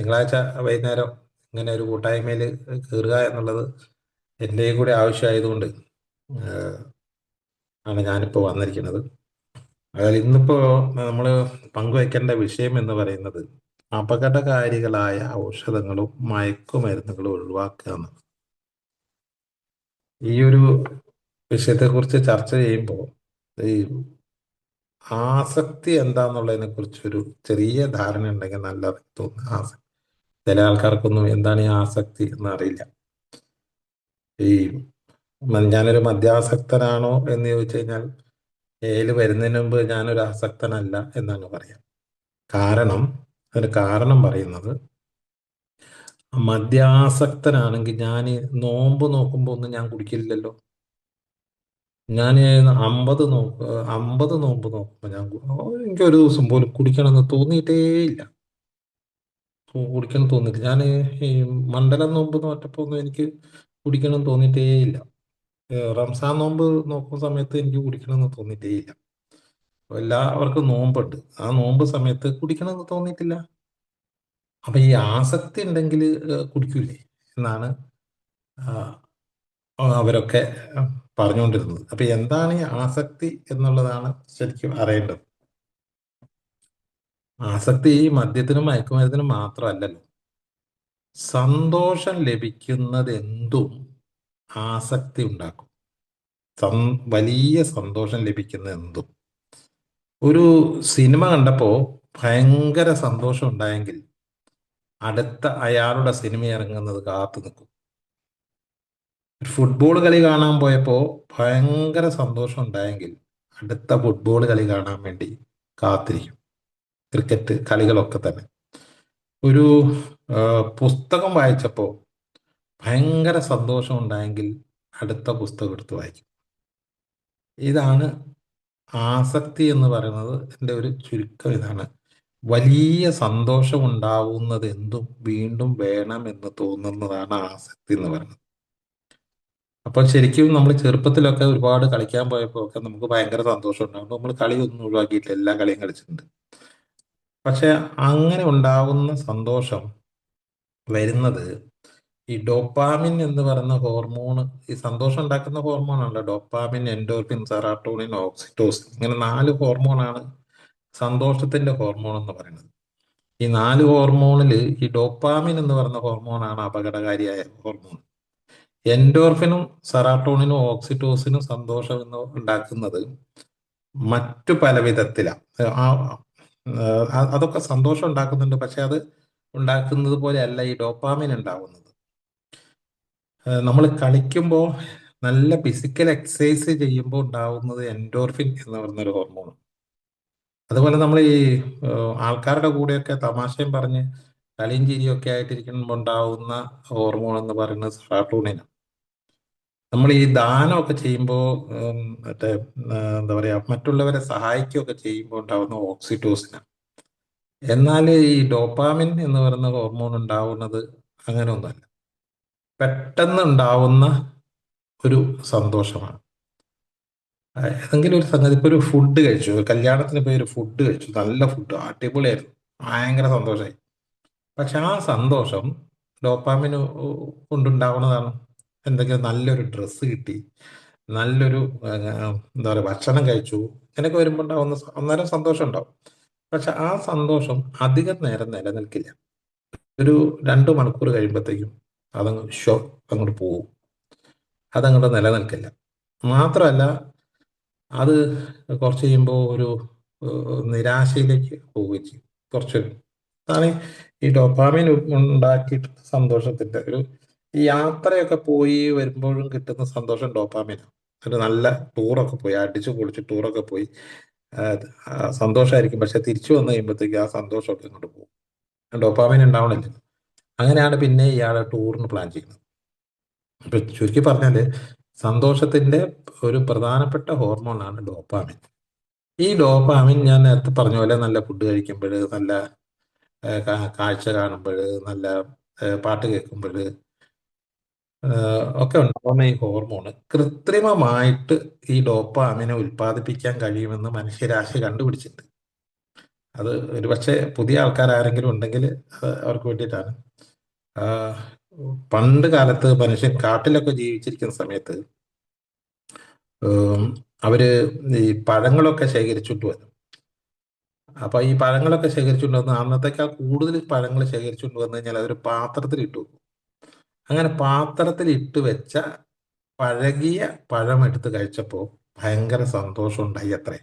തിങ്കളാഴ്ച വൈകുന്നേരം ഇങ്ങനെ ഒരു കൂട്ടായ്മയിൽ കയറുക എന്നുള്ളത് എൻ്റെയും കൂടി ആവശ്യമായതുകൊണ്ട് ഏഹ്, ആണ് ഞാനിപ്പോൾ വന്നിരിക്കുന്നത്. അതായത് ഇന്നിപ്പോൾ നമ്മൾ പങ്കുവയ്ക്കേണ്ട വിഷയം എന്ന് പറയുന്നത് അപകടകാരികളായ ഔഷധങ്ങളും മയക്കുമരുന്നുകളും ഒഴിവാക്കുക എന്നാണ്. ഈ ഒരു വിഷയത്തെക്കുറിച്ച് ചർച്ച ചെയ്യുമ്പോൾ ഈ ആസക്തി എന്താന്നുള്ളതിനെ കുറിച്ചൊരു ചെറിയ ധാരണ ഉണ്ടെങ്കിൽ നല്ലത് തോന്നുന്നു. ചില ആൾക്കാർക്കൊന്നും എന്താണ് ഈ ആസക്തി എന്ന് അറിയില്ല. ഈ ഞാനൊരു മദ്യാസക്തനാണോ എന്ന് ചോദിച്ചു കഴിഞ്ഞാൽ വരുന്നതിന് മുമ്പ് ഞാനൊരു ആസക്തനല്ല എന്നാണ് പറയാം. കാരണം അതിന് കാരണം പറയുന്നത്, മദ്യാസക്തനാണെങ്കിൽ ഞാൻ നോമ്പ് നോക്കുമ്പോൾ ഒന്നും ഞാൻ കുടിക്കില്ലല്ലോ. ഞാൻ 50 നോമ്പ് നോക്കുമ്പോൾ എനിക്ക് ഒരു ദിവസം പോലും കുടിക്കണമെന്ന് തോന്നിയിട്ടേ ഇല്ല. കുടിക്കണം തോന്നിയിട്ട് ഞാൻ ഈ മണ്ഡലം നോമ്പ് നോറ്റപ്പോൾ ഒന്നും എനിക്ക് കുടിക്കണം തോന്നിയിട്ടേ ഇല്ല. റംസാൻ നോമ്പ് നോക്കുന്ന സമയത്ത് എനിക്ക് കുടിക്കണമെന്ന് തോന്നിയിട്ടേ ഇല്ല. എല്ലാവർക്കും നോമ്പുണ്ട്, ആ നോമ്പ് സമയത്ത് കുടിക്കണമെന്ന് തോന്നിയിട്ടില്ല. അപ്പൊ ഈ ആസക്തി ഉണ്ടെങ്കിൽ കുടിക്കൂലേ എന്നാണ് ആ, അവരൊക്കെ പറഞ്ഞുകൊണ്ടിരുന്നത്. അപ്പൊ എന്താണ് ഈ ആസക്തി എന്നുള്ളതാണ് ശരിക്കും അറിയേണ്ടത്. ആസക്തി ഈ മദ്യത്തിനും മയക്കുമരുന്നിനും മാത്രമല്ലല്ലോ. സന്തോഷം ലഭിക്കുന്നത് എന്തും ആസക്തി ഉണ്ടാക്കും. വലിയ സന്തോഷം ലഭിക്കുന്ന എന്തും. ഒരു സിനിമ കണ്ടപ്പോ ഭയങ്കര സന്തോഷം ഉണ്ടായെങ്കിൽ അടുത്ത അയാളുടെ സിനിമ ഇറങ്ങുന്നത് കാത്തു നിൽക്കും. ഒരു ഫുട്ബോൾ കളി കാണാൻ പോയപ്പോ ഭയങ്കര സന്തോഷം ഉണ്ടായെങ്കിൽ അടുത്ത ഫുട്ബോൾ കളി കാണാൻ വേണ്ടി കാത്തിരിക്കും. ക്രിക്കറ്റ് കളികളൊക്കെ തന്നെ. ഒരു പുസ്തകം വായിച്ചപ്പോ ഭയങ്കര സന്തോഷം ഉണ്ടായെങ്കിൽ അടുത്ത പുസ്തകം എടുത്ത് വായിക്കും. ഇതാണ് ആസക്തി എന്ന് പറയുന്നത്. എൻ്റെ ഒരു ചുരുക്കം ഇതാണ്. വലിയ സന്തോഷം ഉണ്ടാവുന്നത് എന്തും വീണ്ടും വേണം എന്ന് തോന്നുന്നതാണ് ആസക്തി എന്ന് പറയുന്നത്. അപ്പോൾ ശരിക്കും നമ്മൾ ചെറുപ്പത്തിലൊക്കെ ഒരുപാട് കളിക്കാൻ പോയപ്പോൾ ഒക്കെ നമുക്ക് ഭയങ്കര സന്തോഷം ഉണ്ടാകും. നമ്മൾ കളിയൊന്നും ഒഴിവാക്കിയിട്ടില്ല, എല്ലാ കളിയും കളിച്ചിട്ടുണ്ട്. പക്ഷെ അങ്ങനെ ഉണ്ടാവുന്ന സന്തോഷം വരുന്നത് ഈ ഡോപ്പാമിൻ എന്ന് പറയുന്ന ഹോർമോൺ, ഈ സന്തോഷം ഉണ്ടാക്കുന്ന ഹോർമോണാണല്ലോ ഡോപ്പാമിൻ, എൻഡോർഫിൻ, സെറാട്ടോണിൻ, ഓക്സിറ്റോസിൻ. ഇങ്ങനെ 4 ഹോർമോണാണ് സന്തോഷത്തിന്റെ ഹോർമോൺ എന്ന് പറയുന്നത്. ഈ 4 ഹോർമോണിൽ ഈ ഡോപ്പാമിൻ എന്ന് പറയുന്ന ഹോർമോണാണ് അപകടകാരിയായ ഹോർമോൺ. എൻഡോർഫിനും സെറാട്ടോണിനും ഓക്സിറ്റോസിനും സന്തോഷം എന്ന് ഉണ്ടാക്കുന്നത് മറ്റു പല വിധത്തിലാണ്. അതൊക്കെ സന്തോഷം ഉണ്ടാക്കുന്നുണ്ട്, പക്ഷെ അത് ഉണ്ടാക്കുന്നത് പോലെയല്ല ഈ ഡോപ്പാമിൻ ഉണ്ടാവുന്നത്. നമ്മൾ കളിക്കുമ്പോൾ നല്ല ഫിസിക്കൽ എക്സസൈസ് ചെയ്യുമ്പോൾ ഉണ്ടാവുന്നത് എൻഡോർഫിൻ എന്ന് പറയുന്നൊരു ഹോർമോൺ. അതുപോലെ നമ്മൾ ഈ ആൾക്കാരുടെ കൂടെയൊക്കെ തമാശയും പറഞ്ഞ് കളിയും ചിരിയും ഒക്കെ ആയിട്ടിരിക്കുമ്പോൾ ഉണ്ടാവുന്ന ഹോർമോൺ എന്ന് പറയുന്നത് സെറാട്ടോണിനാണ്. നമ്മൾ ഈ ദാനമൊക്കെ ചെയ്യുമ്പോൾ മറ്റേ എന്താ പറയാ, മറ്റുള്ളവരെ സഹായിക്കുകയൊക്കെ ചെയ്യുമ്പോൾ ഉണ്ടാവുന്ന ഓക്സിറ്റോസിനാണ്. എന്നാൽ ഈ ഡോപ്പാമിൻ എന്ന് പറയുന്ന ഹോർമോൺ ഉണ്ടാവുന്നത് അങ്ങനെ ഒന്നുമല്ല. പെട്ടെന്ന് ഉണ്ടാവുന്ന ഒരു സന്തോഷമാണ്. ഏതെങ്കിലും ഒരു സംഗതി, ഇപ്പൊ ഒരു ഫുഡ് കഴിച്ചു, ഒരു കല്യാണത്തിന് പോയി ഒരു ഫുഡ് കഴിച്ചു, നല്ല ഫുഡ് അടിപൊളിയായിരുന്നു, ഭയങ്കര സന്തോഷമായി. പക്ഷെ ആ സന്തോഷം ഡോപ്പാമിന് കൊണ്ടുണ്ടാവുന്നതാണ്. എന്തെങ്കിലും നല്ലൊരു ഡ്രസ്സ് കിട്ടി, നല്ലൊരു എന്താ പറയുക ഭക്ഷണം കഴിച്ചു, ഇങ്ങനെയൊക്കെ വരുമ്പോൾ ഉണ്ടാവുന്ന അന്നേരം സന്തോഷം ഉണ്ടാവും. പക്ഷെ ആ സന്തോഷം അധികം നേരം നിലനിൽക്കില്ല. ഒരു 2 മണിക്കൂർ കഴിയുമ്പോഴത്തേക്കും അതങ്ങ് അങ്ങോട്ട് പോകും. അതങ്ങോട്ട് നിലനിൽക്കില്ല. മാത്രമല്ല, അത് കുറച്ച് കഴിയുമ്പോൾ ഒരു നിരാശയിലേക്ക് പോവുകയും ചെയ്യും. കുറച്ച് അതാണ് ഈ ഡോപാമിൻ ഉണ്ടാക്കിയിട്ടുള്ള സന്തോഷത്തിന്റെ ഒരു, ഈ യാത്രയൊക്കെ പോയി വരുമ്പോഴും കിട്ടുന്ന സന്തോഷം ഡോപാമിനാണ്. ഒരു നല്ല ടൂറൊക്കെ പോയി അടിച്ചു പൊളിച്ച് ടൂറൊക്കെ പോയി സന്തോഷമായിരിക്കും. പക്ഷെ തിരിച്ചു വന്നു കഴിയുമ്പോഴത്തേക്ക് ആ സന്തോഷമൊക്കെ ഇങ്ങോട്ട് പോകും. ഡോപാമിൻ ഉണ്ടാവണില്ല. അങ്ങനെയാണ് പിന്നെ ഇയാൾ ടൂറിന് പ്ലാൻ ചെയ്യുന്നത്. ഇപ്പൊ ചുരുക്കി പറഞ്ഞാല് സന്തോഷത്തിന്റെ ഒരു പ്രധാനപ്പെട്ട ഹോർമോണാണ് ഡോപാമിൻ. ഈ ഡോപാമിൻ ഞാൻ നേരത്തെ പറഞ്ഞ പോലെ നല്ല ഫുഡ് കഴിക്കുമ്പോൾ, നല്ല കാഴ്ച കാണുമ്പോൾ, നല്ല പാട്ട് കേൾക്കുമ്പോൾ ഒക്കെ ഉണ്ടാകുന്ന ഈ ഹോർമോണ് കൃത്രിമമായിട്ട് ഈ ഡോപ്പാമിനെ ഉൽപ്പാദിപ്പിക്കാൻ കഴിയുമെന്ന് മനുഷ്യരാശി കണ്ടുപിടിച്ചിട്ടുണ്ട്. അത് ഒരുപക്ഷെ പുതിയ ആൾക്കാരാരെങ്കിലും ഉണ്ടെങ്കിൽ അവർക്ക് വേണ്ടിയിട്ടാണ്. ആ, പണ്ട് കാലത്ത് മനുഷ്യൻ കാട്ടിലൊക്കെ ജീവിച്ചിരിക്കുന്ന സമയത്ത് ഉം, അവര് ഈ പഴങ്ങളൊക്കെ ശേഖരിച്ചിട്ട് വരും. അപ്പൊ ഈ പഴങ്ങളൊക്കെ ശേഖരിച്ചുകൊണ്ട് വന്ന് അന്നത്തേക്കാൾ കൂടുതൽ പഴങ്ങൾ ശേഖരിച്ചുകൊണ്ട് വന്നു കഴിഞ്ഞാൽ അതൊരു പാത്രത്തിൽ ഇട്ടു വെക്കും. അങ്ങനെ പാത്രത്തിൽ ഇട്ട് വെച്ച പഴകിയ പഴം എടുത്ത് കഴിച്ചപ്പോൾ ഭയങ്കര സന്തോഷം ഉണ്ടായി അത്രേ.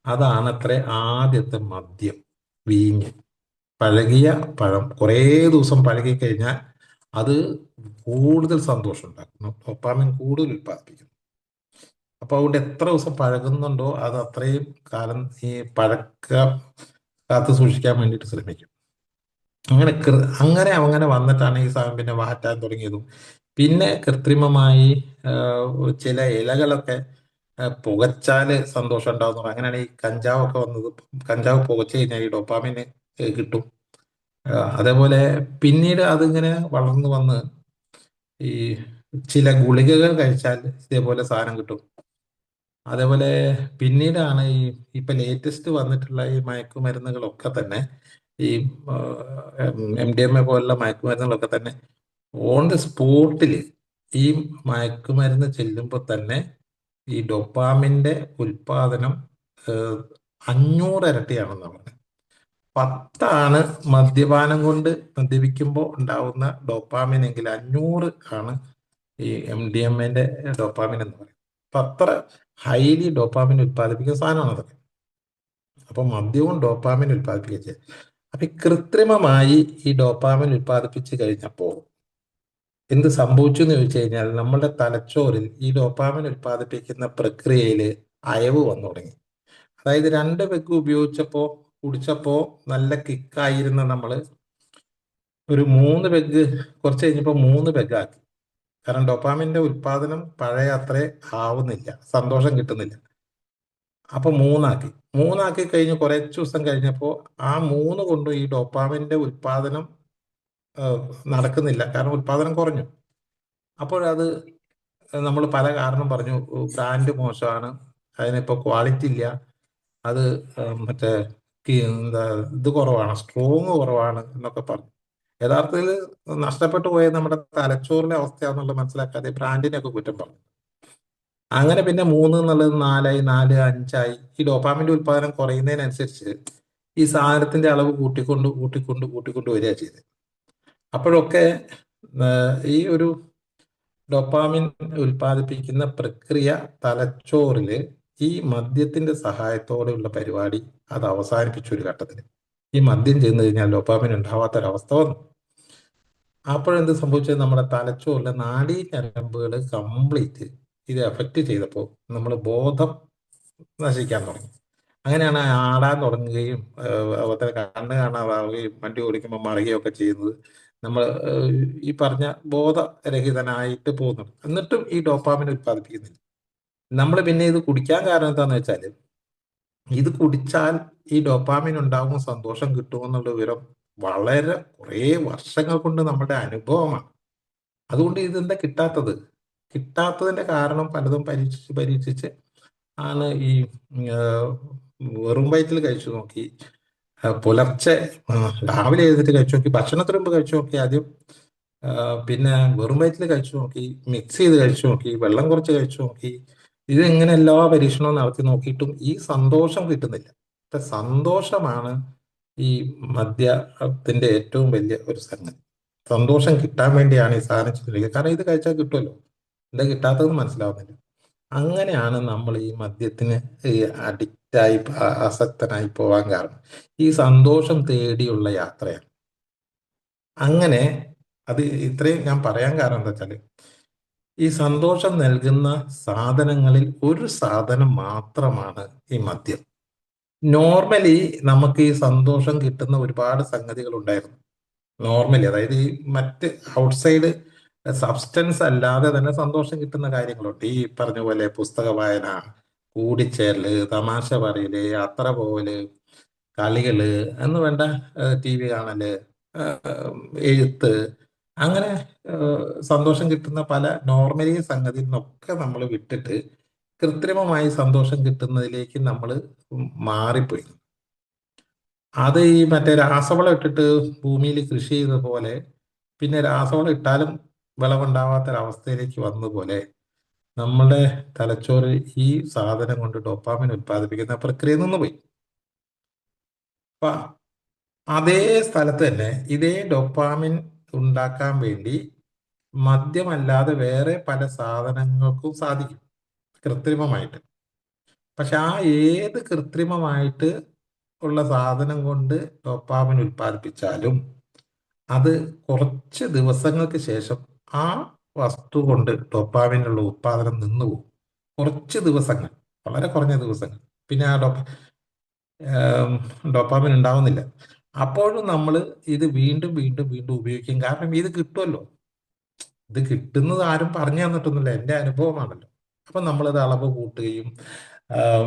അതാണത്രേ ആദ്യത്തെ മദ്യം, വീഞ്ഞ്. പഴകിയ പഴം കുറേ ദിവസം പഴകി കഴിഞ്ഞാൽ അത് കൂടുതൽ സന്തോഷം ഉണ്ടാക്കുന്നു, ഡോപ്പാമിൻ കൂടുതൽ ഉൽപ്പാദിപ്പിക്കുന്നു. അപ്പൊ അതുകൊണ്ട് എത്ര ദിവസം പഴകുന്നുണ്ടോ അത് അത്രയും കാലം ഈ പഴക്ക കാത്തു സൂക്ഷിക്കാൻ വേണ്ടിയിട്ട് ശ്രമിക്കും. അങ്ങനെ അങ്ങനെ വന്നിട്ടാണ് ഈ സാധനം പിന്നെ മാറ്റാൻ തുടങ്ങിയതും. പിന്നെ കൃത്രിമമായി ചില ഇലകളൊക്കെ പുകച്ചാല് സന്തോഷം ഉണ്ടാവുന്നു. അങ്ങനെയാണ് ഈ കഞ്ചാവൊക്കെ വന്നത്. കഞ്ചാവ് പുകച്ചു കഴിഞ്ഞാൽ ഈ ഡോപ്പാമിന് കിട്ടും. അതേപോലെ പിന്നീട് അതിങ്ങനെ വളർന്നു വന്ന് ഈ ചില ഗുളികകൾ കഴിച്ചാൽ ഇതേപോലെ സാധനം കിട്ടും. അതേപോലെ പിന്നീടാണ് ഈ ഇപ്പൊ ലേറ്റസ്റ്റ് വന്നിട്ടുള്ള ഈ മയക്കുമരുന്നുകളൊക്കെ തന്നെ ഈ MDMA പോലുള്ള മയക്കുമരുന്നുകളൊക്കെ തന്നെ ഓൺ ദി സ്പോട്ടിൽ ഈ മയക്കുമരുന്ന് ചെല്ലുമ്പോൾ തന്നെ ഈ ഡൊപ്പാമിന്റെ ഉൽപാദനം ഏഹ്, 500 ഇരട്ടിയാണെന്നാണ് പറഞ്ഞത്. 10 ആണ് മദ്യപിക്കുമ്പോൾ ഉണ്ടാവുന്ന ഡോപ്പാമിൻ എങ്കിൽ 500 ആണ് ഈ MDMA ഡോപ്പാമിൻ എന്ന് പറയും. അപ്പൊ അത്ര ഹൈലി ഡോപ്പാമിൻ ഉൽപ്പാദിപ്പിക്കുന്ന സാധനമാണ് അതൊക്കെ. അപ്പൊ മദ്യവും ഡോപ്പാമിൻ ഉൽപ്പാദിപ്പിക്കുക ചെയ്യുക. അപ്പൊ ഈ കൃത്രിമമായി ഈ ഡോപ്പാമിൻ ഉൽപ്പാദിപ്പിച്ച് കഴിഞ്ഞപ്പോൾ എന്ത് സംഭവിച്ചു എന്ന് ചോദിച്ചു കഴിഞ്ഞാൽ നമ്മുടെ തലച്ചോറിൽ ഈ ഡോപ്പാമിൻ ഉൽപ്പാദിപ്പിക്കുന്ന പ്രക്രിയയിൽ അയവ് വന്നു തുടങ്ങി. അതായത് 2 പെഗ് കുടിച്ചപ്പോ നല്ല കിക്കായിരുന്ന നമ്മള് ഒരു 3 പെഗ് കുറച്ച് കഴിഞ്ഞപ്പോൾ 3 പെഗ് ആക്കി. കാരണം ഡൊപ്പാമിന്റെ ഉൽപാദനം പഴയ അത്രേ ആവുന്നില്ല, സന്തോഷം കിട്ടുന്നില്ല. അപ്പൊ മൂന്നാക്കി കഴിഞ്ഞ് കുറച്ച് ദിവസം കഴിഞ്ഞപ്പോൾ ആ 3 കൊണ്ട് ഈ ഡോപ്പാമിന്റെ ഉൽപാദനം ഏഹ്, നടക്കുന്നില്ല, കാരണം ഉൽപാദനം കുറഞ്ഞു. അപ്പോഴത് നമ്മൾ പല കാരണം പറഞ്ഞു. ബ്രാൻഡ് മോശമാണ്, അതിനിപ്പോ ക്വാളിറ്റി ഇല്ല, അത് മറ്റേ എന്താ ഇത് കുറവാണ്, സ്ട്രോങ് കുറവാണ് എന്നൊക്കെ പറഞ്ഞു. യഥാർത്ഥത്തിൽ നഷ്ടപ്പെട്ടു പോയത് നമ്മുടെ തലച്ചോറിന്റെ അവസ്ഥയാണെന്നുള്ളത് മനസ്സിലാക്കാതെ ബ്രാൻഡിനെയൊക്കെ കുറ്റം പറഞ്ഞു. അങ്ങനെ പിന്നെ 3 എന്നുള്ളത് 4 ആയി, 4 5 ആയി. ഈ ഡോപ്പാമിന്റെ ഉൽപാദനം കുറയുന്നതിനനുസരിച്ച് ഈ സാധനത്തിന്റെ അളവ് കൂട്ടിക്കൊണ്ട് വരിക ചെയ്തത്. അപ്പോഴൊക്കെ ഈ ഒരു ഡോപ്പാമിൻ ഉൽപ്പാദിപ്പിക്കുന്ന പ്രക്രിയ തലച്ചോറില് ഈ മദ്യത്തിന്റെ സഹായത്തോടെയുള്ള പരിപാടി അത് അവസാനിപ്പിച്ച ഒരു ഘട്ടത്തിൽ ഈ മദ്യം ചെന്ന് കഴിഞ്ഞാൽ ഡോപ്പാമിൻ ഉണ്ടാവാത്തൊരവസ്ഥ വന്നു. അപ്പോഴെന്ത് സംഭവിച്ചത്, നമ്മുടെ തലച്ചോറിലെ നാഡീ ഞരമ്പുകൾ കംപ്ലീറ്റ് ഇത് എഫക്റ്റ് ചെയ്തപ്പോൾ നമ്മൾ ബോധം നശിക്കാൻ തുടങ്ങി. അങ്ങനെയാണ് ആടാൻ തുടങ്ങുകയും അതുപോലെ കണ്ണ് കാണാതാവുകയും വണ്ടി ഓടിക്കുമ്പോൾ മറിയുകയും ഒക്കെ ചെയ്യുന്നത്. നമ്മൾ ഈ പറഞ്ഞ ബോധരഹിതനായിട്ട് പോകുന്നുണ്ട്. എന്നിട്ടും ഈ ഡോപ്പാമിൻ ഉത്പാദിപ്പിക്കുന്നില്ല. നമ്മൾ പിന്നെ ഇത് കുടിക്കാൻ കാരണം എന്താന്ന് വെച്ചാൽ ഇത് കുടിച്ചാൽ ഈ ഡോപ്പാമിൻ ഉണ്ടാകുന്ന സന്തോഷം കിട്ടുമെന്നുള്ള വിവരം വളരെ കുറേ വർഷങ്ങൾ കൊണ്ട് നമ്മുടെ അനുഭവമാണ്. അതുകൊണ്ട് ഇതെന്താ കിട്ടാത്തതിന്റെ കാരണം പലതും പരീക്ഷിച്ച് ആണ് ഈ ആഹ്, വെറും വയറ്റിൽ കഴിച്ചു നോക്കി, പുലർച്ചെ രാവിലെ എഴുന്നേറ്റ് കഴിച്ചു നോക്കി, ഭക്ഷണത്തിന് മുമ്പ് കഴിച്ചു നോക്കി ആദ്യം, പിന്നെ വെറും വയറ്റിൽ കഴിച്ചു നോക്കി, മിക്സ് ചെയ്ത് കഴിച്ചു നോക്കി, വെള്ളം കുറച്ച് കഴിച്ചു നോക്കി. ഇതെങ്ങനെ എല്ലാ പരീക്ഷണവും നടത്തി നോക്കിയിട്ടും ഈ സന്തോഷം കിട്ടുന്നില്ല. ഇപ്പൊ സന്തോഷമാണ് ഈ മദ്യത്തിന്റെ ഏറ്റവും വലിയ ഒരു സംഗതി. സന്തോഷം കിട്ടാൻ വേണ്ടിയാണ് ഈ സാധനം ചെയ്തിരിക്കുന്നത്. കാരണം ഇത് കഴിച്ചാൽ കിട്ടുമല്ലോ, എന്താ കിട്ടാത്തതെന്ന് മനസ്സിലാവുന്നില്ല. അങ്ങനെയാണ് നമ്മൾ ഈ മദ്യത്തിന് ഈ അഡിക്റ്റായി ആസക്തനായി പോവാൻ കാരണം ഈ സന്തോഷം തേടിയുള്ള യാത്രയാണ്. അങ്ങനെ അത് ഇത്രയും ഞാൻ പറയാൻ കാരണം എന്താ വെച്ചാല് ഈ സന്തോഷം നൽകുന്ന സാധനങ്ങളിൽ ഒരു സാധനം മാത്രമാണ് ഈ മദ്യം. നോർമലി നമുക്ക് ഈ സന്തോഷം കിട്ടുന്ന ഒരുപാട് സംഗതികൾ ഉണ്ടായിരുന്നു. നോർമലി, അതായത് ഈ മറ്റ് ഔട്ട്സൈഡ് സബ്സ്റ്റൻസ് അല്ലാതെ തന്നെ സന്തോഷം കിട്ടുന്ന കാര്യങ്ങളുണ്ട്. ഈ പറഞ്ഞ പോലെ പുസ്തക വായന, കൂടിച്ചേരല്, തമാശ പറയല്, യാത്ര പോവല്, കളികള് എന്ന് വേണ്ട, TV കാണല്, ഏഹ്, എഴുത്ത്, അങ്ങനെ സന്തോഷം കിട്ടുന്ന പല നോർമലി സംഗതിയിൽ നിന്നൊക്കെ നമ്മൾ വിട്ടിട്ട് കൃത്രിമമായി സന്തോഷം കിട്ടുന്നതിലേക്ക് നമ്മൾ മാറിപ്പോയി. അത് ഈ മറ്റേ രാസവളം ഇട്ടിട്ട് ഭൂമിയിൽ കൃഷി ചെയ്ത പോലെ പിന്നെ രാസവളം ഇട്ടാലും വിളവുണ്ടാവാത്തൊരവസ്ഥയിലേക്ക് വന്ന പോലെ നമ്മുടെ തലച്ചോറ് ഈ സാധനം കൊണ്ട് ഡോപ്പാമിൻ ഉത്പാദിപ്പിക്കുന്ന പ്രക്രിയ നിന്ന് പോയി. അപ്പൊ അതേ സ്ഥലത്ത് തന്നെ ഇതേ ഡോപ്പാമിൻ ഉണ്ടാക്കാൻ വേണ്ടി മദ്യമല്ലാതെ വേറെ പല സാധനങ്ങൾക്കും സാധിക്കും കൃത്രിമമായിട്ട്. പക്ഷെ ആ ഏത് കൃത്രിമമായിട്ട് ഉള്ള സാധനം കൊണ്ട് ഡോപ്പാമിൻ ഉൽപ്പാദിപ്പിച്ചാലും അത് കുറച്ച് ദിവസങ്ങൾക്ക് ശേഷം ആ വസ്തു കൊണ്ട് ഡോപ്പാമിനുള്ള ഉത്പാദനം നിന്നുപോകും. കുറച്ച് ദിവസങ്ങൾ, വളരെ കുറഞ്ഞ ദിവസങ്ങൾ, പിന്നെ ആ ഡോപ്പാമിൻ ഉണ്ടാവുന്നില്ല. അപ്പോഴും നമ്മൾ ഇത് വീണ്ടും വീണ്ടും വീണ്ടും ഉപയോഗിക്കും. കാരണം ഇത് കിട്ടുമല്ലോ. ഇത് കിട്ടുന്നത് ആരും പറഞ്ഞു തന്നിട്ടൊന്നുമില്ല, എൻ്റെ അനുഭവമാണല്ലോ. അപ്പം നമ്മളത് അളവ് കൂട്ടുകയും ആം,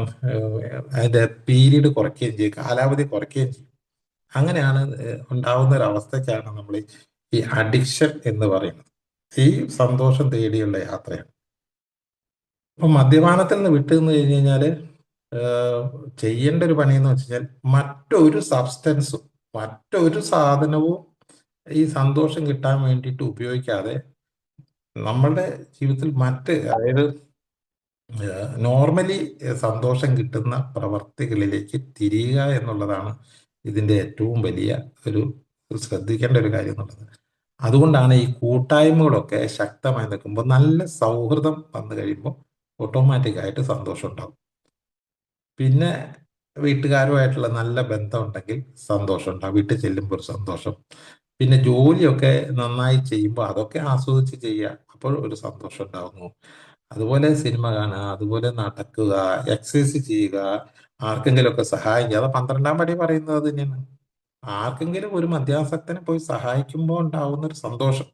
അതിന്റെ പീരീഡ് കുറയ്ക്കുകയും ചെയ്യും, കാലാവധി കുറയ്ക്കുകയും ചെയ്യും. അങ്ങനെയാണ് ഉണ്ടാവുന്ന ഒരു അവസ്ഥയ്ക്കാണ് നമ്മൾ ഈ അഡിക്ഷൻ എന്ന് പറയുന്നത്. ഈ സന്തോഷം തേടിയുള്ള യാത്രയാണ്. അപ്പൊ മദ്യപാനത്തിൽ നിന്ന് വിട്ടു നിന്ന് കഴിഞ്ഞ് കഴിഞ്ഞാൽ ചെയ്യേണ്ട ഒരു പണി എന്ന് വെച്ച് കഴിഞ്ഞാൽ മറ്റൊരു സബ്സ്റ്റൻസും മറ്റൊരു സാധനവും ഈ സന്തോഷം കിട്ടാൻ വേണ്ടിയിട്ട് ഉപയോഗിക്കാതെ നമ്മളുടെ ജീവിതത്തിൽ അതായത് നോർമലി സന്തോഷം കിട്ടുന്ന പ്രവർത്തികളിലേക്ക് തിരിയുക എന്നുള്ളതാണ് ഇതിന്റെ ഏറ്റവും വലിയ ഒരു ശ്രദ്ധിക്കേണ്ട ഒരു കാര്യം എന്നുള്ളത്. അതുകൊണ്ടാണ് ഈ കൂട്ടായ്മകളൊക്കെ ശക്തമായി നിൽക്കുമ്പോൾ, നല്ല സൗഹൃദം വന്നു കഴിയുമ്പോൾ ഓട്ടോമാറ്റിക്കായിട്ട് സന്തോഷം ഉണ്ടാവും. പിന്നെ വീട്ടുകാരുമായിട്ടുള്ള നല്ല ബന്ധം ഉണ്ടെങ്കിൽ സന്തോഷം ഉണ്ടാവും, വീട്ടിൽ ചെല്ലുമ്പോൾ ഒരു സന്തോഷം. പിന്നെ ജോലിയൊക്കെ നന്നായി ചെയ്യുമ്പോൾ അതൊക്കെ ആസ്വദിച്ച് ചെയ്യുക, അപ്പോൾ ഒരു സന്തോഷം ഉണ്ടാവുന്നു. അതുപോലെ സിനിമ കാണുക, അതുപോലെ നടക്കുക, എക്സസൈസ് ചെയ്യുക, ആർക്കെങ്കിലും ഒക്കെ സഹായിക്കുക. അത് 12-ാം പടി പറയുന്നത് അത് തന്നെയാണ്. ആർക്കെങ്കിലും ഒരു മദ്യാസക്തനെ പോയി സഹായിക്കുമ്പോൾ ഉണ്ടാവുന്ന ഒരു സന്തോഷം,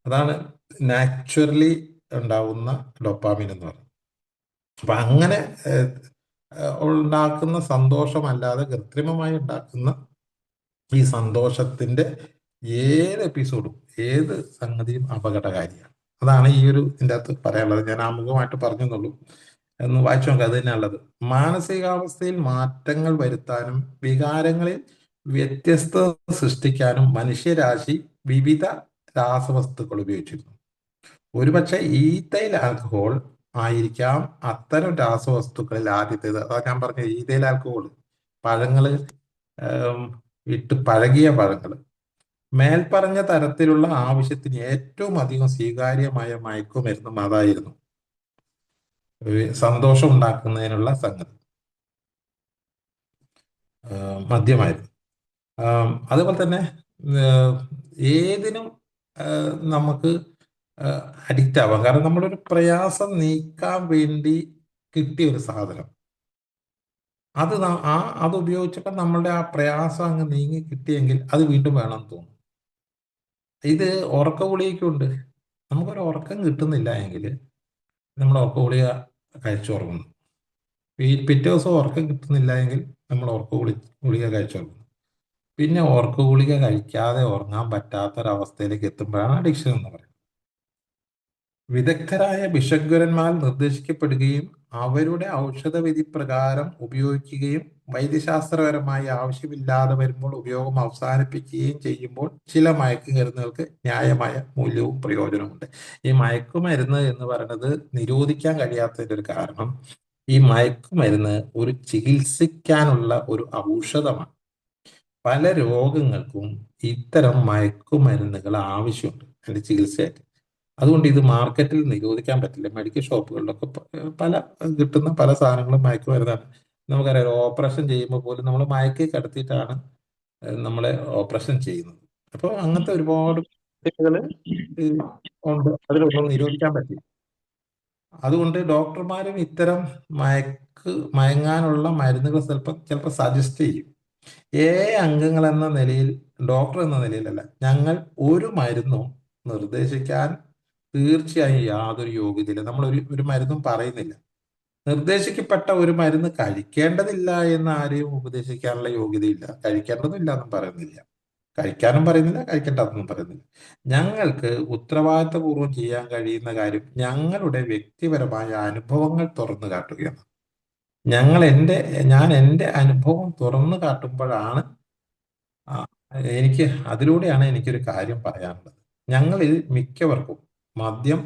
അതാണ് നാച്ചുറലി ഉണ്ടാവുന്ന ഡോപ്പാമിൻ എന്ന് പറയുന്നത്. അപ്പൊ അങ്ങനെ ഉണ്ടാക്കുന്ന സന്തോഷമല്ലാതെ കൃത്രിമമായി ഉണ്ടാക്കുന്ന ഈ സന്തോഷത്തിന്റെ ഏത് എപ്പിസോഡും ഏത് സംഗതിയും അപകടകാരിയാണ്. അതാണ് ഈ ഒരു ഇതിൻ്റെ അകത്ത് പറയാനുള്ളത്. ഞാൻ ആമുഖമായിട്ട് പറഞ്ഞെന്നുള്ളൂ, എന്ന് വായിച്ചു നോക്കുക. അത് തന്നെയുള്ളത്. മാനസികാവസ്ഥയിൽ മാറ്റങ്ങൾ വരുത്താനും വികാരങ്ങളിൽ വ്യത്യസ്തത സൃഷ്ടിക്കാനും മനുഷ്യരാശി വിവിധ രാസവസ്തുക്കൾ ഉപയോഗിച്ചിരുന്നു. ഒരുപക്ഷെ ഈതൈൽ ആൽക്കഹോൾ ആയിരിക്കാം അത്തരം രാസവസ്തുക്കളിൽ ആദ്യത്തേത്. അതാ ഞാൻ പറഞ്ഞ ഈതൈൽ ആൽക്കഹോൾ, പഴങ്ങള് ഇട്ട് പഴകിയ പഴങ്ങൾ, മേൽപ്പറഞ്ഞ തരത്തിലുള്ള ആവശ്യത്തിന് ഏറ്റവും അധികം സ്വീകാര്യമായ മയക്കുമരുന്നും അതായിരുന്നു, സന്തോഷം ഉണ്ടാക്കുന്നതിനുള്ള സംഗതി മദ്യമായിരുന്നു. അതുപോലെ തന്നെ ഏതിനും നമുക്ക് അഡിക്റ്റ് ആവാം. കാരണം നമ്മളൊരു പ്രയാസം നീക്കാൻ വേണ്ടി കിട്ടിയ ഒരു സാധനം, അത് ഉപയോഗിച്ചപ്പോൾ നമ്മളുടെ ആ പ്രയാസം അങ്ങ് നീങ്ങി കിട്ടിയെങ്കിൽ അത് വീണ്ടും വേണമെന്ന് തോന്നും. ഇത് ഉറക്ക ഗുളികയ്ക്കുണ്ട്. നമുക്കൊരു ഉറക്കം കിട്ടുന്നില്ല എങ്കിൽ നമ്മൾ ഉറക്ക ഗുളിക കഴിച്ചുറങ്ങുന്നു. പിറ്റേ ദിവസം ഉറക്കം കിട്ടുന്നില്ല എങ്കിൽ നമ്മൾ ഗുളിക കഴിച്ചുറങ്ങുന്നു. പിന്നെ ഉറക്ക ഗുളിക കഴിക്കാതെ ഉറങ്ങാൻ പറ്റാത്തൊരവസ്ഥയിലേക്ക് എത്തുമ്പോഴാണ് അഡിക്ഷൻ എന്ന് പറയുന്നത്. വിദഗ്ധരായ ഭിഷഗ്വരന്മാർ നിർദ്ദേശിക്കപ്പെടുകയും അവരുടെ ഔഷധവിധി പ്രകാരം ഉപയോഗിക്കുകയും വൈദ്യശാസ്ത്രപരമായി ആവശ്യമില്ലാതെ വരുമ്പോൾ ഉപയോഗം അവസാനിപ്പിക്കുകയും ചെയ്യുമ്പോൾ ചില മയക്കുമരുന്നുകൾക്ക് ന്യായമായ മൂല്യവും പ്രയോജനവുമുണ്ട്. ഈ മയക്കുമരുന്ന് എന്ന് പറയുന്നത് നിരോധിക്കാൻ കഴിയാത്തതിന്റെ ഒരു കാരണം, ഈ മയക്കുമരുന്ന് ഒരു ചികിത്സിക്കാനുള്ള ഒരു ഔഷധമാണ്. പല രോഗങ്ങൾക്കും ഇത്തരം മയക്കുമരുന്നുകൾ ആവശ്യമുണ്ട് അതിന്റെ ചികിത്സയായിട്ട്. അതുകൊണ്ട് ഇത് മാർക്കറ്റിൽ നിരോധിക്കാൻ പറ്റില്ല. മെഡിക്കൽ ഷോപ്പുകളിലൊക്കെ പല കിട്ടുന്ന പല സാധനങ്ങളും മയക്കുമരുന്നാണ്. നമുക്കറിയാം, ഓപ്പറേഷൻ ചെയ്യുമ്പോൾ പോലും നമ്മൾ മയക്കി കിടത്തിയിട്ടാണ് നമ്മളെ ഓപ്പറേഷൻ ചെയ്യുന്നത്. അപ്പോൾ അങ്ങനത്തെ ഒരുപാട് ഉണ്ട്. അതിലൊന്നും നിരോധിക്കാൻ പറ്റില്ല. അതുകൊണ്ട് ഡോക്ടർമാരും ഇത്തരം മയങ്ങാനുള്ള മരുന്നുകൾ ചിലപ്പോൾ സജസ്റ്റ് ചെയ്യും. അംഗങ്ങൾ എന്ന നിലയിൽ, ഡോക്ടർ എന്ന നിലയിലല്ല, ഞങ്ങൾ ഒരു മരുന്നും നിർദ്ദേശിക്കാൻ തീർച്ചയായും യാതൊരു യോഗ്യതയില്ല. നമ്മൾ ഒരു മരുന്നും പറയുന്നില്ല. നിർദ്ദേശിക്കപ്പെട്ട ഒരു മരുന്ന് കഴിക്കേണ്ടതില്ല എന്ന് ആരെയും ഉപദേശിക്കാനുള്ള യോഗ്യതയില്ല. കഴിക്കേണ്ടതില്ല എന്നും പറയുന്നില്ല, കഴിക്കാനും പറയുന്നില്ല, കഴിക്കേണ്ടതെന്നും പറയുന്നില്ല. ഞങ്ങൾക്ക് ഉത്തരവാദിത്തപൂർവ്വം ചെയ്യാൻ കഴിയുന്ന കാര്യം ഞങ്ങളുടെ വ്യക്തിപരമായ അനുഭവങ്ങൾ തുറന്നു കാട്ടുകയാണ്. ഞങ്ങൾ എൻ്റെ ഞാൻ എൻ്റെ അനുഭവം തുറന്നു കാട്ടുമ്പോഴാണ് ആ, എനിക്ക് അതിലൂടെയാണ് എനിക്കൊരു കാര്യം പറയാനുള്ളത്. ഞങ്ങളിൽ മിക്കവർക്കും മദ്യം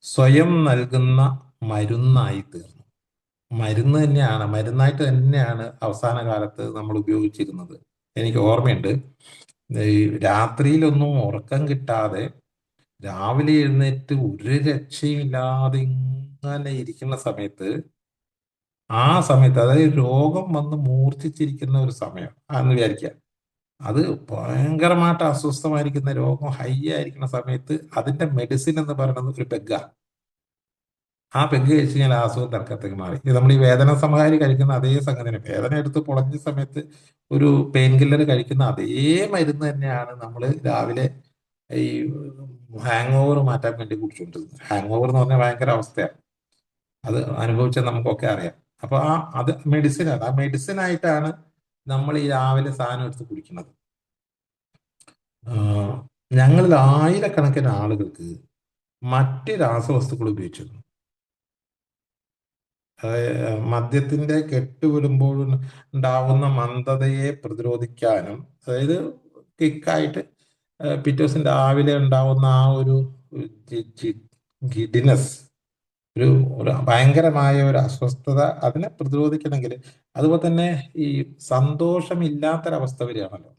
സ്വയം നൽകുന്ന മരുന്നായി തീർന്നു. മരുന്ന് തന്നെയാണ്, മരുന്നായിട്ട് തന്നെയാണ് അവസാന കാലത്ത് നമ്മൾ ഉപയോഗിച്ചിരുന്നത്. എനിക്ക് ഓർമ്മയുണ്ട്, ഈ രാത്രിയിലൊന്നും ഉറക്കം കിട്ടാതെ രാവിലെ എഴുന്നേറ്റ് ഒരു രക്ഷയില്ലാതെ ഇങ്ങനെ ഇരിക്കുന്ന സമയത്ത്, ആ സമയത്ത് അതായത് രോഗം വന്ന് മൂർച്ഛിച്ചിരിക്കുന്ന ഒരു സമയം ആണെന്ന് വിചാരിക്കുക. അത് ഭയങ്കരമായിട്ട് അസ്വസ്ഥമായിരിക്കുന്ന രോഗം ഹൈ ആയിരിക്കുന്ന സമയത്ത് അതിന്റെ മെഡിസിൻ എന്ന് പറയുന്നത് ഒരു പെഗ്ഗാ. ആ പെഗ് കഴിച്ച് കഴിഞ്ഞാൽ ആ അസുഖം തൽക്കത്തേക്ക് മാറി. ഇത് നമ്മൾ ഈ വേദന സംഹാരി കഴിക്കുന്ന അതേ സംഗതിയാണ്. വേദന എടുത്ത് പൊളഞ്ഞ സമയത്ത് ഒരു പെയിൻ കില്ലർ കഴിക്കുന്ന അതേ മരുന്ന് തന്നെയാണ് നമ്മൾ രാവിലെ ഈ ഹാങ് ഓവർ മാറ്റാൻ വേണ്ടി കുടിച്ചുകൊണ്ടിരുന്നത്. ഹാങ് ഓവർ എന്ന് പറഞ്ഞാൽ ഭയങ്കര അവസ്ഥയാണ്. അത് അനുഭവിച്ചാൽ നമുക്കൊക്കെ അറിയാം. അപ്പൊ അത് മെഡിസിനാണ്. ആ മെഡിസിൻ ആയിട്ടാണ് നമ്മൾ ഈ രാവിലെ സാധനം എടുത്ത് കുടിക്കുന്നത്. ആഹ് ഞങ്ങളിൽ ആയിരക്കണക്കിന് ആളുകൾക്ക് മറ്റ് രാസവസ്തുക്കൾ ഉപയോഗിച്ചിരുന്നു. മദ്യത്തിന്റെ കെട്ടുവിടുമ്പോൾ ഉണ്ടാവുന്ന മന്ദതയെ പ്രതിരോധിക്കാനും, അതായത് കിക്കായിട്ട് പിറ്റേ ദിവസം രാവിലെ ഉണ്ടാവുന്ന ആ ഒരു ഗിഡിനെസ്, ഒരു ഒരു ഭയങ്കരമായ ഒരു അസ്വസ്ഥത, അതിനെ പ്രതിരോധിക്കണമെങ്കിൽ, അതുപോലെ തന്നെ ഈ സന്തോഷമില്ലാത്തൊരവസ്ഥ വരികയാണല്ലോ.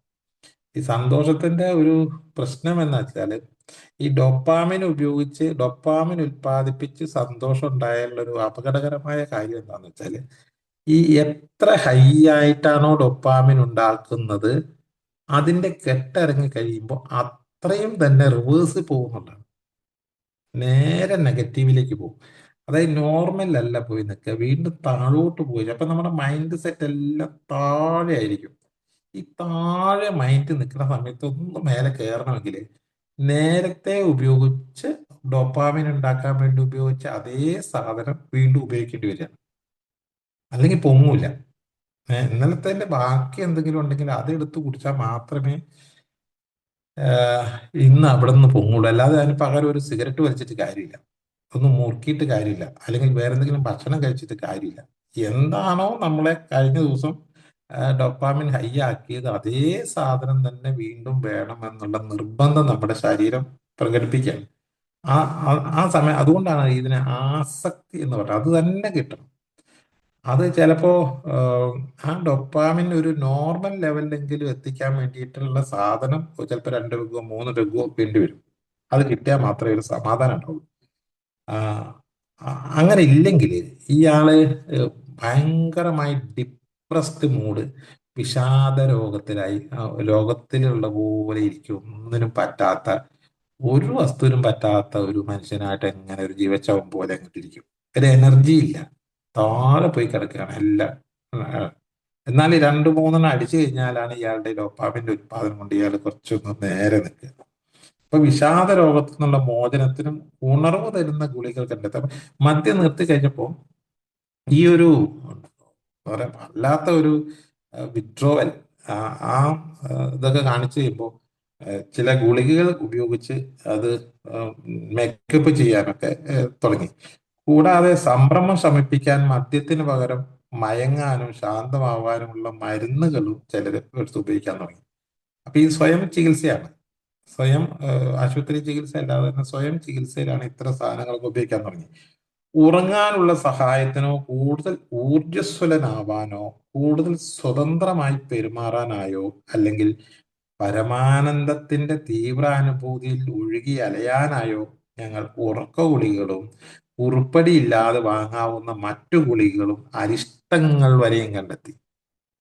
ഈ സന്തോഷത്തിന്റെ ഒരു പ്രശ്നം എന്ന് വെച്ചാൽ, ഈ ഡോപ്പാമിൻ ഉപയോഗിച്ച് ഡോപ്പാമിൻ ഉൽപ്പാദിപ്പിച്ച് സന്തോഷം ഉണ്ടായാലുള്ള ഒരു അപകടകരമായ കാര്യം എന്താണെന്ന് വെച്ചാൽ, ഈ എത്ര ഹൈ ആയിട്ടാണോ ഡോപ്പാമിൻ ഉണ്ടാക്കുന്നത്, അതിന്റെ കെട്ടിറങ്ങി കഴിയുമ്പോൾ അത്രയും തന്നെ റിവേഴ്സ് പോകുന്നുണ്ടാണ്, നേരെ നെഗറ്റീവിലേക്ക് പോകും. അതായത് നോർമൽ അല്ല പോയി നിൽക്കുക, വീണ്ടും താഴോട്ട് പോയി. അപ്പൊ നമ്മുടെ മൈൻഡ് സെറ്റ് എല്ലാം താഴെ ആയിരിക്കും. ഈ താഴെ മൈൻഡ് നിൽക്കുന്ന സമയത്ത് ഒന്ന് മേലെ കയറണമെങ്കിൽ നേരത്തെ ഉപയോഗിച്ച് ഡോപ്പാമിൻ ഉണ്ടാക്കാൻ വേണ്ടി ഉപയോഗിച്ച അതേ സാധനം വീണ്ടും ഉപയോഗിക്കേണ്ടി വരിക, അല്ലെങ്കിൽ പൊങ്ങൂല. ഇന്നലത്തെ ബാക്കി എന്തെങ്കിലും ഉണ്ടെങ്കിൽ അത് എടുത്ത് കുടിച്ചാൽ മാത്രമേ ഇന്ന് അവിടെ നിന്ന് പൊങ്ങുള്ളൂ. അല്ലാതെ അതിന് പകരം ഒരു സിഗരറ്റ് വലിച്ചിട്ട് കാര്യമില്ല, ഒന്ന് മുറുക്കിയിട്ട് കാര്യമില്ല, അല്ലെങ്കിൽ വേറെ എന്തെങ്കിലും ഭക്ഷണം കഴിച്ചിട്ട് കാര്യമില്ല. എന്താണോ നമ്മളെ കഴിഞ്ഞ ദിവസം ഡോപ്പാമിൻ ഹൈ ആക്കിയത്, അതേ സാധനം തന്നെ വീണ്ടും വേണം എന്നുള്ള നിർബന്ധം നമ്മുടെ ശരീരം പ്രകടിപ്പിക്കുകയാണ്. ആ ആ സമയം അതുകൊണ്ടാണ് ഇതിനെ ആസക്തി എന്ന് പറയുന്നത്. അത് തന്നെ കിട്ടണം. അത് ചിലപ്പോ ആ ഡൊപ്പാമിൻ ഒരു നോർമൽ ലെവലിലെങ്കിലും എത്തിക്കാൻ വേണ്ടിയിട്ടുള്ള സാധനം ചിലപ്പോൾ 2 പെഗോ 3 പെഗോ വേണ്ടി വരും. അത് കിട്ടിയാൽ മാത്രമേ ഒരു സമാധാനം ഉണ്ടാവുള്ളൂ. ആ, അങ്ങനെ ഇല്ലെങ്കിൽ ഇയാള് ഭയങ്കരമായി ഡിപ്രസ്ഡ് മൂഡ്, വിഷാദ രോഗത്തിലായി, ലോകത്തിലുള്ള പോലെ ഇരിക്കും. ഒന്നിനും പറ്റാത്ത, ഒരു വസ്തുവിനും പറ്റാത്ത ഒരു മനുഷ്യനായിട്ട് എങ്ങനെ ഒരു ജീവച്ചവം പോലെ അങ്ങോട്ടിരിക്കും. ഒരു എനർജി ഇല്ല, താഴെ പോയി കിടക്കുകയാണ് എല്ലാം. ആ, എന്നാൽ ഈ 2 3 അടിച്ചു കഴിഞ്ഞാലാണ് ഇയാളുടെ ഡോപ്പാമിന്റെ ഉത്പാദനം കൊണ്ട് ഇയാൾ കുറച്ചൊന്ന് നേരെ നിൽക്കുക. അപ്പൊ വിഷാദ രോഗത്തിൽ നിന്നുള്ള മോചനത്തിനും ഉണർവ് തരുന്ന ഗുളികൾ കണ്ടെത്താം. മദ്യം നിർത്തി കഴിഞ്ഞപ്പോൾ ഈ ഒരു പറയാ വല്ലാത്ത ഒരു വിഡ്രോവൽ, ആ ആ, ഇതൊക്കെ കാണിച്ചു കഴിയുമ്പോൾ ചില ഗുളികകൾ ഉപയോഗിച്ച് അത് മേക്കപ്പ് ചെയ്യാനൊക്കെ തുടങ്ങി. കൂടാതെ സംഭ്രമം ശമിപ്പിക്കാൻ മദ്യത്തിന് പകരം മയങ്ങാനും ശാന്തമാവാനുമുള്ള മരുന്നുകളും ചിലർ എടുത്ത് ഉപയോഗിക്കാൻ തുടങ്ങി. അപ്പൊ ഈ സ്വയം ചികിത്സയാണ്, സ്വയം ആശുപത്രി ചികിത്സ അല്ലാതെ തന്നെ സ്വയം ചികിത്സയിലാണ് ഇത്തരം സാധനങ്ങളൊക്കെ ഉപയോഗിക്കാൻ തുടങ്ങി. ഉറങ്ങാനുള്ള സഹായത്തിനോ, കൂടുതൽ ഊർജ്ജസ്വലനാവാനോ, കൂടുതൽ സ്വതന്ത്രമായി പെരുമാറാനായോ, അല്ലെങ്കിൽ പരമാനന്ദത്തിന്റെ തീവ്രാനുഭൂതിയിൽ ഒഴുകി അലയാനായോ ഞങ്ങൾ ഉറക്ക ഗുളികകളും ഉരുപ്പടിയില്ലാതെ വാങ്ങാവുന്ന മറ്റു ഗുളികകളും അരിഷ്ടങ്ങൾ വരെയും കണ്ടെത്തി.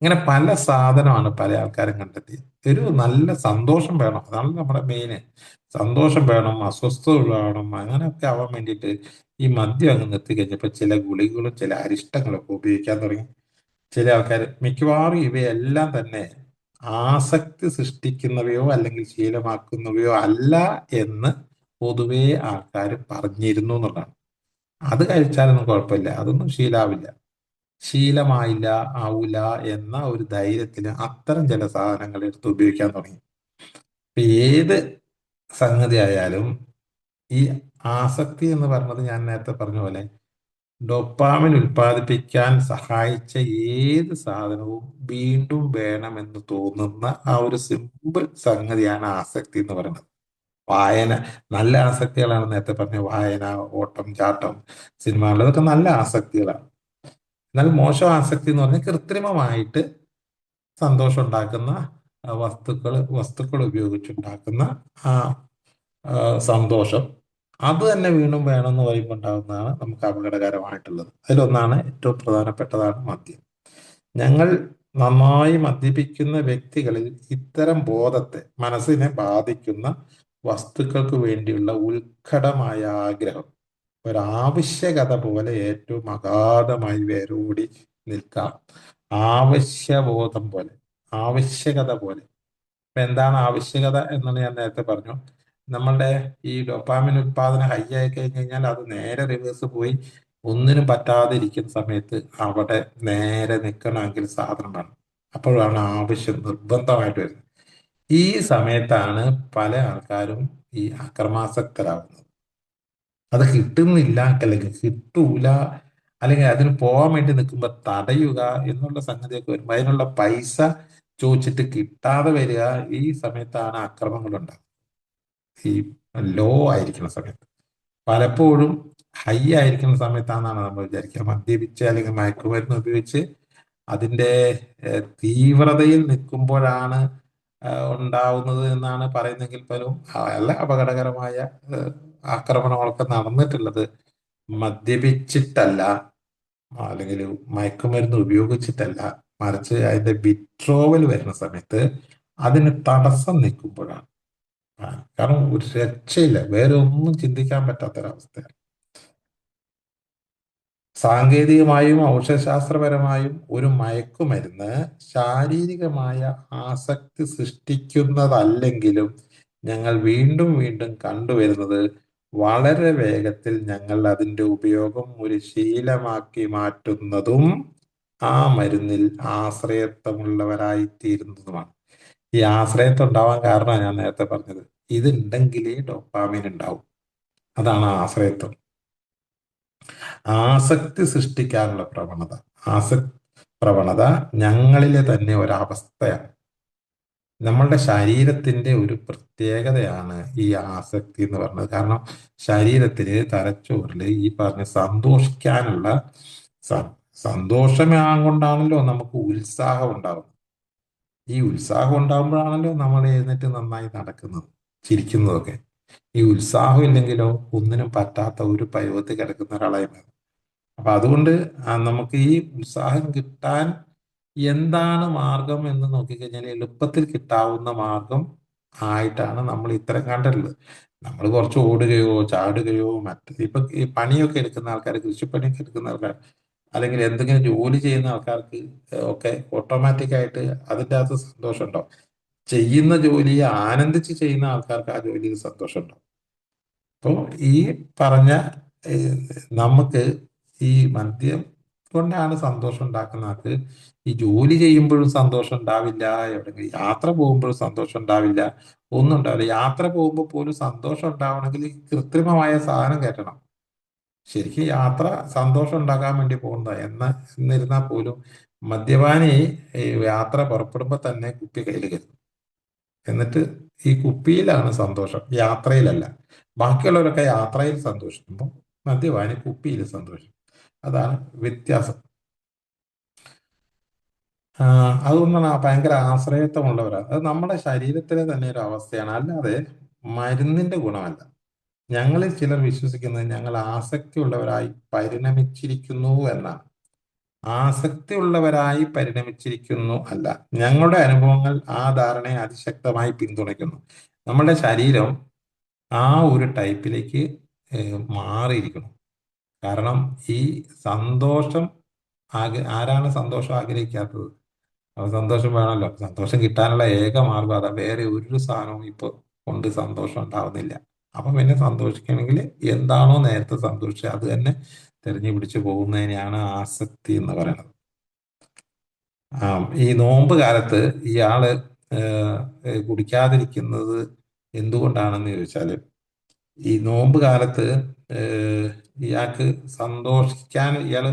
ഇങ്ങനെ പല സാധനമാണ് പല ആൾക്കാരും കണ്ടെത്തിയത്. ഒരു നല്ല സന്തോഷം വേണം, അതാണ് നമ്മുടെ മെയിന്. സന്തോഷം വേണം, അസ്വസ്ഥത വേണം, അങ്ങനെയൊക്കെ ആവാൻ വേണ്ടിയിട്ട് ഈ മദ്യം അങ്ങ് നിർത്തി കഴിഞ്ഞപ്പോൾ ചില ഗുളികകളും ചില അരിഷ്ടങ്ങളൊക്കെ ഉപയോഗിക്കാൻ തുടങ്ങി ചില ആൾക്കാർ. മിക്കവാറും ഇവയെല്ലാം തന്നെ ആസക്തി സൃഷ്ടിക്കുന്നവയോ അല്ലെങ്കിൽ ശീലമാക്കുന്നവയോ അല്ല എന്ന് പൊതുവേ ആൾക്കാർ പറഞ്ഞിരുന്നു എന്നുള്ളതാണ്. അത് കഴിച്ചാലൊന്നും കുഴപ്പമില്ല, അതൊന്നും ശീലാവില്ല, ശീലമായില്ല, ആവൂല എന്ന ഒരു ധൈര്യത്തിന് അത്തരം ചില സാധനങ്ങൾ എടുത്ത് ഉപയോഗിക്കാൻ തുടങ്ങി. ഇപ്പൊ ഏത് സംഗതി ആയാലും ഈ ആസക്തി എന്ന് പറഞ്ഞത് ഞാൻ നേരത്തെ പറഞ്ഞ പോലെ ഡോപ്പാമിൻ ഉൽപ്പാദിപ്പിക്കാൻ സഹായിച്ച ഏത് സാധനവും വീണ്ടും വേണമെന്ന് തോന്നുന്ന ആ ഒരു സിമ്പിൾ സംഗതിയാണ് ആസക്തി എന്ന് പറയുന്നത്. വായന, നല്ല ആസക്തികളാണ് നേരത്തെ പറഞ്ഞ വായന, ഓട്ടം, ചാട്ടം, സിനിമകൾ, ഇതൊക്കെ നല്ല ആസക്തികളാണ്. എന്നാൽ മോശം ആസക്തി എന്ന് പറഞ്ഞാൽ കൃത്രിമമായിട്ട് സന്തോഷം ഉണ്ടാക്കുന്ന വസ്തുക്കൾ ഉപയോഗിച്ചുണ്ടാക്കുന്ന ആ ആ, സന്തോഷം, അത് തന്നെ വീണ്ടും വേണമെന്ന് പറയുമ്പോൾ ഉണ്ടാകുന്നതാണ് നമുക്ക് അപകടകരമായിട്ടുള്ളത്. അതിലൊന്നാണ്, ഏറ്റവും പ്രധാനപ്പെട്ടതാണ് മദ്യം. ഞങ്ങൾ നന്നായി മദ്യപിക്കുന്ന വ്യക്തികളിൽ ഇത്തരം ബോധത്തെ, മനസ്സിനെ ബാധിക്കുന്ന വസ്തുക്കൾക്ക് വേണ്ടിയുള്ള ഉത്കടമായ ആഗ്രഹം ഒരാവശ്യകത പോലെ ഏറ്റവും അഗാധമായി വേരോടി നിൽക്കാം. ആവശ്യബോധം പോലെ, ആവശ്യകത പോലെ. ഇപ്പൊ എന്താണ് ആവശ്യകത എന്നത് ഞാൻ നേരത്തെ പറഞ്ഞു. നമ്മളുടെ ഈ ഡോപ്പാമിൻ ഉത്പാദനം ഹൈ ആയി കഴിഞ്ഞ് കഴിഞ്ഞാൽ അത് നേരെ റിവേഴ്സ് പോയി ഒന്നിനും പറ്റാതെ ഇരിക്കുന്ന സമയത്ത് അവിടെ നേരെ നിൽക്കണമെങ്കിൽ സാധനം വേണം. അപ്പോഴാണ് ആവശ്യം നിർബന്ധമായിട്ട് വരുന്നത്. ഈ സമയത്താണ് പല ആൾക്കാരും ഈ അക്രമാസക്തരാകുന്നത്. അത് കിട്ടുന്നില്ല, അല്ലെങ്കിൽ കിട്ടൂല, അല്ലെങ്കിൽ അതിന് പോകാൻ വേണ്ടി നിൽക്കുമ്പോൾ തടയുക എന്നുള്ള സംഗതിയൊക്കെ വരുമ്പോൾ അതിനുള്ള പൈസ ചോദിച്ചിട്ട് കിട്ടാതെ വരിക. ഈ സമയത്താണ് അക്രമങ്ങൾ ഉണ്ടാകുന്നത്. ഈ ലോ ആയിരിക്കുന്ന സമയത്ത്, പലപ്പോഴും ഹൈ ആയിരിക്കുന്ന സമയത്താണെന്നാണ് നമ്മൾ വിചാരിക്കുക. മദ്യപിച്ച് അല്ലെങ്കിൽ മയക്കുമരുന്ന് ഉപയോഗിച്ച് അതിന്റെ തീവ്രതയിൽ നിൽക്കുമ്പോഴാണ് ഉണ്ടാവുന്നത് എന്നാണ് പറയുന്നെങ്കിൽ പോലും നല്ല അപകടകരമായ ആക്രമണങ്ങളൊക്കെ നടന്നിട്ടുള്ളത് മദ്യപിച്ചിട്ടല്ല, അല്ലെങ്കിൽ മയക്കുമരുന്ന് ഉപയോഗിച്ചിട്ടല്ല, മറിച്ച് അതിന്റെ വിഡ്രോവൽ വരുന്ന സമയത്ത് അതിന് തടസ്സം നിൽക്കുമ്പോഴാണ്. കാരണം ഒരു രക്ഷയില്ല, വേറെ ഒന്നും ചിന്തിക്കാൻ പറ്റാത്തൊരവസ്ഥയാണ്. സാങ്കേതികമായും ഔഷധശാസ്ത്രപരമായും ഒരു മയക്കുമരുന്ന് ശാരീരികമായ ആസക്തി സൃഷ്ടിക്കുന്നതല്ലെങ്കിലും ഞങ്ങൾ വീണ്ടും വീണ്ടും കണ്ടുവരുന്നത് വളരെ വേഗത്തിൽ ഞങ്ങൾ അതിൻ്റെ ഉപയോഗം ഒരു ശീലമാക്കി മാറ്റുന്നതും ആ മരുന്നിൽ ആശ്രയത്വമുള്ളവരായിത്തീരുന്നതുമാണ്. ഈ ആശ്രയത്വം ഉണ്ടാവാൻ കാരണമാണ് ഞാൻ നേരത്തെ പറഞ്ഞത്. ഇതുണ്ടെങ്കിലേ ഡോപ്പാമിൻ ഉണ്ടാവും. അതാണ് ആശ്രയത്വം. ആസക്തി സൃഷ്ടിക്കാനുള്ള പ്രവണത, ആസക്തി പ്രവണത ഞങ്ങളിലെ തന്നെ ഒരവസ്ഥയാണ്. നമ്മളുടെ ശരീരത്തിന്റെ ഒരു പ്രത്യേകതയാണ് ഈ ആസക്തി എന്ന് പറയുന്നത്. കാരണം ശരീരത്തില്, തലച്ചോറില് ഈ പറഞ്ഞ സന്തോഷിക്കാനുള്ള സ- സന്തോഷം കൊണ്ടാണല്ലോ നമുക്ക് ഉത്സാഹം ഉണ്ടാവുന്നത്. ഈ ഉത്സാഹം ഉണ്ടാകുമ്പോഴാണല്ലോ നമ്മൾ എഴുന്നേറ്റ് നന്നായി നടക്കുന്നത്, ചിരിക്കുന്നതൊക്കെ. ഈ ഉത്സാഹം ഇല്ലെങ്കിലോ ഒന്നിനും പറ്റാത്ത ഒരു പരുവത്തിൽ കിടക്കുന്ന ഒരാളായി മാറും. അപ്പൊ അതുകൊണ്ട് നമുക്ക് ഈ ഉത്സാഹം കിട്ടാൻ എന്താണ് മാർഗം എന്ന് നോക്കിക്കഴിഞ്ഞാൽ എളുപ്പത്തിൽ കിട്ടാവുന്ന മാർഗം ആയിട്ടാണ് നമ്മൾ ഇത്തരം കണ്ടിട്ടുള്ളത്. നമ്മൾ കുറച്ച് ഓടുകയോ ചാടുകയോ ഇപ്പൊ ഈ പണിയൊക്കെ എടുക്കുന്ന ആൾക്കാർ, കൃഷിപ്പണിയൊക്കെ എടുക്കുന്ന ആൾക്കാർ, അല്ലെങ്കിൽ എന്തെങ്കിലും ജോലി ചെയ്യുന്ന ആൾക്കാർക്ക് ഒക്കെ ഓട്ടോമാറ്റിക് ആയിട്ട് അതിൻ്റെ അകത്ത് സന്തോഷം ഉണ്ടാവും. ചെയ്യുന്ന ജോലിയെ ആനന്ദിച്ച് ചെയ്യുന്ന ആൾക്കാർക്ക് ആ ജോലിയിൽ സന്തോഷം ഉണ്ടാവും. അപ്പോൾ ഈ പറഞ്ഞ ഏഹ്, നമുക്ക് ഈ മദ്യം കൊണ്ടാണ് സന്തോഷം ഉണ്ടാക്കുന്ന ആൾക്ക് ഈ ജോലി ചെയ്യുമ്പോഴും സന്തോഷം ഉണ്ടാവില്ല, എവിടെയെങ്കിലും യാത്ര പോകുമ്പോഴും സന്തോഷം ഉണ്ടാവില്ല, ഒന്നും ഉണ്ടാവില്ല. യാത്ര പോകുമ്പോൾ പോലും സന്തോഷം ഉണ്ടാവണമെങ്കിൽ ഈ കൃത്രിമമായ സാധനം കയറ്റണം. ശരിക്കും യാത്ര സന്തോഷം ഉണ്ടാക്കാൻ വേണ്ടി പോകുന്നതാണ്. എന്നിരുന്നാൽ പോലും മദ്യപാനി ഈ യാത്ര പുറപ്പെടുമ്പോൾ തന്നെ കുപ്പി കയ്യിൽ കരുതും. എന്നിട്ട് ഈ കുപ്പിയിലാണ് സന്തോഷം, യാത്രയിലല്ല. ബാക്കിയുള്ളവരൊക്കെ യാത്രയിൽ സന്തോഷിക്കുമ്പോൾ മദ്യപാനി കുപ്പിയിൽ സന്തോഷിക്കും. അതാണ് വ്യത്യാസം. അതുകൊണ്ടാണ് ഭയങ്കര ആശ്രയത്വമുള്ളവരാണ്. അത് നമ്മുടെ ശരീരത്തിലെ തന്നെ ഒരു അവസ്ഥയാണ്, അല്ലാതെ മരുന്നിന്റെ ഗുണമല്ല. ഞങ്ങളിൽ ചിലർ വിശ്വസിക്കുന്നത് ഞങ്ങൾ ആസക്തിയുള്ളവരായി പരിണമിച്ചിരിക്കുന്നു എന്നാണ്. ആസക്തിയുള്ളവരായി പരിണമിച്ചിരിക്കുന്നു അല്ല. ഞങ്ങളുടെ അനുഭവങ്ങൾ ആ ധാരണയെ അതിശക്തമായി പിന്തുണയ്ക്കുന്നു. നമ്മുടെ ശരീരം ആ ഒരു ടൈപ്പിലേക്ക് മാറിയിരിക്കണം. കാരണം ഈ സന്തോഷം ആരാണ് സന്തോഷം ആഗ്രഹിക്കാത്തത്? അപ്പൊ സന്തോഷം വേണമല്ലോ. സന്തോഷം കിട്ടാനുള്ള ഏക മാർഗം അതാ. വേറെ ഒരു സാധനവും ഇപ്പൊ കൊണ്ട് സന്തോഷം ഉണ്ടാവുന്നില്ല. അപ്പൊ പിന്നെ സന്തോഷിക്കണമെങ്കിൽ എന്താണോ നേരത്തെ സന്തോഷിച്ചത് അത് തന്നെ തെരഞ്ഞു പിടിച്ചു പോകുന്നതിനെയാണ് ആസക്തി എന്ന് പറയുന്നത്. ഈ നോമ്പ് കാലത്ത് ഇയാള് കുടിക്കാതിരിക്കുന്നത് എന്തുകൊണ്ടാണെന്ന് ചോദിച്ചാല്, ഈ നോമ്പ് കാലത്ത് ഏഹ്, ഇയാൾക്ക് സന്തോഷിക്കാൻ ഇയാള്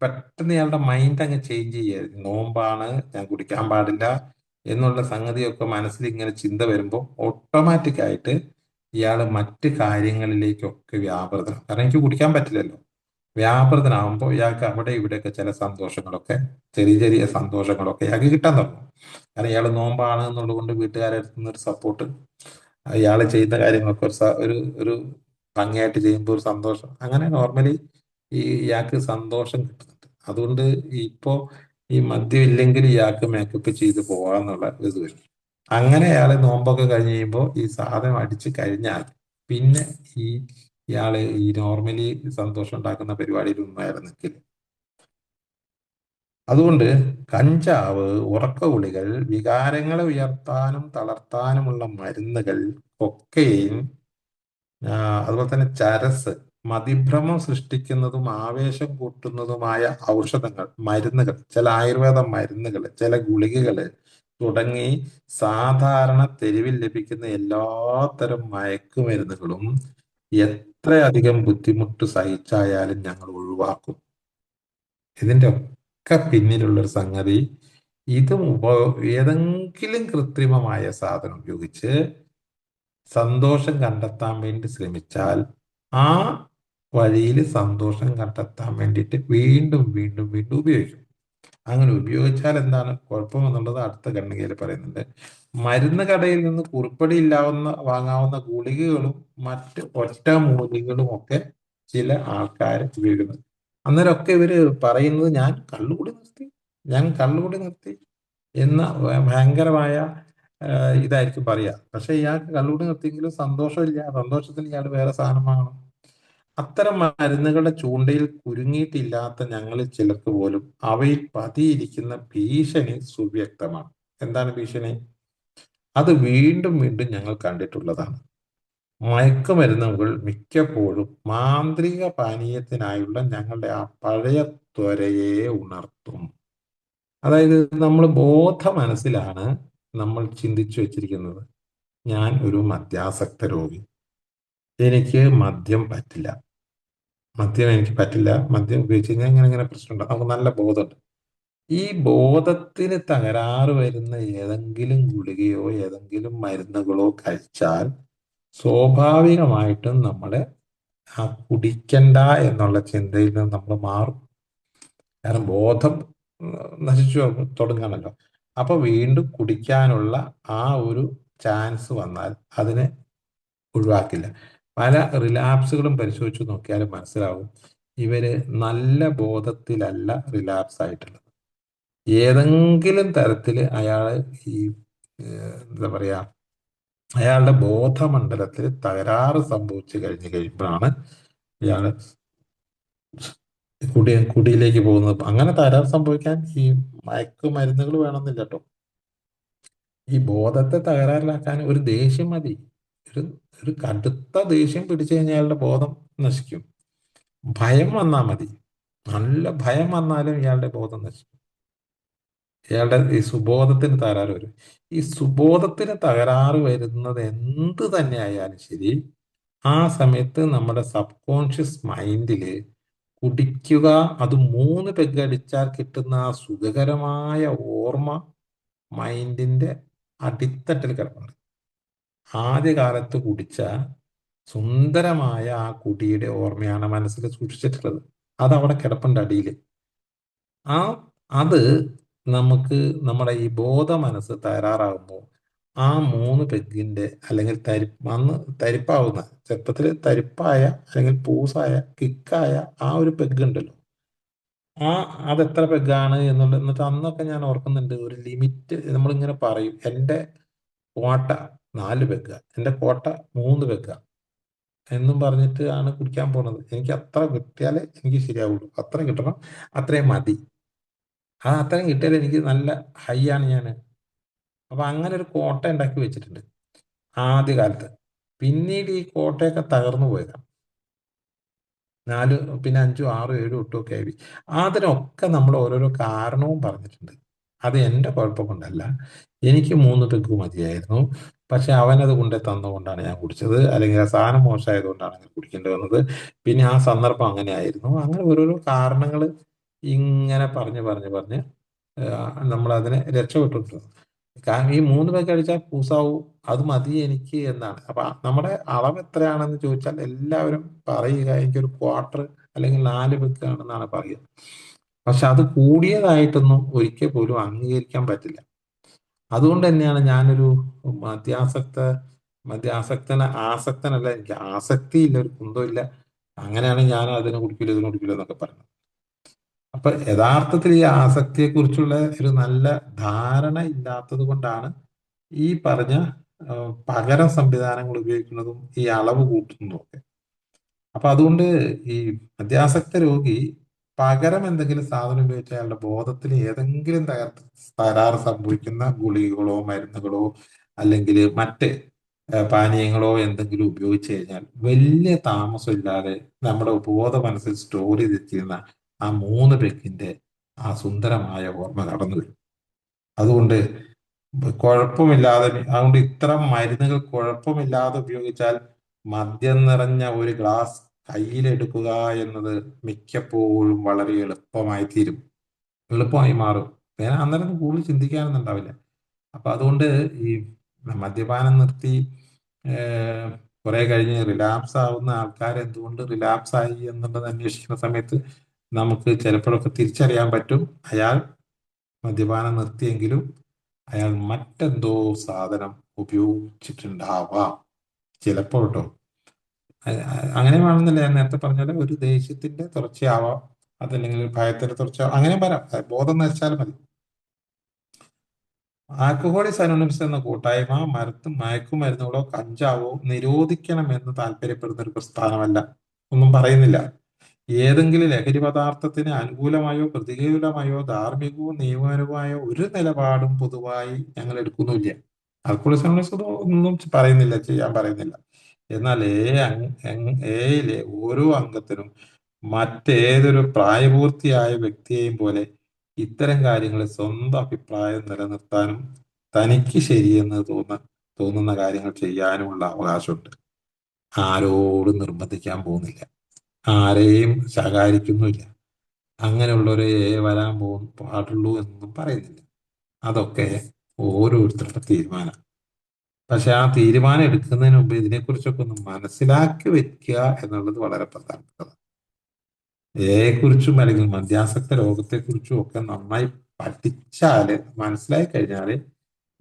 പെട്ടെന്ന് ഇയാളുടെ മൈൻഡ് അങ്ങ് ചേഞ്ച് ചെയ്യുക. നോമ്പാണ്, ഞാൻ കുടിക്കാൻ പാടില്ല എന്നുള്ള സംഗതിയൊക്കെ മനസ്സിൽ ഇങ്ങനെ ചിന്ത വരുമ്പോൾ ഓട്ടോമാറ്റിക് ആയിട്ട് ഇയാൾ മറ്റ് കാര്യങ്ങളിലേക്കൊക്കെ വ്യാപൃതനാകും. കാരണം എനിക്ക് കുടിക്കാൻ പറ്റില്ലല്ലോ. വ്യാപൃതനാകുമ്പോൾ ഇയാൾക്ക് അവിടെ ഇവിടെയൊക്കെ ചില സന്തോഷങ്ങളൊക്കെ, ചെറിയ ചെറിയ സന്തോഷങ്ങളൊക്കെ ഇയാൾക്ക് കിട്ടാൻ തുടങ്ങും. കാരണം ഇയാൾ നോമ്പാണ് എന്നുള്ളത് കൊണ്ട് വീട്ടുകാരെ അടുത്ത് നിന്ന് ഒരു സപ്പോർട്ട്, ഇയാൾ ചെയ്യുന്ന കാര്യങ്ങളൊക്കെ ഒരു ഭംഗിയായിട്ട് ചെയ്യുമ്പോൾ ഒരു സന്തോഷം, അങ്ങനെ നോർമലി ഇയാൾക്ക് സന്തോഷം കിട്ടുന്നുണ്ട്. അതുകൊണ്ട് ഇപ്പോ ഈ മദ്യം ഇല്ലെങ്കിൽ ഇയാൾക്ക് മേക്കപ്പ് ചെയ്ത് പോവാന്നുള്ള ഇത് വരും. അങ്ങനെ അയാൾ നോമ്പൊക്കെ കഴിഞ്ഞ് കഴിയുമ്പോൾ ഈ സാധനം അടിച്ചു കഴിഞ്ഞാൽ പിന്നെ ഈ ഇയാള് ഈ നോർമലി സന്തോഷം ഉണ്ടാക്കുന്ന പരിപാടിയിലൊന്നും അയാൾ നിൽക്കില്ല. അതുകൊണ്ട് കഞ്ചാവ്, ഉറക്ക ഗുളികൾ, വികാരങ്ങളെ ഉയർത്താനും തളർത്താനുമുള്ള മരുന്നുകൾ, കൊക്കൈൻ, അതുപോലെ തന്നെ ചരസ്, മതിഭ്രമം സൃഷ്ടിക്കുന്നതും ആവേശം കൂട്ടുന്നതുമായ ഔഷധങ്ങൾ, മരുന്നുകൾ, ചില ആയുർവേദ മരുന്നുകൾ, ചില ഗുളികകൾ തുടങ്ങി സാധാരണ തെരുവിൽ ലഭിക്കുന്ന എല്ലാത്തരം മയക്കുമരുന്നുകളും എത്രയധികം ബുദ്ധിമുട്ട് സഹിച്ചായാലും ഞങ്ങൾ ഒഴിവാക്കും. ഇതിന്റെ ഒക്കെ പിന്നിലുള്ള ഒരു സംഗതി, ഇത് ഏതെങ്കിലും കൃത്രിമമായ സാധനം ഉപയോഗിച്ച് സന്തോഷം കണ്ടെത്താൻ വേണ്ടി ശ്രമിച്ചാൽ ആ വഴിയിൽ സന്തോഷം കണ്ടെത്താൻ വേണ്ടിയിട്ട് വീണ്ടും വീണ്ടും വീണ്ടും ഉപയോഗിക്കും. അങ്ങനെ ഉപയോഗിച്ചാൽ എന്താണ് കുഴപ്പമെന്നുള്ളത് അടുത്ത ഖണ്ഡികയിൽ പറയുന്നുണ്ട്. മരുന്ന് കടയിൽ നിന്ന് കുറിപ്പടി ഇല്ലാവുന്ന വാങ്ങാവുന്ന ഗുളികകളും മറ്റ് ഒറ്റമൂലികളും ഒക്കെ ചില ആൾക്കാർ ഉപയോഗിക്കുന്നത്. അന്നേരമൊക്കെ ഇവര് പറയുന്നത് ഞാൻ കള്ളുകൂടി നിർത്തി എന്ന ഭയങ്കരമായ ഇതായിരിക്കും പറയാ. പക്ഷെ ഇയാൾക്ക് കള്ളുകൂടി നിർത്തിയെങ്കിലും സന്തോഷമില്ല. സന്തോഷത്തിന് ഇയാൾ വേറെ സാധനം വാങ്ങണം. അത്തരം മരുന്നുകളുടെ ചൂണ്ടയിൽ കുരുങ്ങിയിട്ടില്ലാത്ത ഞങ്ങളിൽ ചിലർക്ക് പോലും അവയിൽ പതിയിരിക്കുന്ന ഭീഷണി സുവ്യക്തമാണ്. എന്താണ് ഭീഷണി? അത് വീണ്ടും വീണ്ടും ഞങ്ങൾ കണ്ടിട്ടുള്ളതാണ്. മയക്കുമരുന്നുകൾ മിക്കപ്പോഴും മാന്ത്രിക പാനീയത്തിനായുള്ള ഞങ്ങളുടെ ആ പഴയ ത്വരയെ ഉണർത്തും. അതായത് നമ്മൾ മനസ്സിലാണ് നമ്മൾ ചിന്തിച്ചു വെച്ചിരിക്കുന്നത്, ഞാൻ ഒരു മദ്യാസക്ത രോഗി, എനിക്ക് മദ്യം പറ്റില്ല, മദ്യം ഉപയോഗിച്ച് കഴിഞ്ഞാൽ ഇങ്ങനെ ഇങ്ങനെ പ്രശ്നമുണ്ട്, നമുക്ക് നല്ല ബോധമുണ്ട്. ഈ ബോധത്തിന് തകരാറ് വരുന്ന ഏതെങ്കിലും ഗുളികയോ ഏതെങ്കിലും മരുന്നുകളോ കഴിച്ചാൽ സ്വാഭാവികമായിട്ടും നമ്മളെ ആ കുടിക്കണ്ട എന്നുള്ള ചിന്തയിൽ നിന്ന് നമ്മൾ മാറും. കാരണം ബോധം നശിച്ചു തുടങ്ങുകയാണല്ലോ. അപ്പൊ വീണ്ടും കുടിക്കാനുള്ള ആ ഒരു ചാൻസ് വന്നാൽ അതിനെ ഒഴിവാക്കില്ല. പല റിലാപ്സുകളും പരിശോധിച്ച് നോക്കിയാലും മനസ്സിലാവും, ഇവര് നല്ല ബോധത്തിലല്ല റിലാപ്സ് ആയിട്ടുള്ളത്. ഏതെങ്കിലും തരത്തിൽ അയാള് ഈ എന്താ പറയാ, അയാളുടെ ബോധമണ്ഡലത്തിൽ തകരാറ് സംഭവിച്ചു കഴിഞ്ഞു കഴിയുമ്പോഴാണ് ഇയാള് കുടിയിലേക്ക് പോകുന്നത്. അങ്ങനെ തകരാറ് സംഭവിക്കാൻ ഈ മയക്കുമരുന്നുകൾ വേണമെന്നില്ല കേട്ടോ. ഈ ബോധത്തെ തകരാറിലാക്കാൻ ഒരു ദേഷ്യം മതി. ഒരു ഒരു കടുത്ത ദേഷ്യം പിടിച്ചു കഴിഞ്ഞാൽ അയാളുടെ ബോധം നശിക്കും. ഭയം വന്നാൽ മതി. നല്ല ഭയം വന്നാലും ഇയാളുടെ ബോധം നശിക്കും. ഇയാളുടെ ഈ സുബോധത്തിന് തകരാറ് വരും. ഈ സുബോധത്തിന് തകരാറ് വരുന്നത് എന്ത് തന്നെ ആയാലും ശരി, ആ സമയത്ത് നമ്മുടെ സബ് കോൺഷ്യസ് മൈൻഡില് കുടിക്കുക, അത് 3 പെഗ് അടിച്ചാൽ കിട്ടുന്ന ആ സുഖകരമായ ഓർമ്മ മൈൻഡിന്റെ അടിത്തട്ടിൽ കിടപ്പുണ്ട്. ആദ്യകാലത്ത് കുടിച്ച സുന്ദരമായ ആ കുടിയുടെ ഓർമ്മയാണ് മനസ്സിൽ സൂക്ഷിച്ചിട്ടുള്ളത്. അത് അവിടെ കിടപ്പുണ്ട് അടിയിൽ. ആ അത് നമുക്ക് നമ്മുടെ ഈ ബോധ മനസ്സ് തകരാറാകുമ്പോൾ ആ 3 പെഗിന്റെ അല്ലെങ്കിൽ അന്ന് തരിപ്പാവുന്ന, ചെറുപ്പത്തിൽ തരിപ്പായ അല്ലെങ്കിൽ പൂസായ കിക്കായ ആ ഒരു പെഗ് ഉണ്ടല്ലോ, ആ അതെത്ര പെഗാണ് എന്നുള്ളത്. എന്നിട്ട് അന്നൊക്കെ ഞാൻ ഓർക്കുന്നുണ്ട്, ഒരു ലിമിറ്റ് നമ്മളിങ്ങനെ പറയും, എൻ്റെ കോട്ട 4 പെഗ്, എൻ്റെ കോട്ട 3 പെഗ് എന്നും പറഞ്ഞിട്ട് ആണ് കുടിക്കാൻ പോണത്. എനിക്ക് അത്ര കിട്ടിയാലേ എനിക്ക് ശരിയാവുള്ളൂ, അത്ര കിട്ടണം, അത്രയും മതി. ആ അത്രയും കിട്ടിയാൽ എനിക്ക് നല്ല ഹൈ ആണ് ഞാൻ. അപ്പൊ അങ്ങനെ ഒരു കോട്ട ഉണ്ടാക്കി വെച്ചിട്ടുണ്ട് ആദ്യകാലത്ത്. പിന്നീട് ഈ കോട്ടയൊക്കെ തകർന്നു പോയതാണ്. 4, പിന്നെ 5, 6, 7, 8 ഒക്കെ ആയി. അതിനൊക്കെ നമ്മൾ ഓരോരോ കാരണവും പറഞ്ഞിട്ടുണ്ട്. അത് എൻ്റെ കുഴപ്പം കൊണ്ടല്ല. എനിക്ക് 3 പെഗ് മതിയായിരുന്നു. പക്ഷെ അവനത് കൊണ്ടേ തന്നുകൊണ്ടാണ് ഞാൻ കുടിച്ചത്, അല്ലെങ്കിൽ ആ സാധനം മോശമായതുകൊണ്ടാണ് അങ്ങനെ കുടിക്കേണ്ടി വന്നത്. പിന്നെ ആ സന്ദർഭം അങ്ങനെ ആയിരുന്നു. അങ്ങനെ ഓരോരോ കാരണങ്ങൾ ഇങ്ങനെ പറഞ്ഞ് നമ്മൾ അതിനെ രക്ഷപ്പെട്ടിട്ടുണ്ട്. കാരണം ഈ 3 പേക്ക് അടിച്ചാൽ പൂസാവും, അത് മതി എനിക്ക് എന്നാണ്. അപ്പൊ നമ്മുടെ അളവ് എത്രയാണെന്ന് ചോദിച്ചാൽ എല്ലാവരും പറയുക എനിക്കൊരു ക്വാർട്ടർ അല്ലെങ്കിൽ 4 പെഗ് ആണെന്നാണ് പറയുക. പക്ഷെ അത് കൂടിയതായിട്ടൊന്നും ഒരിക്കൽ പോലും അംഗീകരിക്കാൻ പറ്റില്ല. അതുകൊണ്ട് തന്നെയാണ് ഞാനൊരു മദ്യാസക്ത ആസക്തനല്ല, എനിക്ക് ആസക്തിയില്ല, ഒരു കുന്തമില്ല. അങ്ങനെയാണെങ്കിൽ ഞാൻ അതിനെ കുടിക്കില്ല ഇതിനെ കുടിക്കില്ല എന്നൊക്കെ പറഞ്ഞു. അപ്പൊ യഥാർത്ഥത്തിൽ ഈ ആസക്തിയെ കുറിച്ചുള്ള ഒരു നല്ല ധാരണ ഇല്ലാത്തത് കൊണ്ടാണ് ഈ പറഞ്ഞ പകരം സംവിധാനങ്ങൾ ഉപയോഗിക്കുന്നതും ഈ അളവ് കൂട്ടുന്നതും ഒക്കെ. അപ്പൊ അതുകൊണ്ട് ഈ മദ്യാസക്ത രോഗി പകരം എന്തെങ്കിലും സാധനം ഉപയോഗിച്ച് അയാളുടെ ബോധത്തിൽ ഏതെങ്കിലും തകരാറ് സംഭവിക്കുന്ന ഗുളികകളോ മരുന്നുകളോ അല്ലെങ്കിൽ മറ്റ് പാനീയങ്ങളോ എന്തെങ്കിലും ഉപയോഗിച്ച് കഴിഞ്ഞാൽ വലിയ താമസമില്ലാതെ നമ്മുടെ ബോധ മനസ്സിൽ സ്റ്റോർ ചെയ്തിരിക്കുന്ന ആ 3 പെക്കിന്റെ ആ സുന്ദരമായ ഓർമ്മ കടന്നു വരും. അതുകൊണ്ട് കുഴപ്പമില്ലാതെ, അതുകൊണ്ട് ഇത്തരം മരുന്നുകൾ കുഴപ്പമില്ലാതെ ഉപയോഗിച്ചാൽ മദ്യം നിറഞ്ഞ ഒരു ഗ്ലാസ് കയ്യിലെടുക്കുക എന്നത് മിക്കപ്പോഴും വളരെ എളുപ്പമായി തീരും, എളുപ്പമായി മാറും. വേറെ അന്നേരം കൂടുതൽ ചിന്തിക്കാനൊന്നും ഉണ്ടാവില്ല. അപ്പൊ അതുകൊണ്ട് ഈ മദ്യപാനം നിർത്തി ഏഹ്, കുറെ കഴിഞ്ഞ് റിലാപ്സ് ആവുന്ന ആൾക്കാർ എന്തുകൊണ്ട് റിലാപ്സ് ആയി എന്നുള്ളത് അന്വേഷിക്കുന്ന സമയത്ത് നമുക്ക് ചിലപ്പോഴൊക്കെ തിരിച്ചറിയാൻ പറ്റും, അയാൾ മദ്യപാനം നിർത്തിയെങ്കിലും അയാൾ മറ്റെന്തോ സാധനം ഉപയോഗിച്ചിട്ടുണ്ടാവാം ചിലപ്പോൾ കേട്ടോ. അങ്ങനെ വേണമെന്നില്ല, ഞാൻ നേരത്തെ പറഞ്ഞ പോലെ ഒരു ദേഷ്യത്തിന്റെ തുടർച്ചയാവാം, അതല്ലെങ്കിൽ ഒരു ഭയത്തിന്റെ തുടർച്ച, അങ്ങനെ വരാം. ബോധം നശിച്ചാൽ മതി. ആൽക്കഹോളിക്സ് അനോണിമസ് എന്ന കൂട്ടായ്മ മയക്കുമരുന്നുകളോ കഞ്ചാവോ നിരോധിക്കണമെന്ന് താല്പര്യപ്പെടുന്ന ഒരു പ്രസ്ഥാനമല്ല, ഒന്നും പറയുന്നില്ല. ഏതെങ്കിലും ലഹരി പദാർത്ഥത്തിന് അനുകൂലമായോ പ്രതികൂലമായോ ധാർമ്മികവോ നിയമപരമായോ ഒരു നിലപാടും പൊതുവായി ഞങ്ങൾ എടുക്കുന്നില്ല. ആൽക്കഹോളിക്സ് അനോണിമസ് ഒന്നും പറയുന്നില്ല, ചെയ്യാൻ പറയുന്നില്ല. എന്നാൽ എയിലെ ഓരോ അംഗത്തിനും മറ്റേതൊരു പ്രായപൂർത്തിയായ വ്യക്തിയെയും പോലെ ഇത്തരം കാര്യങ്ങളിൽ സ്വന്തം അഭിപ്രായം നിലനിർത്താനും തനിക്ക് ശരിയെന്ന് തോന്നുന്ന കാര്യങ്ങൾ ചെയ്യാനുമുള്ള അവകാശമുണ്ട്. ആരോടും നിർബന്ധിക്കാൻ പോകുന്നില്ല, ആരെയും ശകാരിക്കുന്നുമില്ല, അങ്ങനെയുള്ളവരെ വരാൻ പാടുള്ളൂ എന്നൊന്നും പറയുന്നില്ല. അതൊക്കെ ഓരോരുത്തരുടെ തീരുമാനം. പക്ഷെ ആ തീരുമാനം എടുക്കുന്നതിന് മുമ്പ് ഇതിനെക്കുറിച്ചൊക്കെ ഒന്ന് മനസ്സിലാക്കി വെക്കുക എന്നുള്ളത് വളരെ പ്രധാനപ്പെട്ടതാണ്. കുറിച്ചും അല്ലെങ്കിൽ മദ്യാസക്ത രോഗത്തെക്കുറിച്ചും ഒക്കെ നന്നായി പഠിച്ചാല് മനസ്സിലായി കഴിഞ്ഞാല്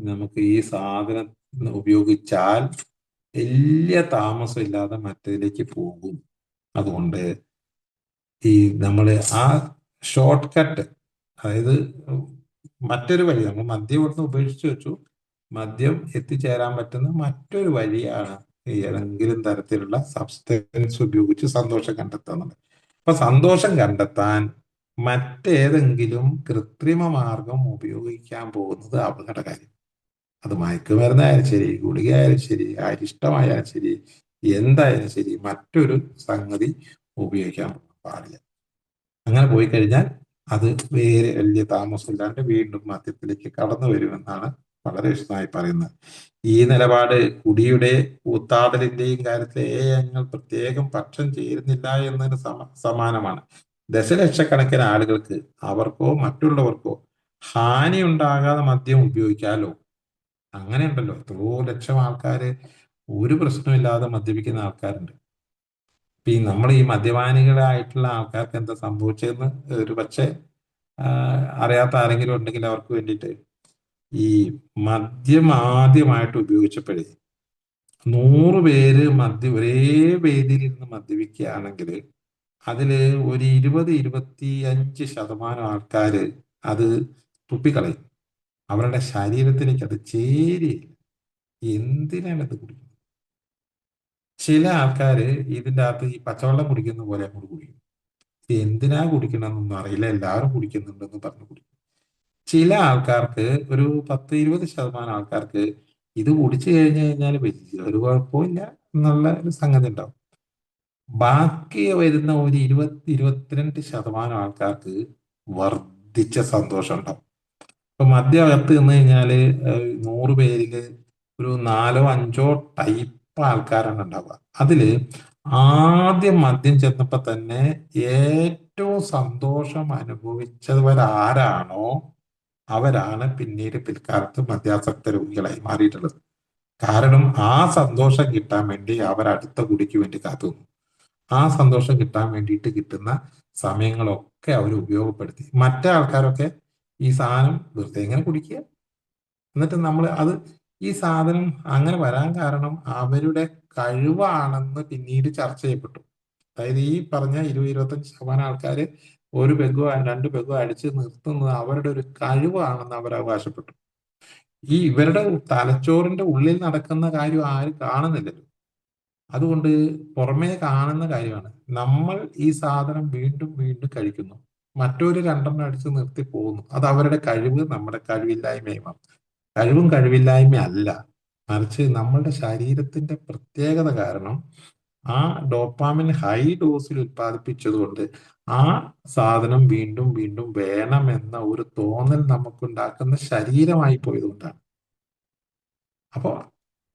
നമുക്ക് ഈ സാധനം ഉപയോഗിച്ചാൽ വലിയ താമസം ഇല്ലാതെ മറ്റേതിലേക്ക് പോകും. അതുകൊണ്ട് ഈ നമ്മള് ആ ഷോർട്ട് കട്ട്, അതായത് മറ്റൊരു വഴി, നമ്മൾ മദ്യം ഇവിടുന്ന് ഉപേക്ഷിച്ചു വെച്ചു, മദ്യം എത്തിച്ചേരാൻ പറ്റുന്ന മറ്റൊരു വഴിയാണ് ഏതെങ്കിലും തരത്തിലുള്ള സബ്സ്റ്റൻസ് ഉപയോഗിച്ച് സന്തോഷം കണ്ടെത്തുന്നത്. അപ്പൊ സന്തോഷം കണ്ടെത്താൻ മറ്റേതെങ്കിലും കൃത്രിമ മാർഗം ഉപയോഗിക്കാൻ പോകുന്നത് അപകടകാരി. അത് മയക്കുമരുന്നായാലും ശരി, ഗുളികയായാലും ശരി, അരിഷ്ടമായാലും ശരി, എന്തായാലും ശരി, മറ്റൊരു സംഗതി ഉപയോഗിക്കാൻ പാടില്ല. അങ്ങനെ പോയി കഴിഞ്ഞാൽ അത് വേറെ വലിയ താമസമില്ലാണ്ട് വീണ്ടും മദ്യത്തിലേക്ക് കടന്നു വരുമെന്നാണ് വളരെ വിശദമായി പറയുന്നത്. ഈ നിലപാട് കുടിയുടെ കൂത്താടലിന്റെയും കാര്യത്തിൽ ഞങ്ങൾ പ്രത്യേകം പക്ഷം ചേരുന്നില്ല എന്നതിന് സമാനമാണ്. ദശലക്ഷക്കണക്കിന് ആളുകൾക്ക് അവർക്കോ മറ്റുള്ളവർക്കോ ഹാനി ഉണ്ടാകാതെ മദ്യം ഉപയോഗിക്കാമല്ലോ. അങ്ങനെയുണ്ടല്ലോ, എത്രയോ ലക്ഷം ആൾക്കാര് ഒരു പ്രശ്നമില്ലാതെ മദ്യപിക്കുന്ന ആൾക്കാരുണ്ട്. ഇപ്പൊ ഈ നമ്മൾ ഈ മദ്യപാനികളായിട്ടുള്ള ആൾക്കാർക്ക് എന്താ സംഭവിച്ചതെന്ന് ഒരു പക്ഷേ അറിയാത്ത ആരെങ്കിലും ഉണ്ടെങ്കിൽ അവർക്ക് വേണ്ടിയിട്ട്, ഈ മദ്യം ആദ്യമായിട്ട് ഉപയോഗിച്ചപ്പോഴേ 100 പേര് ഒരേ വേദിയിൽ ഇരുന്ന് മദ്യപിക്കുകയാണെങ്കിൽ അതില് ഒരു 20-25% ആൾക്കാര് അത് തുപ്പിക്കളയും. അവരുടെ ശരീരത്തിലേക്ക് അത് ചേരില്ല. എന്തിനാണ് ഇത് കുടിക്കുന്നത്? ചില ആൾക്കാര് ഇതിൻ്റെ അകത്ത് ഈ പച്ചവെള്ളം കുടിക്കുന്ന പോലെ അങ്ങോട്ട് കുടിക്കും. ഇത് എന്തിനാ കുടിക്കണമെന്നൊന്നും അറിയില്ല, എല്ലാവരും കുടിക്കുന്നുണ്ടെന്ന് പറഞ്ഞു കുടിക്കും. ചില ആൾക്കാർക്ക്, ഒരു 10-20% ആൾക്കാർക്ക് ഇത് കുടിച്ചു കഴിഞ്ഞു കഴിഞ്ഞാൽ വലിയ ഒരു കുഴപ്പമില്ല എന്നുള്ള ഒരു സംഗതി ഉണ്ടാവും. ബാക്കി വരുന്ന ഒരു 20-22% ആൾക്കാർക്ക് വർദ്ധിച്ച സന്തോഷം ഉണ്ടാവും. ഇപ്പൊ മദ്യം അകത്ത് നിന്ന് കഴിഞ്ഞാല് 100 പേരില് ഒരു നാലോ അഞ്ചോ ടൈപ്പ് ആൾക്കാരാണ് ഉണ്ടാവുക. അതില് ആദ്യം മദ്യം ചെന്നപ്പോ തന്നെ ഏറ്റവും സന്തോഷം അനുഭവിച്ചവരാരാണോ അവരാണ് പിന്നീട് പിൽക്കാലത്ത് മദ്യാസക്ത രോഗികളായി മാറിയിട്ടുള്ളത്. കാരണം ആ സന്തോഷം കിട്ടാൻ വേണ്ടി അവർ അടുത്ത കുടിക്ക് വേണ്ടി കാത്തു നിന്നു. ആ സന്തോഷം കിട്ടാൻ വേണ്ടിയിട്ട് കിട്ടുന്ന സമയങ്ങളൊക്കെ അവർ ഉപയോഗപ്പെടുത്തി. മറ്റേ ആൾക്കാരൊക്കെ ഈ സാധനം വെറുതെ ഇങ്ങനെ കുടിക്കുക. എന്നിട്ട് നമ്മൾ അത് ഈ സാധനം അങ്ങനെ വരാൻ കാരണം അവരുടെ കഴിവാണെന്ന് പിന്നീട് ചർച്ച ചെയ്യപ്പെട്ടു. അതായത് ഈ പറഞ്ഞ 20-25% ആൾക്കാര് ഒരു പെഗോ രണ്ട് പെഗോ അടിച്ച് നിർത്തുന്നത് അവരുടെ ഒരു കഴിവാണെന്ന് അവർ അവകാശപ്പെട്ടു. ഈ ഇവരുടെ തലച്ചോറിന്റെ ഉള്ളിൽ നടക്കുന്ന കാര്യം ആരും കാണുന്നില്ലല്ലോ. അതുകൊണ്ട് പുറമേ കാണുന്ന കാര്യമാണ്. നമ്മൾ ഈ സാധനം വീണ്ടും വീണ്ടും കഴിക്കുന്നു, മറ്റൊരു രണ്ടെണ്ണം അടിച്ച് നിർത്തി പോകുന്നു. അത് അവരുടെ കഴിവ്, നമ്മുടെ കഴിവില്ലായ്മയുമാണ്. കഴിവും കഴിവില്ലായ്മ അല്ല, മറിച്ച് നമ്മളുടെ ശരീരത്തിന്റെ പ്രത്യേകത കാരണം ആ ഡോപ്പാമിൻ ഹൈ ഡോസിൽ ഉത്പാദിപ്പിച്ചതുകൊണ്ട് ആ സാധനം വീണ്ടും വീണ്ടും വേണമെന്ന ഒരു തോന്നൽ നമുക്കുണ്ടാക്കുന്ന ശരീരമായി പോയതുകൊണ്ടാണ്. അപ്പോൾ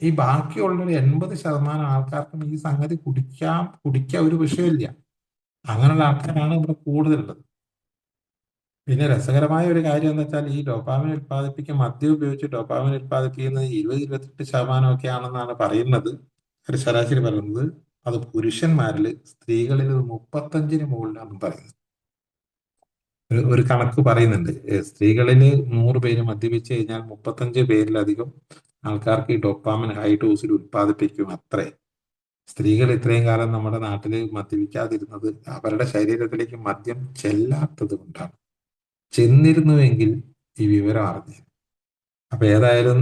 ഈ ബാക്കിയുള്ള ഒരു 80% ആൾക്കാർക്കും ഈ സംഗതി കുടിക്കാൻ ഒരു വിഷയമില്ല. അങ്ങനെയുള്ള ആൾക്കാരാണ് ഇവിടെ കൂടുതലുള്ളത്. പിന്നെ രസകരമായ ഒരു കാര്യം എന്ന് വെച്ചാൽ ഈ ഡോപാമിൻ ഉത്പാദിപ്പിക്കാൻ മദ്യം ഉപയോഗിച്ച് ഡോപാമിൻ ഉത്പാദിപ്പിക്കുന്നത് 20-28% ഒക്കെ ആണെന്നാണ് പറയുന്നത്. ഒരു ശരാശരി പറയുന്നത്. അത് പുരുഷന്മാരിൽ, സ്ത്രീകളിൽ 35-ന് മുകളിലാണെന്ന് പറയുന്നത്. ഒരു കണക്ക് പറയുന്നുണ്ട്. സ്ത്രീകളിൽ 100 പേര് മദ്യപിച്ച് കഴിഞ്ഞാൽ 35 പേരിലധികം ആൾക്കാർക്ക് ഈ ഡോപ്പാമിൻ ഹൈ ഡോസിൽ ഉത്പാദിപ്പിക്കും അത്രേ. സ്ത്രീകൾ ഇത്രയും കാലം നമ്മുടെ നാട്ടിൽ മദ്യപിക്കാതിരുന്നത് അവരുടെ ശരീരത്തിലേക്ക് മദ്യം ചെല്ലാത്തത് കൊണ്ടാണ്. ചെന്നിരുന്നുവെങ്കിൽ ഈ വിവരം അറിഞ്ഞു. അപ്പൊ ഏതായാലും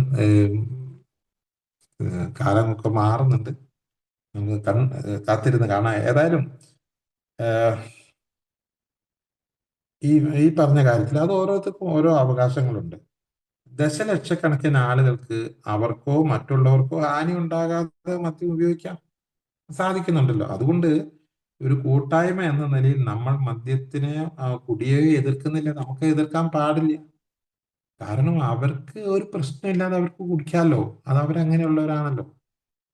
കാലമൊക്കെ മാറുന്നുണ്ട്. നമുക്ക് കാത്തിരുന്ന് കാണാം. ഏതായാലും ഈ ഈ പറഞ്ഞ കാര്യത്തിൽ അത് ഓരോരുത്തർക്കും ഓരോ അവകാശങ്ങളുണ്ട്. ദശലക്ഷക്കണക്കിന് ആളുകൾക്ക് അവർക്കോ മറ്റുള്ളവർക്കോ ഹാനി ഉണ്ടാകാതെ മദ്യം ഉപയോഗിക്കാം സാധിക്കുന്നുണ്ടല്ലോ. അതുകൊണ്ട് ഒരു കൂട്ടായ്മ എന്ന നിലയിൽ നമ്മൾ മദ്യത്തിനെ കുടിയെ എതിർക്കുന്നില്ല, നമുക്ക് എതിർക്കാൻ പാടില്ല. കാരണം അവർക്ക് ഒരു പ്രശ്നമില്ലാതെ അവർക്ക് കുടിക്കാമല്ലോ, അത് അവരങ്ങനെയുള്ളവരാണല്ലോ.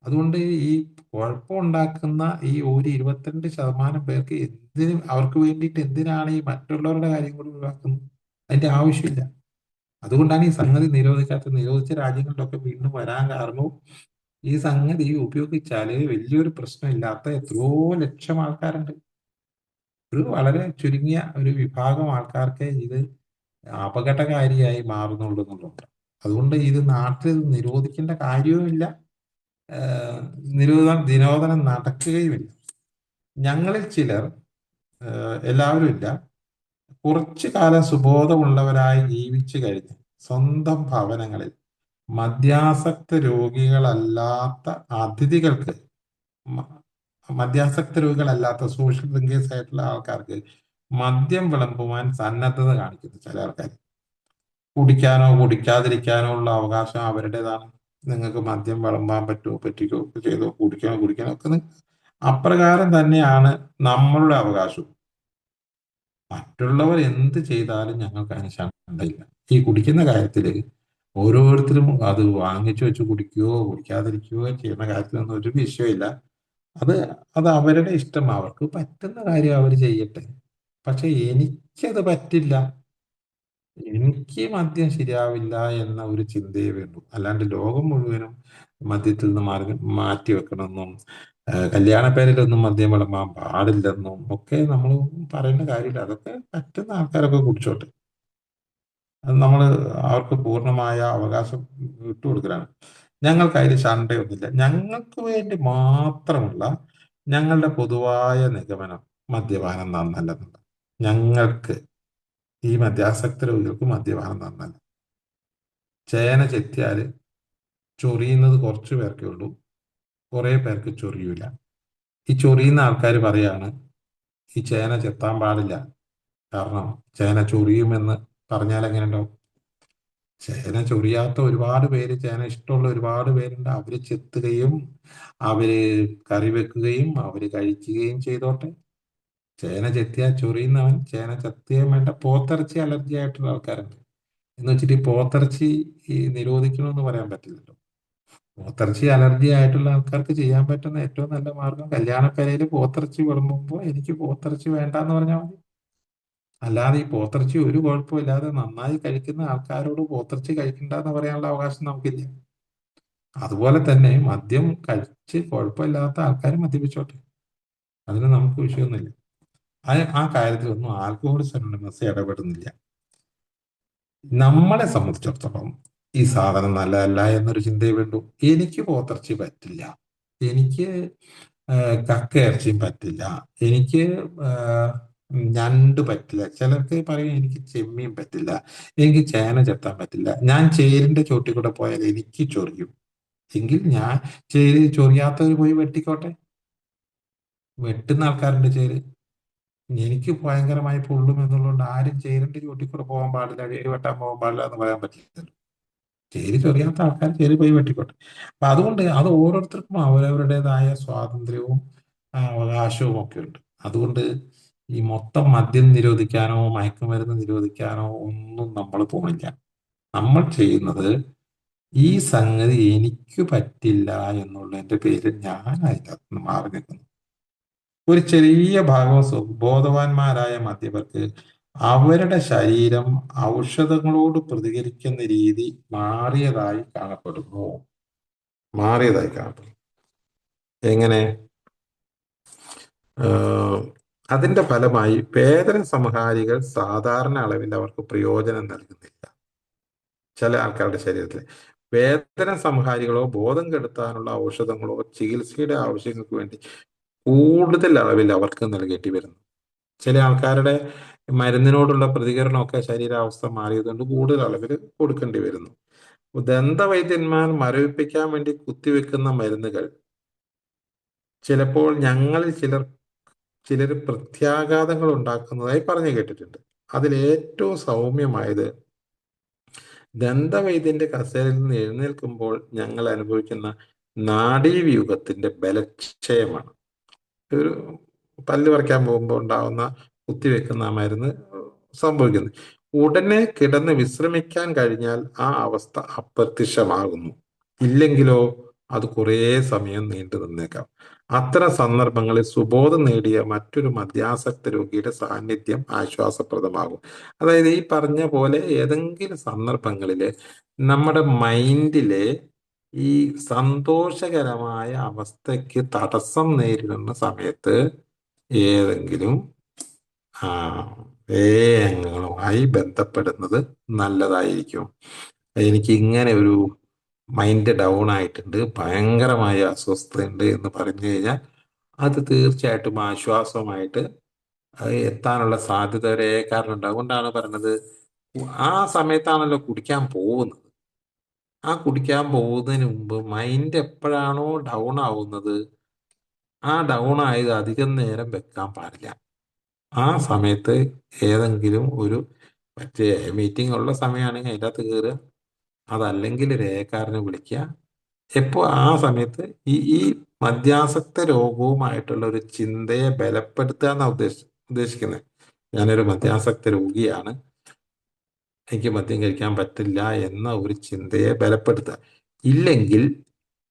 അതുകൊണ്ട് ഈ കുഴപ്പമുണ്ടാക്കുന്ന ഈ ഒരു 22% പേർക്ക് അവർക്ക് വേണ്ടിയിട്ട് എന്തിനാണ് ഈ മറ്റുള്ളവരുടെ കാര്യം കൂടി ഒഴിവാക്കുന്നത്? അതിന്റെ ആവശ്യമില്ല. അതുകൊണ്ടാണ് ഈ സംഗതി നിരോധിക്കാത്തത്. നിരോധിച്ച രാജ്യങ്ങളിലൊക്കെ വീണ്ടും വരാൻ കാരണവും ഈ സംഗതി ഉപയോഗിച്ചാല് വലിയൊരു പ്രശ്നമില്ലാത്ത എത്രയോ ലക്ഷം ആൾക്കാരുണ്ട്. ഒരു വളരെ ചുരുങ്ങിയ ഒരു വിഭാഗം ആൾക്കാർക്ക് ഇത് അപകടകാരിയായി മാറുന്നുള്ളൂ എന്നുള്ളത്. അതുകൊണ്ട് ഇത് നാട്ടിൽ നിരോധിക്കേണ്ട കാര്യവുമില്ല, നിരോധനം നടക്കുകയുമില്ല. ഞങ്ങളിൽ ചിലർ, എല്ലാവരും ഇല്ല, കുറച്ചു കാലം സുബോധമുള്ളവരായി ജീവിച്ചു കഴിഞ്ഞ് സ്വന്തം ഭവനങ്ങളിൽ മദ്യാസക്ത രോഗികളല്ലാത്ത അതിഥികൾക്ക്, മദ്യാസക്ത രോഗികളല്ലാത്ത സോഷ്യൽ ഡ്രിങ്കേഴ്സ് ആയിട്ടുള്ള ആൾക്കാർക്ക് മദ്യം വിളമ്പുവാൻ സന്നദ്ധത കാണിക്കുന്നു ചില ആൾക്കാർ. കുടിക്കാനോ കുടിക്കാതിരിക്കാനോ ഉള്ള അവകാശം അവരുടേതാണ്. നിങ്ങൾക്ക് മദ്യം വിളമ്പാൻ പറ്റുമോ, പറ്റിക്കോ ചെയ്തോ, കുടിക്കാനോ ഒക്കെ അപ്രകാരം തന്നെയാണ് നമ്മളുടെ അവകാശവും. മറ്റുള്ളവർ എന്ത് ചെയ്താലും ഞങ്ങൾക്ക് അതിന് ശണ്ടയില്ല. ഈ കുടിക്കുന്ന കാര്യത്തില് ഓരോരുത്തരും അത് വാങ്ങിച്ചു വെച്ച് കുടിക്കുകയോ കുടിക്കാതിരിക്കുകയോ ചെയ്യുന്ന കാര്യത്തിലൊന്നും ഒരു വിഷയമില്ല. അത് അത് അവരുടെ ഇഷ്ടം, അവർക്ക് പറ്റുന്ന കാര്യം അവർ ചെയ്യട്ടെ. പക്ഷെ എനിക്കത് പറ്റില്ല, എനിക്ക് മദ്യം ശരിയാവില്ല എന്ന ഒരു ചിന്തയെ വേണ്ടു. അല്ലാണ്ട് ലോകം മുഴുവനും മദ്യത്തിൽ നിന്ന് മാറ്റി വെക്കണമെന്നും കല്യാണ പേരിലൊന്നും മദ്യം വിളമ്പാൻ പാടില്ലെന്നും ഒക്കെ നമ്മൾ പറയേണ്ട കാര്യമില്ല. അതൊക്കെ പറ്റുന്ന ആൾക്കാരൊക്കെ കുടിച്ചോട്ടെ. അത് നമ്മൾ അവർക്ക് പൂർണ്ണമായ അവകാശം വിട്ടുകൊടുക്കലാണ്. ഞങ്ങൾക്ക് അതിൽ ശണ്ടയൊന്നുമില്ല. ഞങ്ങൾക്ക് വേണ്ടി മാത്രമുള്ള ഞങ്ങളുടെ പൊതുവായ നിഗമനം മദ്യപാനം നന്നല്ലെന്നുള്ളത്. ഞങ്ങൾക്ക്, ഈ മദ്യാസക്ത രോഗികൾക്ക് മദ്യപാനം നന്നല്ല. ചേന ചെത്തിയാല് ചൊറിയുന്നത് കുറച്ചു പേർക്കേ ഉള്ളൂ, കുറെ പേർക്ക് ചൊറിയൂല. ഈ ചൊറിയുന്ന ആൾക്കാർ പറയാണ് ഈ ചേന ചെത്താൻ പാടില്ല, കാരണം ചേന ചൊറിയുമെന്ന് പറഞ്ഞാൽ എങ്ങനെയുണ്ടാവും? ചേന ചൊറിയാത്ത ഒരുപാട് പേര്, ചേന ഇഷ്ടമുള്ള ഒരുപാട് പേരുണ്ട്. അവര് ചെത്തുകയും അവര് കറി വെക്കുകയും അവര് കഴിക്കുകയും ചെയ്തോട്ടെ. ചേന ചെത്തിയാൽ ചൊറിയുന്നവൻ ചേന ചെത്തിയാൻ വേണ്ട. പോത്തിറച്ചി അലർജി ആയിട്ടുള്ള ആൾക്കാരുണ്ട് എന്ന് വെച്ചിട്ട് ഈ പോത്തിറച്ചി ഈ നിരോധിക്കണമെന്ന് പറയാൻ പറ്റില്ലല്ലോ. പോത്തിറച്ചി അലർജി ആയിട്ടുള്ള ആൾക്കാർക്ക് ചെയ്യാൻ പറ്റുന്ന ഏറ്റവും നല്ല മാർഗം, കല്യാണപ്പരയിൽ പോത്തിറച്ചി വിളമ്പുമ്പോൾ എനിക്ക് പോത്തിറച്ചി വേണ്ടാന്ന് പറഞ്ഞാൽ മതി. അല്ലാതെ ഈ പോത്തിറച്ചി ഒരു കുഴപ്പമില്ലാതെ നന്നായി കഴിക്കുന്ന ആൾക്കാരോട് പോത്തിറച്ചി കഴിക്കണ്ടെന്ന് പറയാനുള്ള അവകാശം നമുക്കില്ല. അതുപോലെ തന്നെ മദ്യം കഴിച്ച് കുഴപ്പമില്ലാത്ത ആൾക്കാർ മദ്യപിച്ചോട്ടെ, അതിന് നമുക്ക് വിഷയമൊന്നുമില്ല. ആ കാര്യത്തിലൊന്നും ആൽക്കഹോളിസ്റ്റ് അനോണിമസ് ഇടപെടുന്നില്ല. നമ്മളെ സംബന്ധിച്ചിടത്തോളം ഈ സാധനം നല്ലതല്ല എന്നൊരു ചിന്തയെ വേണ്ടു. എനിക്ക് പോത്തിറച്ചി പറ്റില്ല, എനിക്ക് കക്ക ഇറച്ചിയും പറ്റില്ല, എനിക്ക് ഞണ്ട് പറ്റില്ല, ചിലർക്ക് പറയും എനിക്ക് ചെമ്മീൻ പറ്റില്ല, എനിക്ക് ചേന ചെത്താൻ പറ്റില്ല, ഞാൻ ചേരിന്റെ ചോട്ടിൽ കൂടെ പോയാൽ എനിക്ക് ചൊറിയും, എങ്കിൽ ഞാൻ ചേരി ചൊറിയാത്തവർ പോയി വെട്ടിക്കോട്ടെ. വെട്ടുന്ന ആൾക്കാരുടെ ചേര് എനിക്ക് ഭയങ്കരമായി പൊള്ളും എന്നുള്ളതുകൊണ്ട് ആരും ചേരിന്റെ ചോട്ടിൽ കൂടെ പോകാൻ പാടില്ല, ചേരി വെട്ടാൻ പോകാൻ പാടില്ല എന്ന് പറയാൻ പറ്റില്ല. ചേരി ചൊറിയാത്ത ആൾക്കാർ ചേരി പോയി വെട്ടിക്കോട്ടെ. അപ്പൊ അതുകൊണ്ട് അത് ഓരോരുത്തർക്കും അവരവരുടേതായ സ്വാതന്ത്ര്യവും അവകാശവും ഒക്കെ ഉണ്ട്. അതുകൊണ്ട് ഈ മൊത്തം മദ്യം നിരോധിക്കാനോ മയക്കുമരുന്ന് നിരോധിക്കാനോ ഒന്നും നമ്മൾ പോണില്ല. നമ്മൾ ചെയ്യുന്നത് ഈ സംഗതി എനിക്ക് പറ്റില്ല എന്നുള്ളതിന്റെ പേരിൽ ഞാൻ അതിൻ്റെ അകത്ത് മാറി നിൽക്കുന്നു. ഒരു ചെറിയ ഭാഗം ബോധവാന്മാരായ മദ്യപർക്ക് അവരുടെ ശരീരം ഔഷധങ്ങളോട് പ്രതികരിക്കുന്ന രീതി മാറിയതായി കാണപ്പെടുന്നു. മാറിയതായി കാണപ്പെടുന്നു. എങ്ങനെ? ആഹ് അതിന്റെ ഫലമായി വേദന സംഹാരികൾ സാധാരണ അളവിൽ അവർക്ക് പ്രയോജനം നൽകുന്നില്ല. ചില ആൾക്കാരുടെ ശരീരത്തിൽ വേദന സംഹാരികളോ ബോധം കെടുത്താനുള്ള ഔഷധങ്ങളോ ചികിത്സയുടെ ആവശ്യങ്ങൾക്ക് വേണ്ടി കൂടുതൽ അളവിൽ അവർക്ക് നൽകേണ്ടി വരുന്നു. ചില ആൾക്കാരുടെ മരുന്നിനോടുള്ള പ്രതികരണമൊക്കെ ശരീരാവസ്ഥ മാറിയതുകൊണ്ട് കൂടുതൽ അളവിൽ കൊടുക്കേണ്ടി വരുന്നു. ദന്തവൈദ്യന്മാർ മരവിപ്പിക്കാൻ വേണ്ടി കുത്തിവെക്കുന്ന മരുന്നുകൾ ചിലപ്പോൾ ഞങ്ങളിൽ ചിലർ പ്രത്യാഘാതങ്ങൾ ഉണ്ടാക്കുന്നതായി പറഞ്ഞു കേട്ടിട്ടുണ്ട്. അതിൽ ഏറ്റവും സൗമ്യമായത് ദന്തവൈദ്യന്റെ കസേരയിൽ നിന്ന് എഴുന്നേൽക്കുമ്പോൾ ഞങ്ങൾ അനുഭവിക്കുന്ന നാഡീവ്യൂഹത്തിന്റെ ബലക്ഷയമാണ്. ഒരു പല്ല് പറിക്കാൻ പോകുമ്പോൾ ഉണ്ടാവുന്ന കുത്തിവെക്കുന്ന ആ മരുന്ന് സംഭവിക്കുന്നത്. ഉടനെ കിടന്ന് വിശ്രമിക്കാൻ കഴിഞ്ഞാൽ ആ അവസ്ഥ അപ്രത്യക്ഷമാകുന്നു. ഇല്ലെങ്കിലോ അത് കുറേ സമയം നീണ്ടു നിന്നേക്കാം. അത്തരം സന്ദർഭങ്ങളിൽ സുബോധം നേടിയ മറ്റൊരു മദ്യാസക്ത രോഗിയുടെ സാന്നിധ്യം ആശ്വാസപ്രദമാകും. അതായത് ഈ പറഞ്ഞ പോലെ ഏതെങ്കിലും സന്ദർഭങ്ങളിൽ നമ്മുടെ മൈൻഡിലെ ഈ സന്തോഷകരമായ അവസ്ഥയ്ക്ക് തടസ്സം നേരിടുന്ന സമയത്ത് ഏതെങ്കിലും ആ അംഗങ്ങളുമായി ബന്ധപ്പെടുന്നത് നല്ലതായിരിക്കും. എനിക്ക് ഇങ്ങനെ ഒരു മൈൻഡ് ഡൗൺ ആയിട്ടുണ്ട്, ഭയങ്കരമായ അസ്വസ്ഥതയുണ്ട് എന്ന് പറഞ്ഞു കഴിഞ്ഞാൽ അത് തീർച്ചയായിട്ടും ആശ്വാസമായിട്ട് അത് എത്താനുള്ള സാധ്യത ഒരേക്കാരനുണ്ട്. അതുകൊണ്ടാണ് പറഞ്ഞത് ആ സമയത്താണല്ലോ കുടിക്കാൻ പോകുന്നത്. ആ കുടിക്കാൻ പോകുന്നതിന് മുമ്പ് മൈൻഡ് എപ്പോഴാണോ ഡൗൺ ആവുന്നത്, ആ ഡൗൺ ആയത് അധികം നേരം വെക്കാൻ പാടില്ല. ആ സമയത്ത് ഏതെങ്കിലും ഒരു മറ്റേ മീറ്റിംഗ് ഉള്ള സമയമാണെങ്കിൽ അതിൻ്റെ അകത്ത് കയറുക, അതല്ലെങ്കിൽ രേഖക്കാരനെ വിളിക്കുക. എപ്പോൾ ആ സമയത്ത് ഈ മദ്യാസക്ത രോഗവുമായിട്ടുള്ള ഒരു ചിന്തയെ ബലപ്പെടുത്തുക എന്നാണ് ഉദ്ദേശിക്കുന്നത്. ഞാനൊരു മദ്യാസക്ത രോഗിയാണ്, എനിക്ക് മദ്യം കഴിക്കാൻ പറ്റില്ല എന്ന ഒരു ചിന്തയെ ബലപ്പെടുത്തുക. ഇല്ലെങ്കിൽ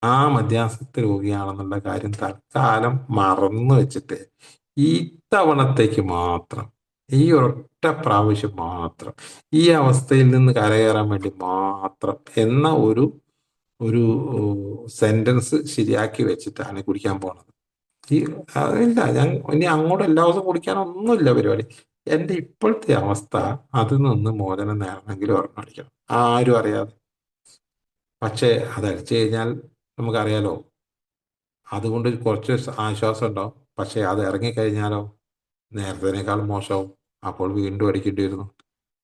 ആ മദ്യാസക്ത രോഗിയാണെന്നുള്ള കാര്യം തൽക്കാലം മറന്നു വെച്ചിട്ട് ഈ തവണത്തേക്ക് മാത്രം, ഈ ഒരൊറ്റ പ്രാവശ്യം മാത്രം ഈ അവസ്ഥയിൽ നിന്ന് കരകയറാൻ വേണ്ടി മാത്രം എന്ന ഒരു ഒരു സെന്റൻസ് ശരിയാക്കി വെച്ചിട്ടാണ് കുടിക്കാൻ പോണത്. ഈ അതില്ല, ഞാൻ ഇനി അങ്ങോട്ട് എല്ലാ ദിവസവും കുടിക്കാനൊന്നുമില്ല പരിപാടി. എൻ്റെ ഇപ്പോഴത്തെ അവസ്ഥ അതിൽ നിന്ന് മോചനം നേടണമെങ്കിൽ ഒരെണ്ണം അടിക്കണം, ആരും അറിയാതെ. പക്ഷേ അത് അടിച്ചു കഴിഞ്ഞാൽ നമുക്കറിയാലോ, അതുകൊണ്ട് കുറച്ച് ആശ്വാസം ഉണ്ടാവും. പക്ഷെ അത് ഇറങ്ങിക്കഴിഞ്ഞാലോ നേരത്തേനേക്കാൾ മോശമാവും. അപ്പോൾ വീണ്ടും അടിക്കേണ്ടി വരുന്നു.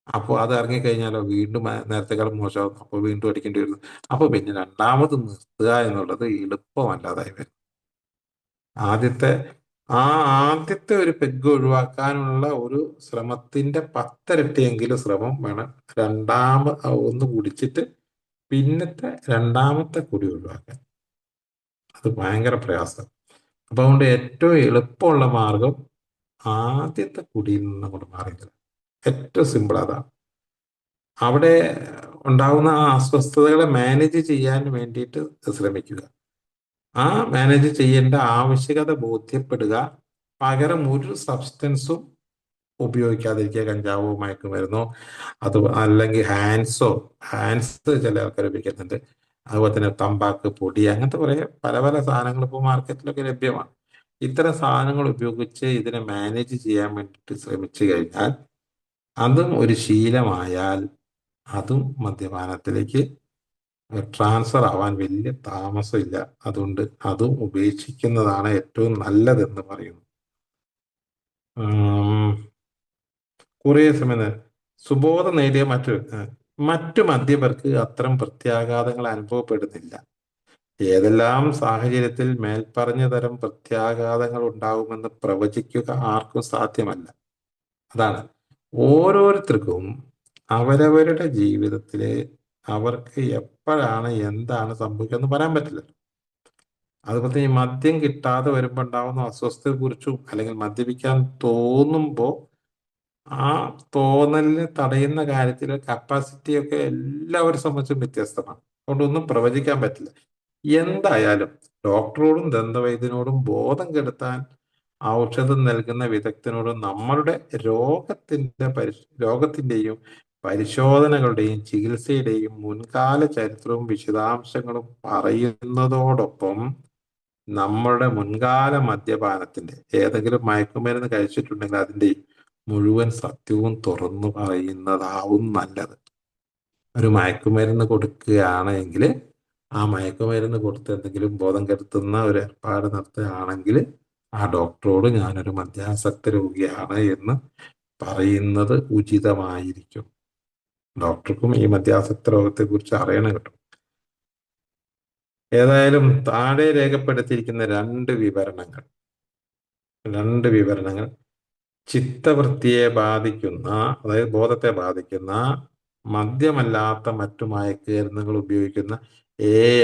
അപ്പോൾ അത് ഇറങ്ങിക്കഴിഞ്ഞാലോ വീണ്ടും നേരത്തെക്കാളും മോശമാവും. അപ്പോൾ വീണ്ടും അടിക്കേണ്ടി വരുന്നു. അപ്പോൾ പിന്നെ രണ്ടാമത് നിർത്തുക എന്നുള്ളത് എളുപ്പമല്ലാതായി വരും. ആദ്യത്തെ ആ ആദ്യത്തെ ഒരു പെഗ് ഒഴിവാക്കാനുള്ള ഒരു ശ്രമത്തിന്റെ 10 ഇരട്ടിയെങ്കിലും ശ്രമം വേണം ഒന്ന് കുടിച്ചിട്ട് പിന്നത്തെ രണ്ടാമത്തെ കുടി ഒഴിവാക്കാൻ. അത് ഭയങ്കര പ്രയാസം. അപ്പൊ അതുകൊണ്ട് ഏറ്റവും എളുപ്പമുള്ള മാർഗം ആദ്യത്തെ കുടിയിൽ നിന്ന് അങ്ങോട്ട് മാറിയില്ല. ഏറ്റവും സിമ്പിൾ അതാണ്. അവിടെ ഉണ്ടാകുന്ന ആ അസ്വസ്ഥതകളെ മാനേജ് ചെയ്യാൻ വേണ്ടിയിട്ട് ശ്രമിക്കുക. ആ മാനേജ് ചെയ്യേണ്ട ആവശ്യകത ബോധ്യപ്പെടുക. പകരം ഒരു സബ്സ്റ്റൻസും ഉപയോഗിക്കാതിരിക്കുക. കഞ്ചാവോ മയക്കുമരുന്നോ അത് അല്ലെങ്കിൽ ഹാൻഡ്സ് ചില ആൾക്കാർ ഉപയോഗിക്കുന്നുണ്ട്. അതുപോലെ തന്നെ തമ്പാക്ക് പൊടി, അങ്ങനത്തെ കുറെ പല പല സാധനങ്ങൾ ഇപ്പോൾ മാർക്കറ്റിലൊക്കെ ലഭ്യമാണ്. ഇത്തരം സാധനങ്ങൾ ഉപയോഗിച്ച് ഇതിനെ മാനേജ് ചെയ്യാൻ വേണ്ടിയിട്ട് ശ്രമിച്ചു കഴിഞ്ഞാൽ, അതും ഒരു ശീലമായാൽ, അതും മദ്യപാനത്തിലേക്ക് ട്രാൻസ്ഫർ ആവാൻ വലിയ താമസമില്ല. അതുകൊണ്ട് അതും ഉപേക്ഷിക്കുന്നതാണ് ഏറ്റവും നല്ലതെന്ന് പറയുന്നു. ഉം, കുറേ സമയം സുബോധം നേടിയ മറ്റു മദ്യപർക്ക് അത്തരം പ്രത്യാഘാതങ്ങൾ അനുഭവപ്പെടുന്നില്ല. ഏതെല്ലാം സാഹചര്യത്തിൽ മേൽപ്പറഞ്ഞ തരം പ്രത്യാഘാതങ്ങൾ ഉണ്ടാകുമെന്ന് പ്രവചിക്കുക ആർക്കും സാധ്യമല്ല. അതാണ്, ഓരോരുത്തർക്കും അവരവരുടെ ജീവിതത്തില് അവർക്ക് എപ്പോഴാണ് എന്താണ് സംഭവിക്കുക പറയാൻ പറ്റില്ല. അതുപോലെ തന്നെ ഈ മദ്യം കിട്ടാതെ വരുമ്പോൾ ഉണ്ടാവുന്ന അസ്വസ്ഥതയെ കുറിച്ചും, അല്ലെങ്കിൽ മദ്യപിക്കാൻ തോന്നുമ്പോൾ ആ തോന്നലിനെ തടയുന്ന കാര്യത്തിലെ കപ്പാസിറ്റി ഒക്കെ എല്ലാവരെ സംബന്ധിച്ചും വ്യത്യസ്തമാണ്. അതുകൊണ്ടൊന്നും പ്രവചിക്കാൻ പറ്റില്ല. എന്തായാലും ഡോക്ടറോടും ദന്തവൈദ്യനോടും ബോധം കെടുത്താൻ ഔഷധം നൽകുന്ന വിദഗ്ധനോടും നമ്മളുടെ രോഗത്തിന്റെയും പരിശോധനകളുടെയും ചികിത്സയുടെയും മുൻകാല ചരിത്രവും വിശദാംശങ്ങളും പറയുന്നതോടൊപ്പം നമ്മളുടെ മുൻകാല മദ്യപാനത്തിന്റെ ഏതെങ്കിലും മയക്കുമരുന്ന് കഴിച്ചിട്ടുണ്ടെങ്കിൽ അതിന്റെ മുഴുവൻ സത്യവും തുറന്നു പറയുന്നതാവും നല്ലത്. ഒരു മയക്കുമരുന്ന് കൊടുക്കുകയാണെങ്കിൽ ആ മയക്കുമരുന്ന് കൊടുത്ത് എന്തെങ്കിലും ബോധം കെടുത്തുന്ന ഒരു ഏർപ്പാട് നടത്തുകയാണെങ്കിൽ ആ ഡോക്ടറോട് ഞാനൊരു മദ്യാസക്ത രോഗിയാണ് എന്ന് പറയുന്നത് ഉചിതമായിരിക്കും. ഡോക്ടർക്കും ഈ മദ്യാസക്ത രോഗത്തെ കുറിച്ച് അറിയണം കേട്ടോ. ഏതായാലും താഴെ രേഖപ്പെടുത്തിയിരിക്കുന്ന രണ്ട് വിവരണങ്ങൾ ചിത്തവൃത്തിയെ ബാധിക്കുന്ന, അതായത് ബോധത്തെ ബാധിക്കുന്ന മദ്യമല്ലാത്ത മറ്റു മയക്കുമരുന്നുകൾ ഉപയോഗിക്കുന്ന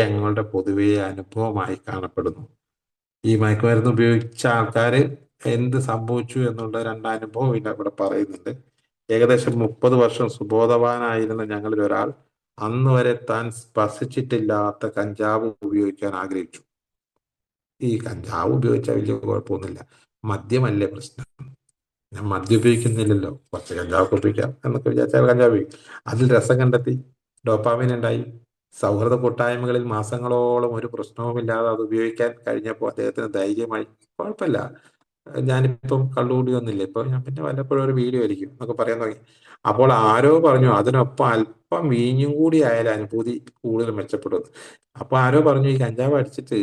അംഗങ്ങളുടെ പൊതുവെ അനുഭവമായി കാണപ്പെടുന്നു. ഈ മയക്കുമരുന്ന് ഉപയോഗിച്ച ആൾക്കാർ എന്ത് സംഭവിച്ചു എന്നുള്ള രണ്ടനുഭവം ഇവിടെ പറയുന്നുണ്ട്. ഏകദേശം 30 വർഷം സുബോധവാനായിരുന്ന ഞങ്ങളിൽ ഒരാൾ അന്ന് വരെ താൻ സ്പർശിച്ചിട്ടില്ലാത്ത കഞ്ചാവ് ഉപയോഗിക്കാൻ ആഗ്രഹിച്ചു. ഈ കഞ്ചാവ് ഉപയോഗിച്ചാൽ വലിയ കുഴപ്പമൊന്നുമില്ല, മദ്യമല്ലേ പ്രശ്നം. ഞാൻ മദ്യം ഉപയോഗിക്കുന്നില്ലല്ലോ, കുറച്ച് കഞ്ചാവ് ഉപയോഗിക്കാം എന്നൊക്കെ വിചാരിച്ചാൽ കഞ്ചാവ് ഉപയോഗിക്കും. അതിൽ രസം കണ്ടെത്തി, ഡോപ്പാമിൻ ഉണ്ടായി. സൗഹൃദ കൂട്ടായ്മകളിൽ മാസങ്ങളോളം ഒരു പ്രശ്നവുമില്ലാതെ അത് ഉപയോഗിക്കാൻ കഴിഞ്ഞപ്പോൾ അദ്ദേഹത്തിന് ധൈര്യമായി. കുഴപ്പമില്ല, ഞാനിപ്പം കള്ളുകൂടി ഒന്നില്ല, ഇപ്പൊ ഞാൻ പിന്നെ വല്ലപ്പോഴും ഒരു വീഡിയോ ആയിരിക്കും എന്നൊക്കെ പറയാൻ തുടങ്ങി. അപ്പോൾ ആരോ പറഞ്ഞു അതിനൊപ്പം അല്പം വീഞ്ഞും കൂടി ആയാലും അനുഭൂതി കൂടുതൽ മെച്ചപ്പെടും. അപ്പൊ ആരോ പറഞ്ഞു ഈ കഞ്ചാവ് അടിച്ചിട്ട്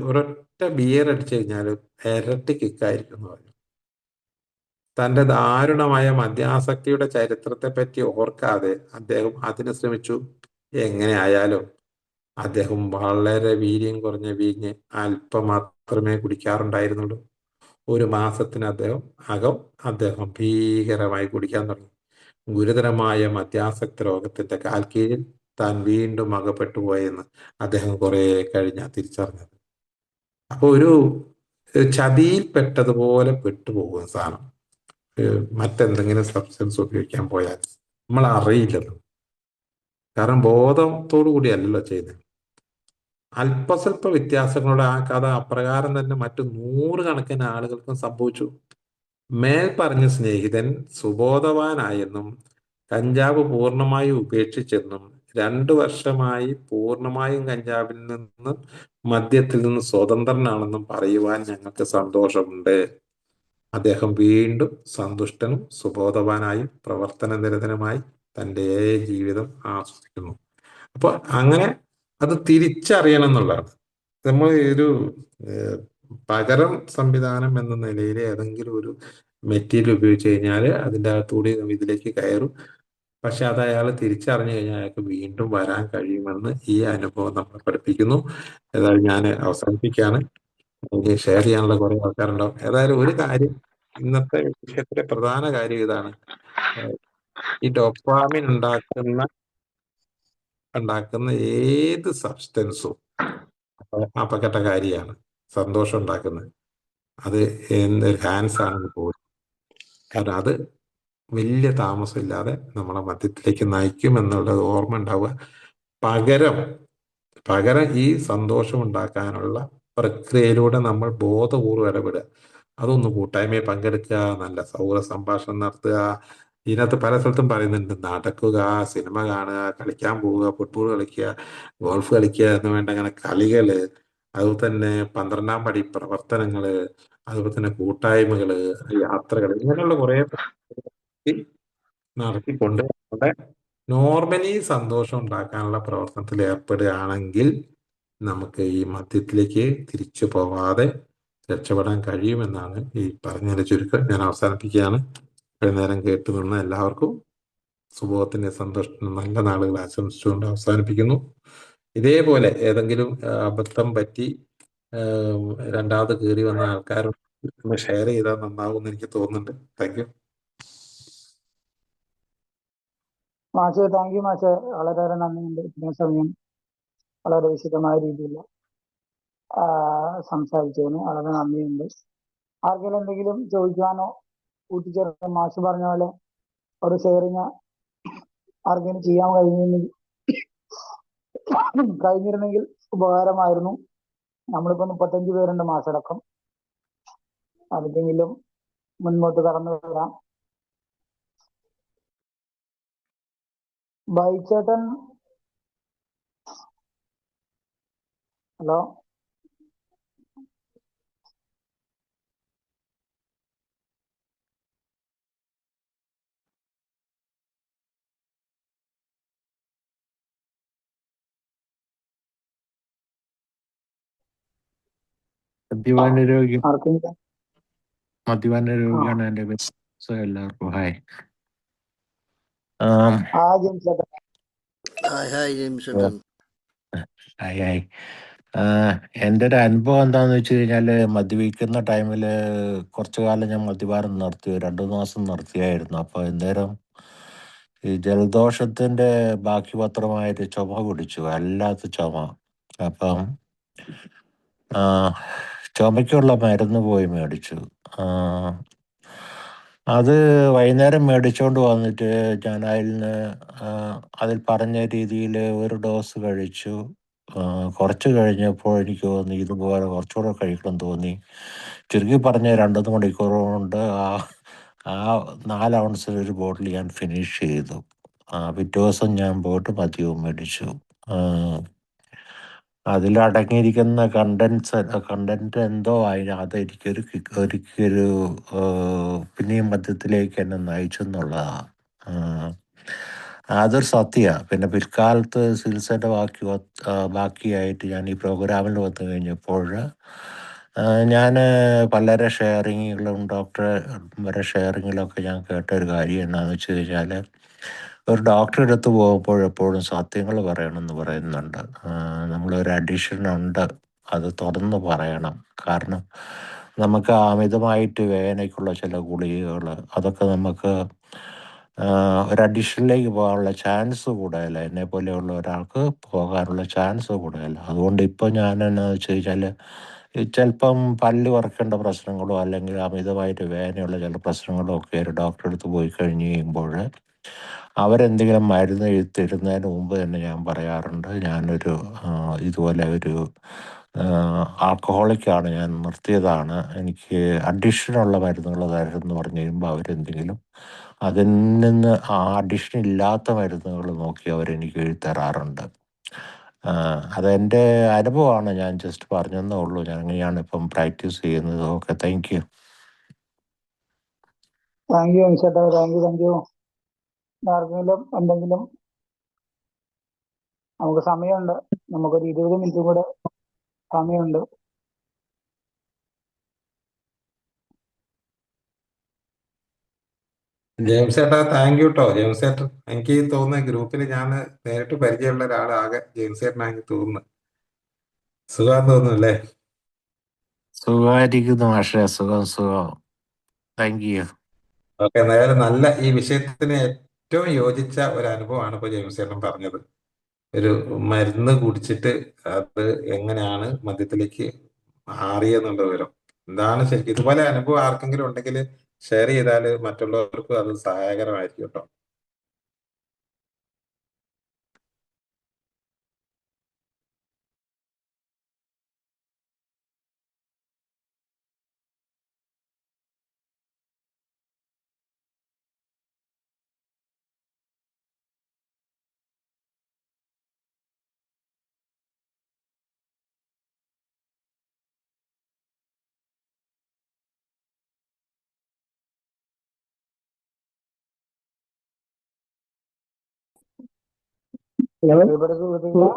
ഒരൊറ്റ ബിയർ അടിച്ചു കഴിഞ്ഞാൽ ഇരട്ടി കിക്കായിരിക്കും എന്ന് പറഞ്ഞു. തന്റെ ദാരുണമായ മദ്യാസക്തിയുടെ ചരിത്രത്തെ പറ്റി ഓർക്കാതെ അദ്ദേഹം അതിന് ശ്രമിച്ചു. എങ്ങനെ ആയാലും അദ്ദേഹം വളരെ വീര്യം കുറഞ്ഞ വീഞ്ഞ് അല്പം മാത്രമേ കുടിക്കാറുണ്ടായിരുന്നുള്ളൂ. ഒരു മാസത്തിന് അദ്ദേഹം ഭീകരമായി കുടിക്കാൻ തുടങ്ങി. ഗുരുതരമായ മദ്യാസക്ത രോഗത്തിന്റെ കാൽക്കീഴിൽ താൻ വീണ്ടും അകപ്പെട്ടു പോയെന്ന് അദ്ദേഹം കുറെ കഴിഞ്ഞ തിരിച്ചറിഞ്ഞത്. അപ്പൊ ഒരു ചതിയിൽപ്പെട്ടതുപോലെ പെട്ടുപോകുന്ന സാധനം മറ്റെന്തെങ്കിലും സബ്സ്റ്റൻസ് ഉപയോഗിക്കാൻ പോയാൽ നമ്മൾ അറിയില്ലല്ലോ. കാരണം ബോധത്തോടു കൂടിയല്ലല്ലോ ചെയ്യുന്നത്. അല്പസ്വല്പ വ്യത്യാസങ്ങളുടെ ആ കഥ അപ്രകാരം തന്നെ മറ്റു 100 കണക്കിന് ആളുകൾക്കും സംഭവിച്ചു. മേൽ പറഞ്ഞ സ്നേഹിതൻ സുബോധവാനായെന്നും കഞ്ചാവ് പൂർണ്ണമായും ഉപേക്ഷിച്ചെന്നും 2 വർഷമായി പൂർണ്ണമായും കഞ്ചാവിൽ നിന്നും മദ്യത്തിൽ നിന്നും സ്വതന്ത്രനാണെന്നും പറയുവാൻ ഞങ്ങൾക്ക് സന്തോഷമുണ്ട്. അദ്ദേഹം വീണ്ടും സന്തുഷ്ടനും സുബോധവാനായും പ്രവർത്തനനിരതനുമായി തൻ്റെ ജീവിതം ആസ്വദിക്കുന്നു. അപ്പൊ അങ്ങനെ അത് തിരിച്ചറിയണം എന്നുള്ളതാണ്. നമ്മൾ ഒരു പകരം സംവിധാനം എന്ന നിലയിൽ ഏതെങ്കിലും ഒരു മെറ്റീരിയൽ ഉപയോഗിച്ച് കഴിഞ്ഞാൽ അതിൻ്റെ അകത്തൂടി ഇതിലേക്ക് കയറും. പക്ഷെ അത് അയാൾ തിരിച്ചറിഞ്ഞു കഴിഞ്ഞാൽ അയാൾക്ക് വീണ്ടും വരാൻ കഴിയുമെന്ന് ഈ അനുഭവം നമ്മളെ പഠിപ്പിക്കുന്നു. ഏതായാലും ഞാൻ അവസാനിപ്പിക്കുകയാണ്. എനിക്ക് ഷെയർ ചെയ്യാനുള്ള കുറെ ആൾക്കാരുണ്ടാവും. ഏതായാലും ഒരു കാര്യം, ഇന്നത്തെ വിഷയത്തിലെ പ്രധാന കാര്യം ഇതാണ്. ഈ ഡോപ്പാമിൻ ഉണ്ടാക്കുന്ന ഏത് സബ്സ്റ്റൻസും അപകടകാരിയാണ്. സന്തോഷം ഉണ്ടാക്കുന്നത് അത് ഹാൻസ് ആണെങ്കിൽ പോലും. കാരണം അത് വലിയ താമസമില്ലാതെ നമ്മളെ മദ്യത്തിലേക്ക് നയിക്കും എന്നുള്ളത് ഓർമ്മ ഉണ്ടാവുക. പകരം പകരം ഈ സന്തോഷം ഉണ്ടാക്കാനുള്ള പ്രക്രിയയിലൂടെ നമ്മൾ ബോധപൂർവ്വം ഇടപെടുക. അതൊന്ന് കൂട്ടായ്മയിൽ പങ്കെടുക്കുക, നല്ല സൗഹൃദ സംഭാഷണം നടത്തുക. ഇതിനകത്ത് പല സ്ഥലത്തും പറയുന്നുണ്ട്, നടക്കുക, സിനിമ കാണുക, കളിക്കാൻ പോവുക, ഫുട്ബോൾ കളിക്കുക, ഗോൾഫ് കളിക്കുക എന്ന് വേണ്ട അങ്ങനെ കളികള്, അതുപോലെ തന്നെ 12-ാം പടി പ്രവർത്തനങ്ങള്, അതുപോലെ തന്നെ കൂട്ടായ്മകള്, യാത്രകൾ, ഇങ്ങനെയുള്ള കുറെ നടത്തിക്കൊണ്ട് നമ്മുടെ നോർമലി സന്തോഷം ഉണ്ടാക്കാനുള്ള പ്രവർത്തനത്തിൽ ഏർപ്പെടുകയാണെങ്കിൽ നമുക്ക് ഈ മദ്യത്തിലേക്ക് തിരിച്ചു പോവാതെ രക്ഷപ്പെടാൻ കഴിയുമെന്നാണ് ഈ പറഞ്ഞതിന്റെ ചുരുക്കം. ഞാൻ അവസാനിപ്പിക്കുകയാണ്. ഇത്രയും നേരം കേട്ടു നിന്ന് എല്ലാവർക്കും സുബോധത്തിന്റെ സന്തോഷത്തിന് നല്ല നാളുകൾ ആശംസിച്ചുകൊണ്ട് അവസാനിപ്പിക്കുന്നു. ഇതേപോലെ ഏതെങ്കിലും അബദ്ധം പറ്റി ആ, രണ്ടാമത് കയറി വന്ന ആൾക്കാരോട് ഷെയർ ചെയ്താൽ നന്നാവുമെന്ന് എനിക്ക് തോന്നുന്നുണ്ട്. Thank you. മാഷെ, താങ്ക് യു മാഷെ, വളരെയേറെ നന്ദിയുണ്ട്. ഇത്രയും സമയം വളരെ വിശദമായ രീതിയിൽ സംസാരിച്ചതിന് വളരെ നന്ദിയുണ്ട്. ആർക്കെങ്കിലും എന്തെങ്കിലും ചോദിക്കാനോ കൂട്ടിച്ചേർക്കാൻ മാഷ് പറഞ്ഞ പോലെ ഒരു ഷെയറിങ് ആർക്കെങ്കിലും ചെയ്യാൻ കഴിഞ്ഞിരുന്നെങ്കിൽ ഉപകാരമായിരുന്നു. നമ്മളിപ്പോ 35 പേരുണ്ട് മാസടക്കം. ആർക്കെങ്കിലും മുൻപോട്ട് കടന്നു വരാം. ബൈച്ചേട്ടൻ, ഹലോ. മദ്യപാന രോഗി ആർക്കെങ്കിലും മദ്യപാന ആ രോഗിയാണ് എൻ്റെ പേര്. സോ എല്ലാവർക്കും ഹായ്. ജെയിംസേട്ടൻ. ഹായ് ജെയിംസ് ഏട്ടൻ. Hi hi. എൻ്റെ ഒരു അനുഭവം എന്താണെന്ന് വെച്ച് കഴിഞ്ഞാൽ, മദ്യപിക്കുന്ന ടൈമിൽ കുറച്ചു കാലം ഞാൻ മദ്യപാനം നിർത്തി, 2 മാസം നിർത്തിയായിരുന്നു. അപ്പോൾ എന്തേരം ഈ ജലദോഷത്തിൻ്റെ ബാക്കി പത്രമായിട്ട് ചുമ പിടിച്ചു, വല്ലാത്ത ചുമ. അപ്പം ആ, ചുമയ്ക്കുള്ള മരുന്ന് പോയി മേടിച്ചു. ആ, അത് വൈകുന്നേരം മേടിച്ചുകൊണ്ട് വന്നിട്ട് ഞാൻ അതിൽ പറഞ്ഞ രീതിയിൽ ഒരു ഡോസ് കഴിച്ചു. കുറച്ച് കഴിഞ്ഞപ്പോൾ എനിക്ക് തോന്നി ഇതുപോലെ കുറച്ചുകൂടെ കഴിക്കണം തോന്നി. ചുരുക്കി പറഞ്ഞ 2 മണിക്കൂർ കൊണ്ട് ആ 4 ഔൺസിൽ ഒരു ബോട്ടിൽ ഞാൻ ഫിനിഷ് ചെയ്തു. പിറ്റേ ദിവസം ഞാൻ പോയിട്ട് മദ്യവും മേടിച്ചു. അതിലടങ്ങിയിരിക്കുന്ന കണ്ടന്റ് എന്തോ അത് എനിക്കൊരു പിന്നെയും മദ്യത്തിലേക്ക് എന്നെ നയിച്ചു എന്നുള്ളതാണ്. അതൊരു സത്യമാണ്. പിന്നെ പിൽക്കാലത്ത് ചികിത്സയുടെ ബാക്കിയായിട്ട് ഞാൻ ഈ പ്രോഗ്രാമിൽ വന്നു കഴിഞ്ഞപ്പോൾ ഞാൻ പലരെ ഷെയറിങ്ങുകളും ഡോക്ടറെ ഷെയറിങ്ങിലൊക്കെ ഞാൻ കേട്ട ഒരു കാര്യം എന്താണെന്ന് വെച്ച് കഴിഞ്ഞാൽ, ഒരു ഡോക്ടറെ അടുത്ത് പോകുമ്പോൾ എപ്പോഴും സത്യങ്ങൾ പറയണമെന്ന് പറയുന്നുണ്ട്. നമ്മളൊരു അഡിഷൻ ഉണ്ട്, അത് തുറന്ന് പറയണം. കാരണം നമുക്ക് അമിതമായിട്ട് വേദനയ്ക്കുള്ള ചില ഗുളികകൾ, അതൊക്കെ നമുക്ക് ഒരു അഡിഷനിലേക്ക് പോകാനുള്ള ചാൻസ് കൂടുതലല്ല. എന്നെ പോലെയുള്ള ഒരാൾക്ക് പോകാനുള്ള ചാൻസ് കൂടുതലല്ല. അതുകൊണ്ട് ഇപ്പോൾ ഞാൻ എന്നാന്ന് വെച്ച് കഴിഞ്ഞാൽ, ചിലപ്പം പല്ല് പറിക്കേണ്ട പ്രശ്നങ്ങളോ അല്ലെങ്കിൽ അമിതമായിട്ട് വേദനയുള്ള ചില പ്രശ്നങ്ങളോ ഒക്കെ ഒരു ഡോക്ടറെ അടുത്ത് പോയി കഴിഞ്ഞ് കഴിയുമ്പോൾ അവരെന്തെങ്കിലും മരുന്ന് എഴുതിത്തരുന്നതിന് മുമ്പ് തന്നെ ഞാൻ പറയാറുണ്ട്, ഇതുപോലെ ഒരു ആൽക്കഹോളിക്കാണ്, ഞാൻ നിർത്തിയതാണ്, എനിക്ക് അഡിക്ഷനുള്ള മരുന്നുകൾ തരുമെന്ന് പറഞ്ഞു കഴിയുമ്പോൾ അവരെന്തെങ്കിലും അതിൽ നിന്ന് ആ അഡിഷൻ ഇല്ലാത്ത മരുന്നുകൾ നോക്കി അവരെനിക്ക് എഴുതി തരാറുണ്ട്. അതെൻ്റെ അനുഭവമാണ്, ഞാൻ ജസ്റ്റ് പറഞ്ഞെന്നേ ഉള്ളൂ. ഞാൻ അങ്ങനെയാണ് ഇപ്പം പ്രാക്ടീസ് ചെയ്യുന്നത്. Okay, thank you. Thank you ജെയിംസേട്ടാ, താങ്ക് യു. ആർക്കെങ്കിലും എന്തെങ്കിലും, നമുക്ക് സമയമുണ്ട്, നമുക്കൊരു 20 മിനിറ്റും കൂടെ സമയമുണ്ട്. ജെയിംസ് ചേട്ടാ, താങ്ക് യു കേട്ടോ. ജെയിംസ് ചേട്ടൻ, എനിക്ക് തോന്നുന്ന ഗ്രൂപ്പിൽ ഞാൻ നേരിട്ട് പരിചയമുള്ള ഒരാളാകെ ജെയിംസ് ചേട്ടനാ എനിക്ക് തോന്നുന്നു. സുഖം തോന്നുന്നു അല്ലേ? സുഖമായിരിക്കുന്നു പക്ഷേ, സുഖം. Thank you. ഓക്കെ, എന്തായാലും നല്ല ഈ വിഷയത്തിന് ഏറ്റവും യോജിച്ച ഒരു അനുഭവമാണ് ഇപ്പോൾ ജെയിംസ് ചേട്ടൻ പറഞ്ഞത്. ഒരു മരുന്ന് കുടിച്ചിട്ട് അത് എങ്ങനെയാണ് മദ്യത്തിലേക്ക് മാറിയെന്നുള്ള വിവരം. എന്താണ് ശരിക്കും ഇതുപോലെ അനുഭവം ആർക്കെങ്കിലും ഉണ്ടെങ്കിൽ ഷെയർ ചെയ്താൽ മറ്റുള്ളവർക്കും അത് സഹായകരമായിരിക്കും കേട്ടോ. പ്രിയപ്പെട്ട സുഹൃത്തുക്കളെ,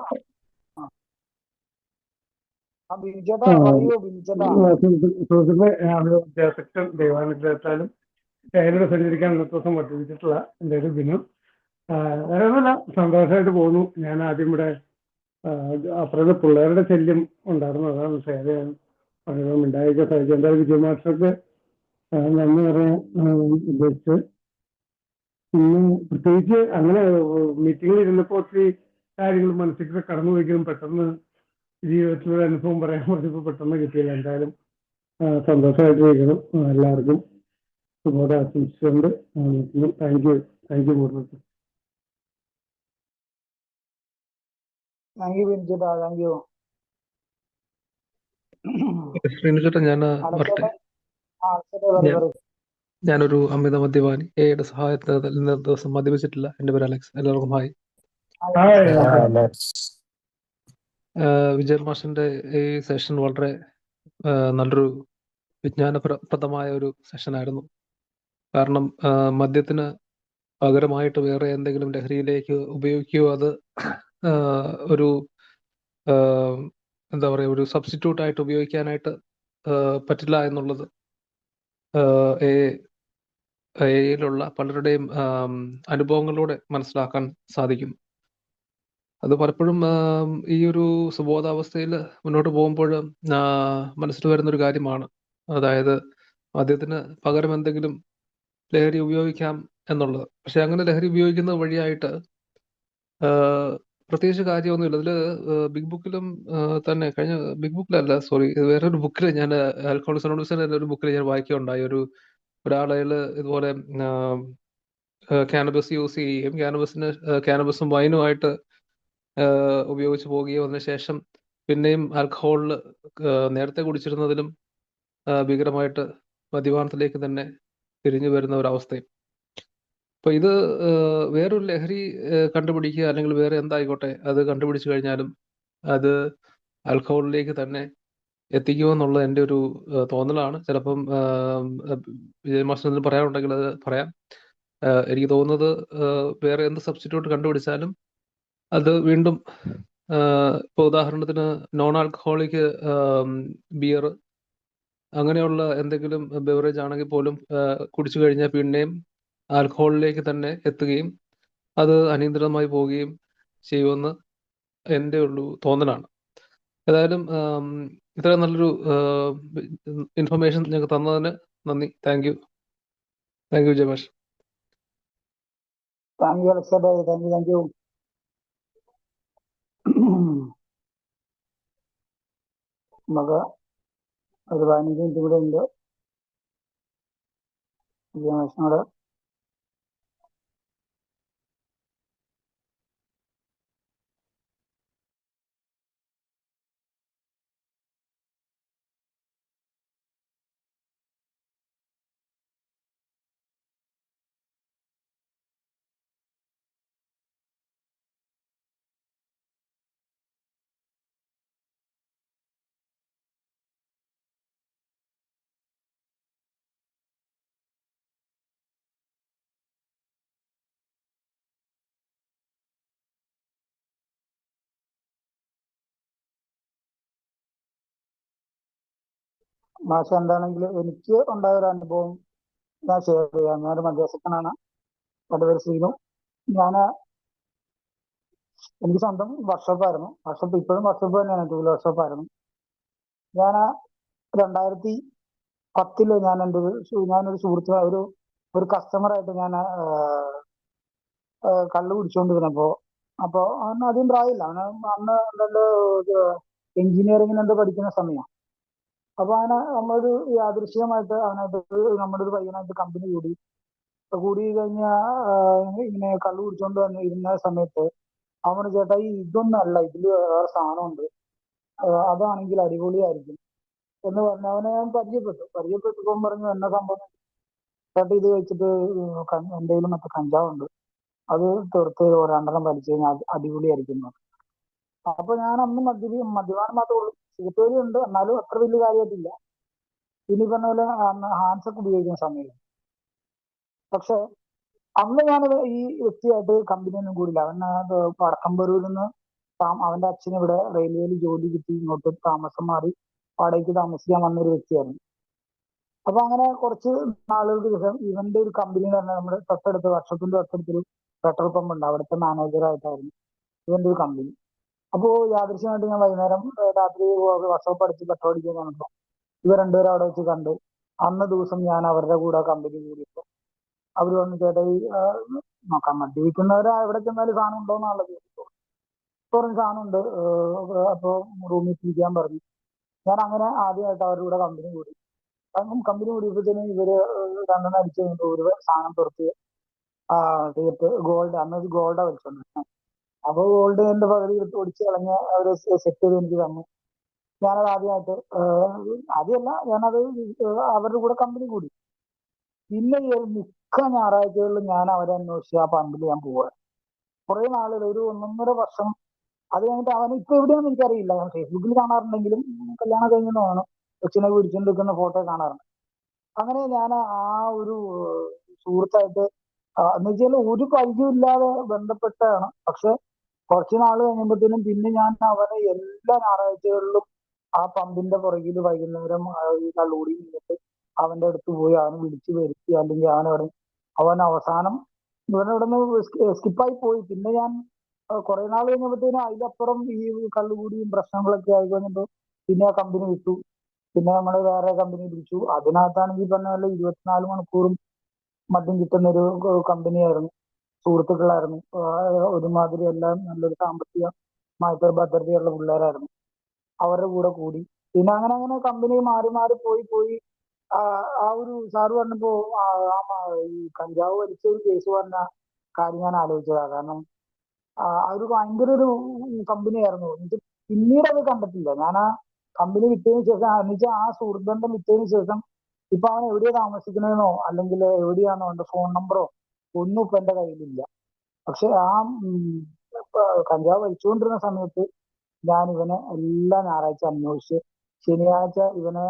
ബിനിച്ചേട്ടാ പറയൂ. ബിനിച്ചേട്ടാ സുഹൃത്തുക്കളെ, സെക്ഷൻ ദൈവാനുഗ്രഹത്താലും ഏകനോട് സഞ്ചരിക്കാൻ ഇന്നത്തെ ദിവസം വർദ്ധിപ്പിച്ചിട്ടുള്ള എൻ്റെ ഒരു ദിനം വേറെ ഒന്നുമില്ല, സന്തോഷമായിട്ട് പോകുന്നു. ഞാൻ ആദ്യം ഇവിടെ അപ്പുറത്ത് പിള്ളേരുടെ ശല്യം ഉണ്ടായിരുന്നു, അതാണ് ഷെയർ ചെയ്യാൻ ഉണ്ടായിരിക്കുക സാധിച്ചു. എന്തായാലും വിജയ മാസ്റ്റർക്ക് നന്ദി പറയാൻ ഉദ്ദേശിച്ച്. പിന്നെ പ്രത്യേകിച്ച് അങ്ങനെ മീറ്റിങ്ങിൽ ഇരുന്നപ്പോൾ ഒത്തിരി കാര്യങ്ങൾ മനസ്സിൽ കടന്നുപോയെങ്കിലും പെട്ടെന്ന് ജീവിതത്തിലൊരു അനുഭവം പറയാൻ പറഞ്ഞപ്പോൾ പെട്ടെന്ന് കിട്ടിയില്ല. എന്തായാലും സന്തോഷമായിട്ടിരിക്കണം. എല്ലാവർക്കും ശുഭോദയം ആശംസിച്ചുകൊണ്ട് താങ്ക് യു മുഹൂർത്തത്തിൽ. താങ്ക് യു ബിനിച്ചേട്ടാ, താങ്ക് യു. ശ്രീനിച്ചേട്ടാ, ഞാൻ വരട്ടെ. ഞാനൊരു അമിത മദ്യപാനി. എയുടെ സഹായത്തിൽ ഇന്ന ദിവസം മദ്യപിച്ചിട്ടില്ല. എൻ്റെ പേര് അലക്സ്. എല്ലാവർക്കും ഹായ്. വിജയ് മാഷിന്റെ ഈ സെഷൻ വളരെ നല്ലൊരു വിജ്ഞാനപ്രദമായ ഒരു സെഷനായിരുന്നു. കാരണം മദ്യത്തിന് പകരമായിട്ട് വേറെ എന്തെങ്കിലും ലഹരിയിലേക്ക് ഉപയോഗിക്കുകയോ അത് ഒരു എന്താ പറയുക, ഒരു സബ്സ്റ്റിറ്റ്യൂട്ട് ആയിട്ട് ഉപയോഗിക്കാനായിട്ട് പറ്റില്ല എന്നുള്ളത് യിലുള്ള പലരുടെയും അനുഭവങ്ങളിലൂടെ മനസ്സിലാക്കാൻ സാധിക്കും. അത് പലപ്പോഴും ഈ ഒരു സുബോധാവസ്ഥയിൽ മുന്നോട്ട് പോകുമ്പോൾ മനസ്സിൽ വരുന്നൊരു കാര്യമാണ്. അതായത് മദ്യത്തിന് പകരം എന്തെങ്കിലും ലഹരി ഉപയോഗിക്കാം എന്നുള്ളത്. പക്ഷെ അങ്ങനെ ലഹരി ഉപയോഗിക്കുന്നത് വഴിയായിട്ട് പ്രത്യേകിച്ച് കാര്യമൊന്നുമില്ല. ഇതിൽ ബിഗ് ബുക്കിലും തന്നെ കഴിഞ്ഞ ബിഗ് ബുക്കിലല്ല, സോറി, വേറൊരു ബുക്കിൽ ഞാൻ ആൽക്കഹോളിക്സ് അനോണിമസിന്റെ ഒരു ബുക്കിൽ ഞാൻ വായിക്കുകയുണ്ടായി. ഒരാളയാൾ ഇതുപോലെ ക്യാനബസ് യൂസ് ചെയ്യുകയും ക്യാനബസും വൈനുമായിട്ട് ഉപയോഗിച്ച് പോവുകയും അതിനുശേഷം പിന്നെയും ആൽക്കഹോളിൽ നേരത്തെ കുടിച്ചിരുന്നതിലും ഭീകരമായിട്ട് മദ്യപാനത്തിലേക്ക് തന്നെ തിരിഞ്ഞു വരുന്ന ഒരവസ്ഥയും. അപ്പൊ ഇത് വേറൊരു ലഹരി കണ്ടുപിടിക്കുക അല്ലെങ്കിൽ വേറെ എന്തായിക്കോട്ടെ അത് കണ്ടുപിടിച്ചു കഴിഞ്ഞാലും അത് ആൽക്കഹോളിലേക്ക് തന്നെ എത്തിക്കുമെന്നുള്ളത് എൻ്റെ ഒരു തോന്നലാണ്. ചിലപ്പം വിജയ് മാസ്റ്റർ പറയാനുണ്ടെങ്കിൽ അത് പറയാം. എനിക്ക് തോന്നുന്നത് വേറെ എന്ത് സബ്സ്റ്റിറ്റ്യൂട്ട് കണ്ടുപിടിച്ചാലും അത് വീണ്ടും ഇപ്പോൾ ഉദാഹരണത്തിന് നോൺ ആൽക്കഹോളിക് ബിയർ അങ്ങനെയുള്ള എന്തെങ്കിലും ബെവറേജ് ആണെങ്കിൽ പോലും കുടിച്ചു കഴിഞ്ഞാൽ പിന്നെയും ആൽക്കഹോളിലേക്ക് തന്നെ എത്തുകയും അത് അനിയന്ത്രിതമായി പോവുകയും ചെയ്യുമെന്ന് എൻ്റെ ഒരു തോന്നലാണ്. ഏതായാലും ഇത്ര നല്ലൊരു ഇൻഫർമേഷൻ ഞങ്ങൾക്ക് തന്നതിന് നന്ദി. താങ്ക് യു വിജയമാഷ്. താങ്ക് യു അലക്സേട്ടാ, താങ്ക് യു. നമുക്ക് ഒരു 15 മിനിറ്റ് കൂടെ ഉണ്ട് വിജയമാഷിനോട്. മാഷ എന്താണെങ്കിലും എനിക്ക് ഉണ്ടായ ഒരു അനുഭവം ഞാൻ ഷെയർ ചെയ്യാം. ഞാനൊരു മദ്യസക്തനാണ്. എൻ്റെ പേര് ശ്രീനു. എനിക്ക് സ്വന്തം വർക്ക്ഷോപ്പായിരുന്നു. ഇപ്പോഴും വർക്ക്ഷോപ്പ് തന്നെയാണ്, 2 വീലർ വർക്ക്ഷോപ്പായിരുന്നു. ഞാൻ 2010 ഞാനൊരു സുഹൃത്ത്, ഒരു കസ്റ്റമറായിട്ട് ഞാൻ കള്ള് കുടിച്ചുകൊണ്ടിരുന്നപ്പോ, അപ്പൊ അവന് അധികം പ്രായമില്ല. അന്ന് എഞ്ചിനീയറിങ്ങിന് പഠിക്കുന്ന സമയം. അപ്പൊ അങ്ങനെ നമ്മളൊരു യാദൃശ്ചികമായിട്ട് അവനായിട്ട് നമ്മുടെ ഒരു പയ്യനായിട്ട് കമ്പനി കൂടി. കൂടി കഴിഞ്ഞ ഇങ്ങനെ കള്ളു കുടിച്ചോണ്ട് വന്ന് ഇരുന്ന സമയത്ത് അവൻ ചേട്ടാ ഇതൊന്നും അല്ല, ഇതില് വേറെ സാധനമുണ്ട്, അതാണെങ്കിൽ അടിപൊളിയായിരിക്കും എന്ന് പറഞ്ഞ് അവനെ ഞാൻ പരിചയപ്പെട്ടപ്പോൾ പറഞ്ഞു എന്നെ സംഭവം ചേട്ടാ ഇത് വെച്ചിട്ട് എന്തെങ്കിലും മറ്റേ കഞ്ചാവുണ്ട്, അത് തീർത്ത് രണ്ടെണ്ണം വലിച്ചു കഴിഞ്ഞാൽ അടിപൊളിയായിരിക്കും. അപ്പൊ ഞാൻ അന്ന് മദ്യപാനം മാത്രമേ ഉള്ളൂ, സിഗരറ്റ് ഉണ്ട്, എന്നാലും അത്ര വലിയ കാര്യമായിട്ടില്ല. ഇനി പറഞ്ഞ പോലെ അന്ന് ഹാൻഡ്സൊക്കെ ഉപയോഗിക്കുന്ന സമയം. പക്ഷെ അന്ന് ഞാൻ ഈ വ്യക്തിയായിട്ട് കമ്പനിയൊന്നും കൂടില്ല. അവൻ വടക്കമ്പരൂരിൽ നിന്ന് അവന്റെ അച്ഛന് ഇവിടെ റെയിൽവേയിൽ ജോലി കിട്ടി ഇങ്ങോട്ട് താമസം മാറി വാടകയ്ക്ക് താമസിക്കാൻ വന്നൊരു വ്യക്തിയായിരുന്നു. അപ്പൊ അങ്ങനെ കുറച്ച് നാളുകൾക്ക് ശേഷം ഇവന്റെ ഒരു കമ്പനി എന്ന് പറഞ്ഞാൽ നമ്മുടെ തൊട്ടടുത്ത് വർഷത്തിന്റെ തൊട്ടടുത്തൊരു പെട്രോൾ പമ്പ് ഉണ്ട്, അവിടുത്തെ മാനേജറായിട്ടായിരുന്നു ഇവന്റെ ഒരു കമ്പനി. അപ്പോൾ യാദൃശ്യമായിട്ട് ഞാൻ വൈകുന്നേരം രാത്രി വർക്ക്ഷോപ്പ് അടിച്ച് പെട്രോൾ അടിക്കാൻ വന്നപ്പോൾ ഇവർ രണ്ടുപേരും അവിടെ വെച്ച് കണ്ട്. അന്ന് ദിവസം ഞാൻ അവരുടെ കൂടെ കമ്പനി കൂടിയപ്പോൾ അവർ വന്ന് ചേട്ടാ നോക്കാം മദ്യപിക്കുന്നവരെ എവിടെ ചെന്നാലും സാധനം ഉണ്ടോന്നാണുള്ളത്. പറഞ്ഞ സാധനം ഉണ്ട്, അപ്പോൾ റൂമിൽ ഇരിക്കാൻ പറഞ്ഞു. ഞാൻ അങ്ങനെ ആദ്യമായിട്ട് അവരുടെ കൂടെ കമ്പനി കൂടി. കമ്പനി കൂടിയപ്പോഴത്തേനും ഇവര് രണ്ടെണ്ണം അടിച്ചു കഴിഞ്ഞപ്പോൾ ഒരു സാധനം പുറത്ത് തീർത്ത് ഗോൾഡ്, അന്ന് ഗോൾഡാ വലിച്ചോണ്ട്. അപ്പൊ ഗോൾഡ് എന്റെ പകുതി ഒടിച്ച് കളഞ്ഞ് അവര് സെറ്റ് ചെയ്ത് എനിക്ക് തന്നു. ഞാനത് ആദ്യമല്ല ഞാനത് അവരുടെ കൂടെ കമ്പനി കൂടി. പിന്നെ മിക്ക ഞായറാഴ്ചകളിലും ഞാൻ അവരെ അന്വേഷിച്ച് ആ പമ്പിൽ ഞാൻ പോവാറ്. കുറെ നാളുകൾ, ഒരു 1.5 വർഷം. അത് കഴിഞ്ഞിട്ട് അവൻ ഇപ്പൊ എവിടെയാണെന്ന് എനിക്കറിയില്ല. ഞാൻ ഫേസ്ബുക്കിൽ കാണാറുണ്ടെങ്കിലും കല്യാണം കഴിഞ്ഞതാണ് കൊച്ചിനെ പിടിച്ചുകൊണ്ട് നിൽക്കുന്ന ഫോട്ടോ കാണാറുണ്ട്. അങ്ങനെ ഞാൻ ആ ഒരു സുഹൃത്തായിട്ട് എന്ന് വെച്ചാൽ ഒരു പരിചയമില്ലാതെ ബന്ധപ്പെട്ടാണ്. പക്ഷെ കുറച്ച് നാൾ കഴിയുമ്പോഴത്തേനും പിന്നെ ഞാൻ അവനെ എല്ലാ ഞായറാഴ്ചകളിലും ആ പമ്പിന്റെ പുറകിൽ വൈകുന്നേരം ഈ കള്ളുകൂടി നിന്നിട്ട് അവന്റെ അടുത്ത് പോയി അവനെ വിളിച്ചു വരുത്തി, അല്ലെങ്കിൽ അവൻ അവസാനം ഇവനവിടെ നിന്ന് സ്കിപ്പായി പോയി. പിന്നെ ഞാൻ കുറെ നാൾ കഴിഞ്ഞപ്പോഴത്തേനും അതിലപ്പുറം ഈ കള്ളുകൂടിയും പ്രശ്നങ്ങളൊക്കെ ആയി കഴിഞ്ഞപ്പോൾ പിന്നെ ആ കമ്പനി വിട്ടു. പിന്നെ നമ്മൾ വേറെ കമ്പനി പിടിച്ചു. അതിനകത്താണെങ്കിൽ പറഞ്ഞ പോലെ 24 മണിക്കൂറും മദ്യം കിട്ടുന്ന ഒരു കമ്പനിയായിരുന്നു. സുഹൃത്തുക്കളായിരുന്നു, ഒരുമാതിരി എല്ലാം നല്ലൊരു സാമ്പത്തികമായിട്ട് ഭദ്രതയുള്ള പിള്ളേരായിരുന്നു. അവരുടെ കൂടെ കൂടി. പിന്നെ അങ്ങനെ അങ്ങനെ കമ്പനി മാറി മാറി പോയി. ആ ഒരു സാറ് പറഞ്ഞപ്പോ ഈ കഞ്ചാവ് വലിച്ച ഒരു കേസ് പറഞ്ഞ കാര്യം ഞാൻ ആലോചിച്ചതാ. കാരണം ഒരു ഭയങ്കര ഒരു കമ്പനിയായിരുന്നു. എനിക്ക് പിന്നീട് അത് കണ്ടിട്ടില്ല. ഞാൻ ആ കമ്പനി വിട്ടതിന് ശേഷം എന്നുവെച്ചാൽ ആ സുഹൃത്ത് ബന്ധം വിട്ടതിന് ശേഷം ഇപ്പൊ അവൻ എവിടെയാ താമസിക്കണെന്നോ അല്ലെങ്കിൽ എവിടെയാണോ അവന്റെ ഫോൺ നമ്പറോ ഒന്നും ഇപ്പൊ എന്റെ കയ്യിലില്ല. പക്ഷെ ആ കഞ്ചാവ് വലിച്ചുകൊണ്ടിരുന്ന സമയത്ത് ഞാൻ ഇവനെ എല്ലാ ഞായറാഴ്ച അന്വേഷിച്ച് ശനിയാഴ്ച ഇവനെ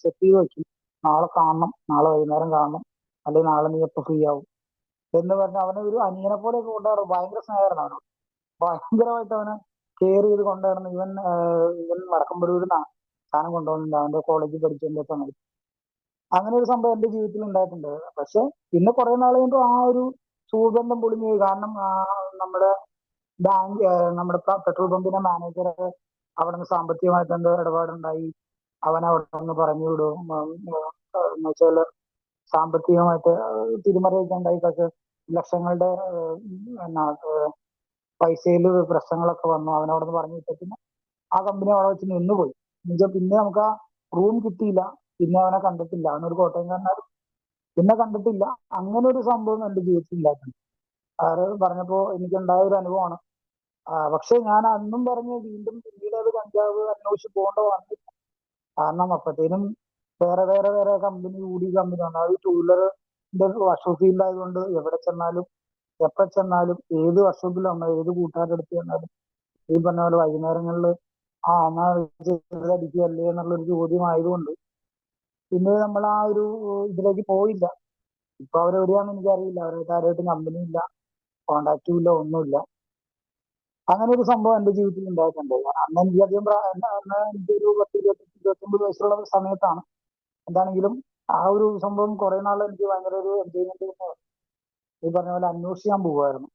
സെറ്റ് ചെയ്ത് വെക്കും. നാളെ കാണണം, നാളെ വൈകുന്നേരം കാണണം, അല്ലെങ്കിൽ നാളെ നീ എപ്പോ ഫ്രീ ആവും എന്ന് പറഞ്ഞ് അവനെ ഒരു അനിയനെ പോലെ കൊണ്ടുവരാറ്. ഭയങ്കര സ്നേഹമായിരുന്നു അവനോട്. ഭയങ്കരമായിട്ട് അവനെ കെയർ ചെയ്ത് കൊണ്ടുവരണം. ഇവൻ വടക്കമ്പരൂരിൽ നിന്നാണ് സാധനം കൊണ്ടുപോകുന്നുണ്ട് അവന്റെ കോളേജിൽ പഠിച്ചതിന്റെ സമയത്ത്. അങ്ങനെ ഒരു സംഭവം എന്റെ ജീവിതത്തിൽ ഉണ്ടായിട്ടുണ്ട്. പക്ഷെ പിന്നെ കുറെ നാൾ കഴിയുമ്പോൾ ആ ഒരു സുഹൃബന്ധം പൊളിഞ്ഞു പോയി. കാരണം നമ്മുടെ നമ്മുടെ പെട്രോൾ പമ്പിന്റെ മാനേജർ അവിടെ നിന്ന് സാമ്പത്തികമായിട്ട് എന്തോ ഇടപാടുണ്ടായി. അവൻ അവിടെ നിന്ന് പറഞ്ഞു വിടും എന്ന് വെച്ചാല് സാമ്പത്തികമായിട്ട് തിരിമറിയൊക്കെ ഉണ്ടായി. പക്ഷെ ലക്ഷങ്ങളുടെ പൈസയിൽ പ്രശ്നങ്ങളൊക്കെ വന്നു. അവനവിടെ നിന്ന് പറഞ്ഞു വിട്ട പിന്നെ ആ കമ്പനി അവിടെ വെച്ച് നിന്നുപോയി. എന്നുവെച്ചാൽ പിന്നെ നമുക്ക് ആ റൂം കിട്ടിയില്ല. പിന്നെ അവനെ കണ്ടിട്ടില്ല. അവനൊരു കോട്ടയംകാരനായിരുന്നു, പിന്നെ കണ്ടിട്ടില്ല. അങ്ങനെ ഒരു സംഭവം എന്റെ ജീവിതത്തിൽ ഉണ്ടായിട്ടുണ്ട്. അത് പറഞ്ഞപ്പോ എനിക്കുണ്ടായ ഒരു അനുഭവമാണ്. പക്ഷെ ഞാൻ അന്നും പറഞ്ഞ് വീണ്ടും പിന്നീട് അത് കഞ്ചാവ് അന്വേഷിച്ച് പോകേണ്ട വന്നില്ല. കാരണം അപ്പത്തേനും വേറെ കമ്പനി കമ്പനി വന്നു. അത് ടൂ വീലറിന്റെ വർക്ക്ഷോപ്പ് ഫീൽഡ് ആയതുകൊണ്ട് എവിടെ ചെന്നാലും എപ്പോ ചെന്നാലും ഏത് വർക്ക്ഷോപ്പിൽ വന്നാൽ ഏത് കൂട്ടുകാരുടെ അടുത്ത് ചെന്നാലും ഈ പറഞ്ഞ പോലെ വൈകുന്നേരങ്ങളിൽ എന്നാ അടിക്കുകയല്ലേ എന്നുള്ളൊരു ചോദ്യം ആയതുകൊണ്ട് പിന്നെ നമ്മൾ ആ ഒരു ഇതിലേക്ക് പോയില്ല. ഇപ്പൊ അവരെവിടെയാണെന്ന് എനിക്കറിയില്ല. അവരുടെ ആരുമായിട്ടും കമ്പനി ഇല്ല, കോണ്ടാക്റ്റും ഇല്ല, ഒന്നുമില്ല. അങ്ങനെ ഒരു സംഭവം എന്റെ ജീവിതത്തിൽ ഉണ്ടായിട്ടുണ്ട്. അന്ന് എനിക്കധികം എനിക്കൊരു 10-29 വയസ്സുള്ള സമയത്താണ്. എന്താണെങ്കിലും ആ ഒരു സംഭവം കുറെ നാൾ എനിക്ക് ഭയങ്കര ഒരു എൻജോയ്മെന്റ് തന്നെയായിരുന്നു. ഈ പറഞ്ഞ പോലെ അന്വേഷിക്കാൻ പോവുമായിരുന്നു.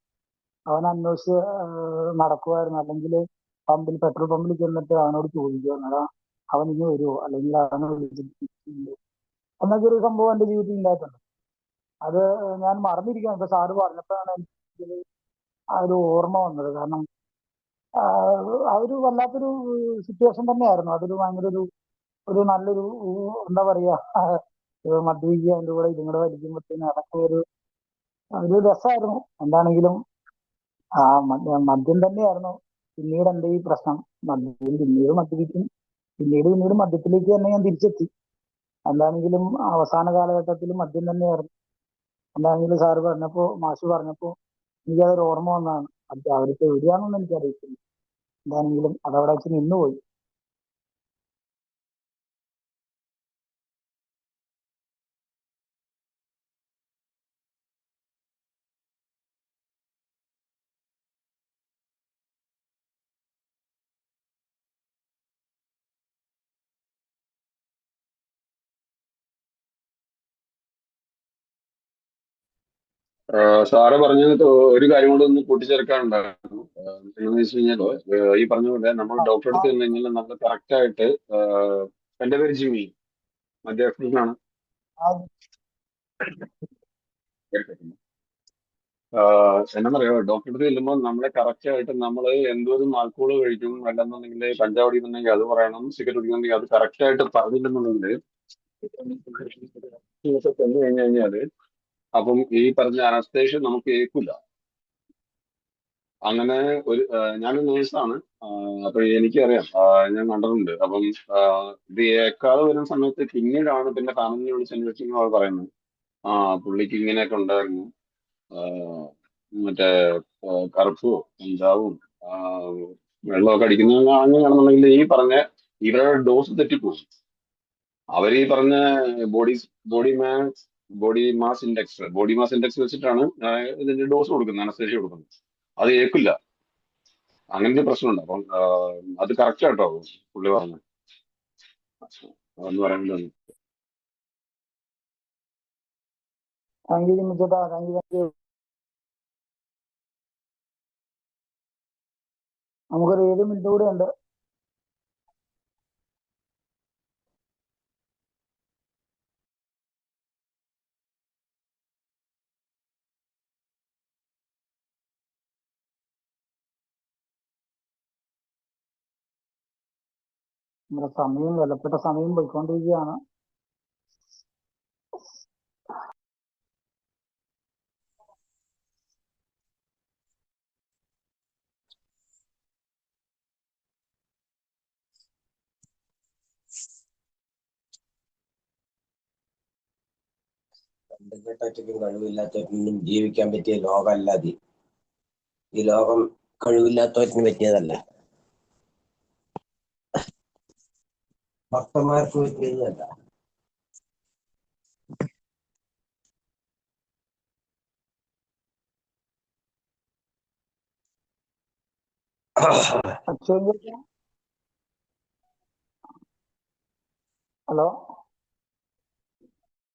അവൻ അന്വേഷിച്ച് നടക്കുമായിരുന്നു. അല്ലെങ്കിൽ പെട്രോൾ പമ്പിൽ ചെന്നിട്ട് അവനോട് ചോദിക്കുമായിരുന്നു, അവൻ ഇനി വരുമോ, അല്ലെങ്കിൽ അവനെ വിളിച്ചിട്ടുണ്ട് എന്നൊക്കെ ഒരു സംഭവം എന്റെ ജീവിതത്തിൽ ഉണ്ടായിട്ടുണ്ട്. അത് ഞാൻ മറന്നിരിക്കുകയാണ്. ഇപ്പൊ സാറ് പറഞ്ഞപ്പോഴാണ് എനിക്ക് ആ ഒരു ഓർമ്മ വന്നത്. കാരണം ആ ഒരു വല്ലാത്തൊരു സിറ്റുവേഷൻ തന്നെയായിരുന്നു. അതൊരു ഭയങ്കര ഒരു ഒരു നല്ലൊരു എന്താ പറയാ മദ്യപിക്കുക, അതിന്റെ കൂടെ ഇതും കൂടെ വലിക്കുമ്പോഴത്തേനും അതൊക്കെ ഒരു രസമായിരുന്നു. എന്താണെങ്കിലും ആ മദ്യം തന്നെയായിരുന്നു പിന്നീട് എന്റെ ഈ പ്രശ്നം. പിന്നീട് മദ്യപിക്കും, പിന്നീട് മദ്യത്തിലേക്ക് തന്നെ ഞാൻ തിരിച്ചെത്തി. എന്താണെങ്കിലും അവസാന കാലഘട്ടത്തിൽ മദ്യം തന്നെയായിരുന്നു. എന്താണെങ്കിലും സാറ് പറഞ്ഞപ്പോ, മാഷ് പറഞ്ഞപ്പോ എനിക്കതൊരു ഓർമ്മ വന്നതാണ്. അത് അവർക്ക് എവിടെയാണെന്ന് എനിക്കറിയത്തില്ല. എന്താണെങ്കിലും അതവിടെ വെച്ച് നിന്നുപോയി. സാറ് പറഞ്ഞത് ഒരു കാര്യം കൂടെ ഒന്ന് കൂട്ടിച്ചേർക്കാനുണ്ടായിരുന്നു. എന്താണെന്ന് വെച്ച് കഴിഞ്ഞാല് ഈ പറഞ്ഞ പോലെ നമ്മൾ ഡോക്ടറെ അടുത്ത് ചെന്ന് കഴിഞ്ഞാൽ നമ്മൾ കറക്റ്റ് ആയിട്ട് എന്റെ പേര് ജിമ്മി, മധ്യാഫ്രിക്കനാണ്. എന്നറിയോ, ഡോക്ടറെ അടുത്ത് ചെല്ലുമ്പോൾ നമ്മളെ കറക്റ്റ് ആയിട്ട് നമ്മൾ എന്തോരം ആൽക്കോള് കഴിക്കും, അല്ലെന്നുണ്ടെങ്കിൽ കഞ്ചാവ് അടിക്കുന്നുണ്ടെങ്കിൽ അത് പറയണം, സിഗരറ്റ് കുടിക്കുന്നുണ്ടെങ്കിൽ അത് കറക്റ്റ് ആയിട്ട് പറഞ്ഞില്ലെന്നുണ്ടെങ്കിൽ ചെന്ന് കഴിഞ്ഞു കഴിഞ്ഞാല് അപ്പം ഈ പറഞ്ഞ അനസ്തേഷ്യ നമുക്ക് ഏൽക്കില്ല. അങ്ങനെ ഞാനൊരു നേഴ്സാണ്. അപ്പൊ എനിക്കറിയാം, ഞാൻ കണ്ടിട്ടുണ്ട്. അപ്പം ഇത് ഏക്കാതെ വരുന്ന സമയത്ത് പിന്നീടാണ് പിന്നെ ഫാമിലിനെ വിളിച്ച് അന്വേഷിക്കുമ്പോൾ അവർ പറയുന്നത് ആ പുള്ളിക്ക് ഇങ്ങനെയൊക്കെ ഉണ്ടായിരുന്നു. ആ, മറ്റേ കറുപ്പും കഞ്ചാവും ആ, വെള്ളമൊക്കെ അടിക്കുന്ന അങ്ങനെയാണെന്നുണ്ടെങ്കിൽ ഈ പറഞ്ഞ ഇവരുടെ ഡോസ് തെറ്റിപ്പോകും. അവർ ഈ പറഞ്ഞ body body mass body mass index വെച്ചിട്ടാണ് ഇതിന്റെ ഡോസ് കൊടുക്കുന്നത്, അനസ്തേഷ്യ കൊടുക്കുന്നത്. അത് ഏക്കില്ല. അങ്ങനത്തെ പ്രശ്നമുണ്ട്. അപ്പം അത് കറക്റ്റ് ആട്ടോ പുള്ളി പറഞ്ഞു. അതെന്ന് പറയുന്നത് താങ്ക് യു ജിമ്മിച്ചേട്ടാ, താങ്ക് യു. നമുക്കൊരു 7 മിനിറ്റ് കൂടെ ഉണ്ട്. നമ്മുടെ സമയം, വിലപ്പെട്ട സമയം പോയിക്കൊണ്ടിരിക്കുകയാണ്. കണ്ടുകെട്ടൊറ്റയ്ക്കും കഴിവില്ലാത്തവനും ജീവിക്കാൻ പറ്റിയ ലോകമല്ല അത്. ഈ ലോകം കഴിവില്ലാത്തവറ്റിന് പറ്റിയതല്ല, ഭക്തന്മാർക്ക് പറ്റിയതല്ല. അക്ഷയ് ചേട്ടാ, ഹലോ.